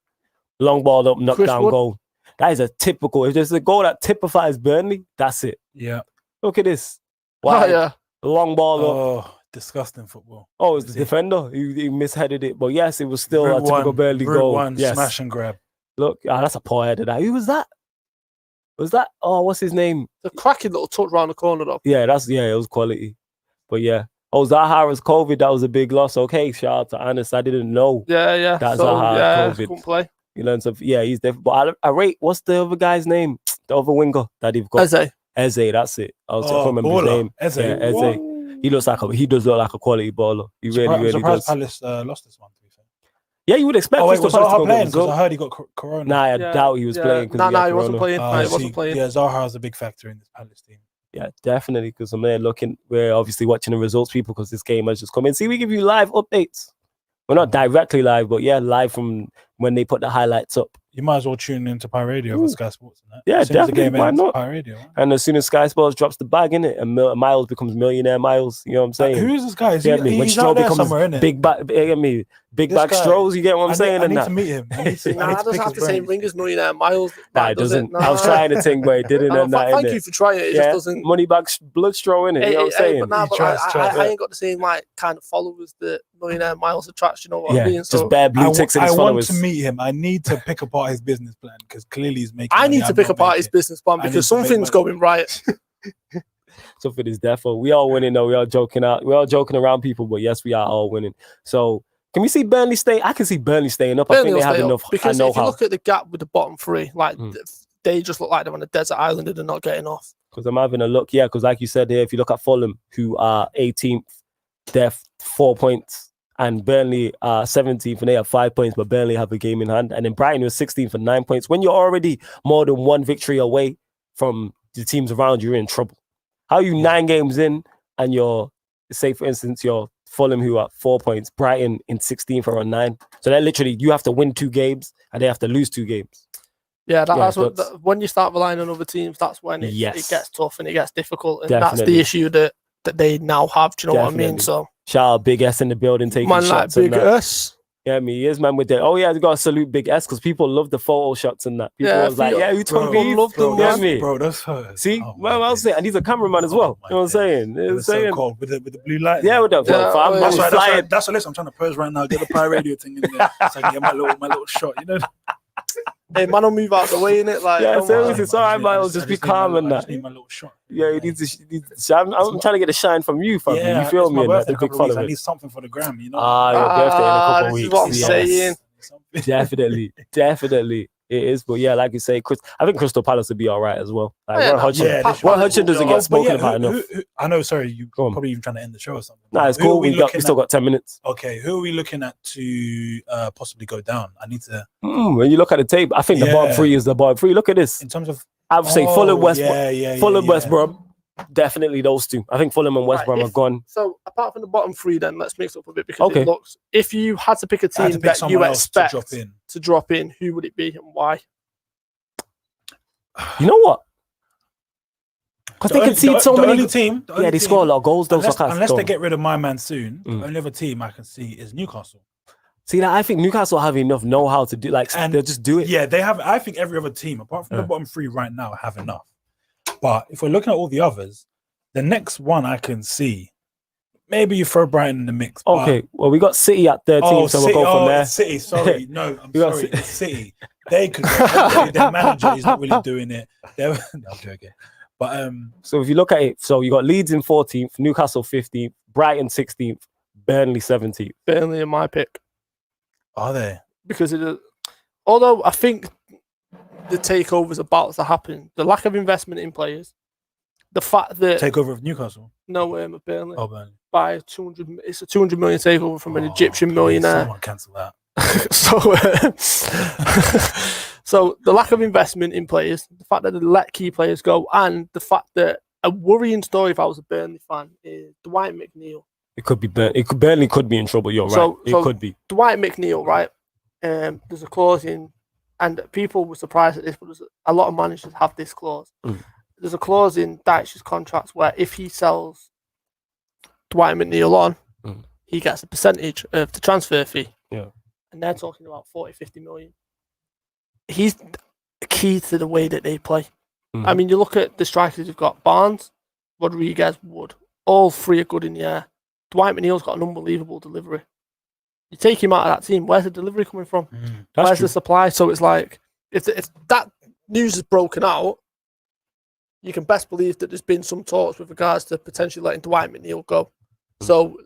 Long ball up, knockdown goal. That is a typical, if there's a goal that typifies Burnley, that's it. Yeah. Look at this. Wow. Oh, yeah. Long ball up. Oh, disgusting football. Oh, it was the defender. He misheaded it. But yes, it was still a typical Burnley goal. Yes. Smash and grab. Look, that's a poor header. Who was that? Was that? Oh, what's his name? The cracking little touch round the corner, though. Yeah, it was quality. But yeah. Oh, Zahara's COVID, that was a big loss. Okay, shout out to Anis. I didn't know. Yeah. That Zaha COVID. Couldn't play. You learn something. Yeah, he's different. But I rate, what's the other guy's name? The other winger that they've got. Eze, that's it. I can't remember his name. Eze. Yeah, Eze. He does look like a quality baller. He really does. Palace lost this one, to be fair. Yeah, you would expect. Oh, wait, was Palace to Zaha go playing? get Because I heard he got corona. Nah, I doubt he was playing. He wasn't playing. He wasn't playing. Yeah, Zaha is a big factor in this Palace team. Yeah, definitely. Because I'm there looking. We're obviously watching the results, people, because this game has just come in. See, we give you live updates We're not directly live, but yeah, live from when they put the highlights up. You might as well tune into Pi Radio over Sky Sports and that. Yeah, as soon as the definitely, game why ends, not? Pi Radio. Right? And as soon as Sky Sports drops the bag in it, and Miles becomes millionaire Miles, you know what I'm saying? Who is this guy? Is You he, get me? When he's Stroll out there becomes somewhere, innit? big back, big This back guy, strolls, you get what I'm saying? I And need that. to meet him. I need to, Nah, I need that to doesn't pick have his the same brains. ring as Millionaire Miles. Nah, it doesn't. I was trying to think, but it didn't. And that, Thank innit? you for trying it. It just doesn't. Money back blood straw in it. You know what I'm saying? But, nah, He but tries, I ain't got the same like kind of followers that Millionaire Miles attracts. You know what I mean? So Just bare blue ticks in I his want followers. to meet him. I need to pick apart his business plan because clearly he's making. I money need to I'm pick not apart his making. business plan I need because to make something's money. going right. Something is defo. We are winning though. We are joking out. We are joking around people, but yes, we are all winning. So can we see Burnley stay? I can see Burnley staying up. I think Burnley they will have stay up, enough. because I know if you how. look at the gap with the bottom three, like they just look like they're on a desert island and they're not getting off. Because I'm having a look. Yeah, because like you said here, if you look at Fulham, who are 18th, they're 4 points. And Burnley are 17th and they have 5 points, but Burnley have a game in hand. And then Brighton was 16th and 9 points. When you're already more than one victory away from the teams around you, you're in trouble. How are you 9 games in and you're, say for instance, you're Fulham who are 4 points, Brighton in 16th or on 9. So they're literally, you have to win 2 games and they have to lose 2 games. Yeah, that's so what. When you start relying on other teams, that's when it gets tough and it gets difficult, and that's Definitely. the issue that they now have. Do you know what I mean? Definitely. So, Shout out Big S in the building taking man, like shots. and Big that. S. Yeah, he is, man, with the... Oh, yeah, you got to salute Big S because people love the photo shots and that. People Yeah, was like, yeah, who told people me? love them, Yeah, man. me. Bro, that's her. See, Oh, well, I'll say, and he's a cameraman as well. Oh, You know what I'm saying? It was so cold with the blue light. Yeah, with the Yeah, fam, That's I'm why. flying. That's why. Listen, I'm trying to pose right now. Get the Pi Radio thing in there, so I can get my little shot. You know. Hey, man, will move out the way, innit? Like, Yeah, don't seriously, worry. it's all right, Miles. Just be calm and I that. just need my little shot. Yeah, you need to. I'm trying to get a shine from you, fam. Yeah, You feel it's me? my And birthday the in a big couple of weeks. I followers. need something for the gram. You know. Your birthday in a couple of this is weeks. what I'm Yes. saying. Definitely. It is, but yeah, like you say, I think Crystal Palace would be all right as well. Like, Yeah, Roy no, Hodgson, yeah, Palace Roy will Hodgson be doesn't all get right. spoken about enough. I know. Sorry, you Go on. probably even trying to end the show or something. Nah, it's Who are cool. we We looking still got 10 minutes. Okay, who are we looking at to possibly go down? I need to. When you look at the tape, I think the bottom Yeah. 3 is the bottom 3. Look at this. In terms of, I would say Fulham, West Fulham, yeah. West Brom. Definitely those 2. I think Fulham and West Right, Brom are gone. So, apart from the bottom 3, then let's mix up a bit because Okay. it looks. If you had to pick a I had team to pick that you someone else expect to drop in. who would it be and why? You know what? Because they concede so the many. only team. the Yeah, only they team- score a lot of goals. Those Unless they get rid of my man soon, the only other team I can see is Newcastle. See, that I think Newcastle have enough know-how to do. Like, And they'll just do it. Yeah, they have. I think every other team, apart from the bottom 3 right now, have enough. But if we're looking at all the others, the next one I can see, maybe you throw Brighton in the mix. but- Okay, well, we got City at 13, so we'll go from there. City, sorry. No, I'm We got sorry. City. It's City. They could go. Their manager is not really doing it. No, I'm joking. But So if you look at it, so you got Leeds in 14th, Newcastle 15th, Brighton 16th, Burnley 17th. Burnley in my pick are they? because although I think the takeover is about to happen, the lack of investment in players, the fact that Takeover of Newcastle? no at Burnley Oh, Burnley. by 200, it's a 200 million takeover from an Oh, Egyptian please, millionaire. Someone cancel that. So the lack of investment in players, the fact that they let key players go, and the fact that a worrying story if I was a Burnley fan is Dwight McNeil. It could be Burnley could be in trouble. You're right. It could be. Dwight McNeil, right? There's a clause in, and people were surprised at this, but there's a lot of managers have this clause. There's a clause in Dyche's contract where if he sells Dwight McNeil on, he gets a percentage of the transfer fee. Yeah. And they're talking about 40-50 million. He's key to the way that they play. I mean, you look at the strikers you've got: Barnes, Rodriguez, Wood. All 3 are good in the air. Dwight McNeil's got an unbelievable delivery. You take him out of that team, where's the delivery coming from? Where's the supply? So it's like, if that news is broken out, you can best believe that there's been some talks with regards to potentially letting Dwight McNeil go. So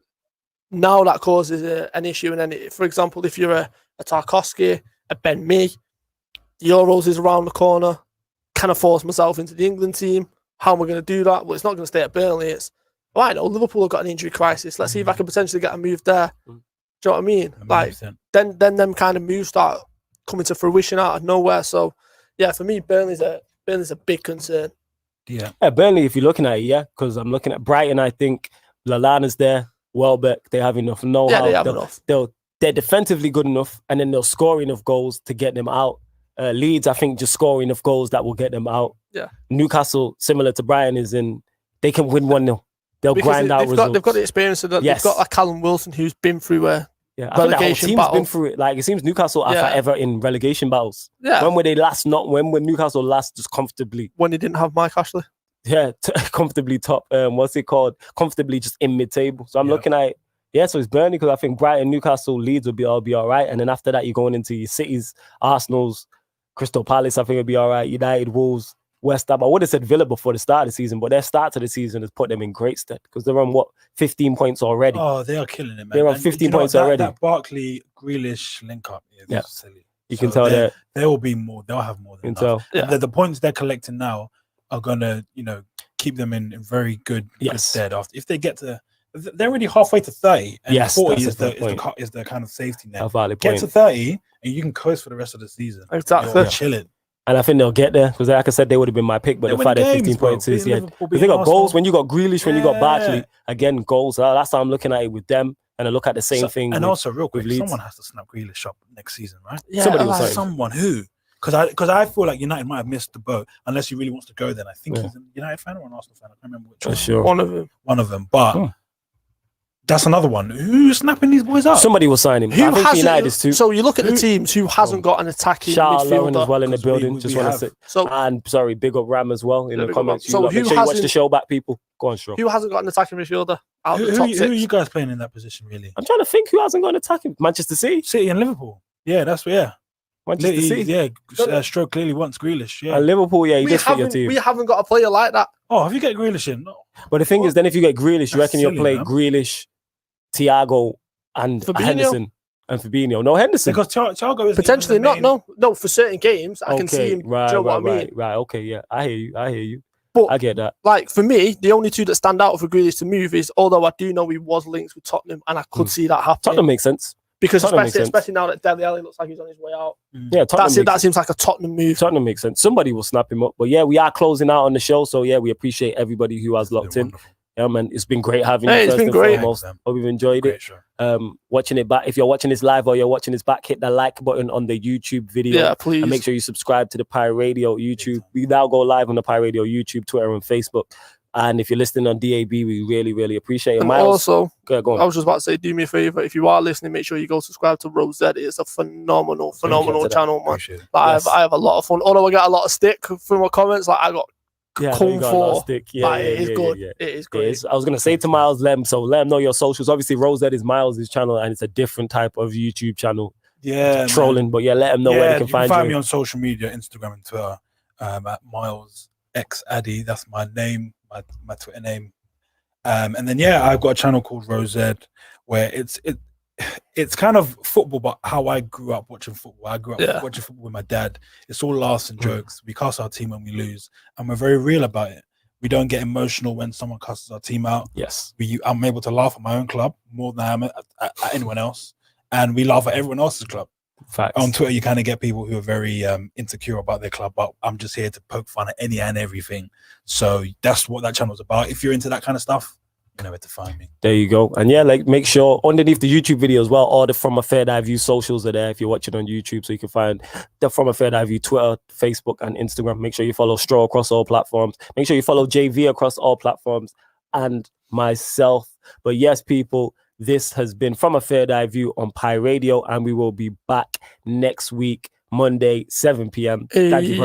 now that causes an issue. And then, for example, if you're a Tarkowski, a Ben Mee, the Euros is around the corner. Can I force myself into the England team? How am I going to do that? Well, it's not going to stay at Burnley. It's, well, I know Liverpool have got an injury crisis. Let's see if I can potentially get a move there. Do you know what I mean? 100%. Like, then them kind of moves start coming to fruition out of nowhere. So, yeah, for me, Burnley's a big concern. Yeah. Burnley, if you're looking at it, yeah, because I'm looking at Brighton, I think Lallana's there, Welbeck, they have enough know-how. Yeah, they have enough. they're defensively good enough, and then they'll score enough goals to get them out. Leeds, I think, just score enough goals that will get them out. Yeah. Newcastle, similar to Brian, they can win 1-0. They'll Because grind out results. they've got the experience of that. Yes. They've got a Callum Wilson who's been through a Yeah, I think that whole relegation team's battle. been through it. Like, it seems Newcastle are Yeah. forever in relegation battles. Yeah. When were they last not? When were Newcastle last just comfortably? When he didn't have Mike Ashley. Yeah, comfortably top. What's it called? Comfortably just in mid-table. So I'm Yeah. looking at so it's Burnley because I think Brighton, Newcastle, Leeds will be all right. And then after that, you're going into your cities, Arsenal's, Crystal Palace. I think it'll be all right. United, Wolves, West Ham. I would have said Villa before the start of the season, but their start to the season has put them in great stead because they're on 15 points already. Oh, they are killing it, man. They're on And 15 you know points what, already. That Barkley Grealish link up is Yeah. silly. You can tell there will be more. They'll have more you than can enough. tell. Yeah. And the points they're collecting now are gonna, keep them in very good stead. After if they get to, they're already halfway to 30, and Yes, 40 that's is a good is the kind of safety net. A valid Get point. to 30, and you can coast for the rest of the season. Exactly. You're chilling. And I think they'll get there because, like I said, they would have been my pick. But They the win fact that games, 15 bro. points is, Beating yeah. Liverpool, Because they got beating goals Arsenal. when you got Grealish, when you got Yeah. Barkley. Again, goals. That's how I'm looking at it with them. And I look at the same thing. And with- also, real quick, Leeds. someone has to snap Grealish up next season, right? Yeah, Somebody will like- sign him. Someone who, because I feel like United might have missed the boat unless he really wants to go. Then I think Yeah. he's a United fan or an Arsenal fan. I can't remember which For one. sure. One of them. One of them, but Hmm. that's another one. Who's snapping these boys up? Somebody will sign him. Who I think hasn't? United is too. So you look at the Who- teams who hasn't got an attacking Shout out Lauren as midfielder. well in the 'Cause we- building. we Just want to have. say. So And sorry, big up Ram as well in Yeah, the big up Ram. comments. So Make who sure you watch the hasn't- show back, people. Go on, Stro. who hasn't got an attacking midfielder out of the Who top are six? you guys playing in that position, really? I'm trying to think who hasn't got an attacking. Manchester City. City and Liverpool. Yeah, Manchester City. Yeah. Stroke clearly wants Grealish. Yeah. And Liverpool, yeah, he we just fit your team. haven't got a player like that. Oh, have you get Grealish in? No. But the thing is, then if you get Grealish, you That's reckon you'll silly, play man. Grealish, Thiago, and Fabinho? Henderson. And Fabinho. No, Henderson. Because Thiago is Potentially not. No, for certain games I can see him. Right, do you know right, what I mean? right. Okay, yeah. I hear you. But I get that. like for me, the only two that stand out for Grealish to move is, although I do know he was linked with Tottenham, and I could see that happening Tottenham makes sense. because Tottenham makes sense. especially now that Dele Alli looks like he's on his way out. Yeah, Tottenham That's it. makes That seems like a Tottenham move. Tottenham makes sense. Somebody will snap him up. But yeah, we are closing out on the show. So yeah, we appreciate everybody who has locked in. Wonderful. Yeah, man, it's been great having Hey, you. it's First been and great. foremost. Thanks, man. Hope you've enjoyed Great it. show. Watching it back. If you're watching this live or you're watching this back, hit the like button on the YouTube video. Yeah, please. And make sure you subscribe to the Pirate Radio YouTube. We now go live on the Pirate Radio YouTube, Twitter, and Facebook. And if you're listening on DAB, we really, really appreciate it. And Miles, also, go I on. was just about to say, do me a favor. If you are listening, make sure you go subscribe to Rosette. It's a phenomenal to that. channel, man. Appreciate it. Like, Yes. I have a lot of fun. Although I get a lot of stick from my comments, like I got Yeah, Kung you got a lot of Fu. stick. Yeah, like, yeah, it is yeah, good. yeah. It is It great. is. I was gonna say to Miles, let him know your socials. Obviously, Rosette is Miles' channel, and it's a different type of YouTube channel, Yeah, man. trolling. But yeah, let him know where they can find me you. on social media, Instagram and Twitter, at Miles X Addy. That's my name, my Twitter name. And then I've got a channel called Rosette where it's kind of football, but how I grew up watching football. I grew up watching football with my dad. It's all laughs and jokes. We cast our team when we lose, and we're very real about it. We don't get emotional when someone casts our team out. Yes. I'm able to laugh at my own club more than I am at anyone else, and we laugh at everyone else's club. Facts. On Twitter, you kind of get people who are very insecure about their club, but I'm just here to poke fun at any and everything. So that's what that channel's about. If you're into that kind of stuff, you know where to find me. There you go. And make sure underneath the YouTube video as well, all the From a Fair Eye View socials are there if you're watching on YouTube. So you can find the From a Fair Eye View Twitter, Facebook, and Instagram. Make sure you follow Straw across all platforms. Make sure you follow JV across all platforms and myself. But yes, people, this has been From a Fair Eye View on Pi Radio, and we will be back next week, Monday, 7 p.m. Thank you very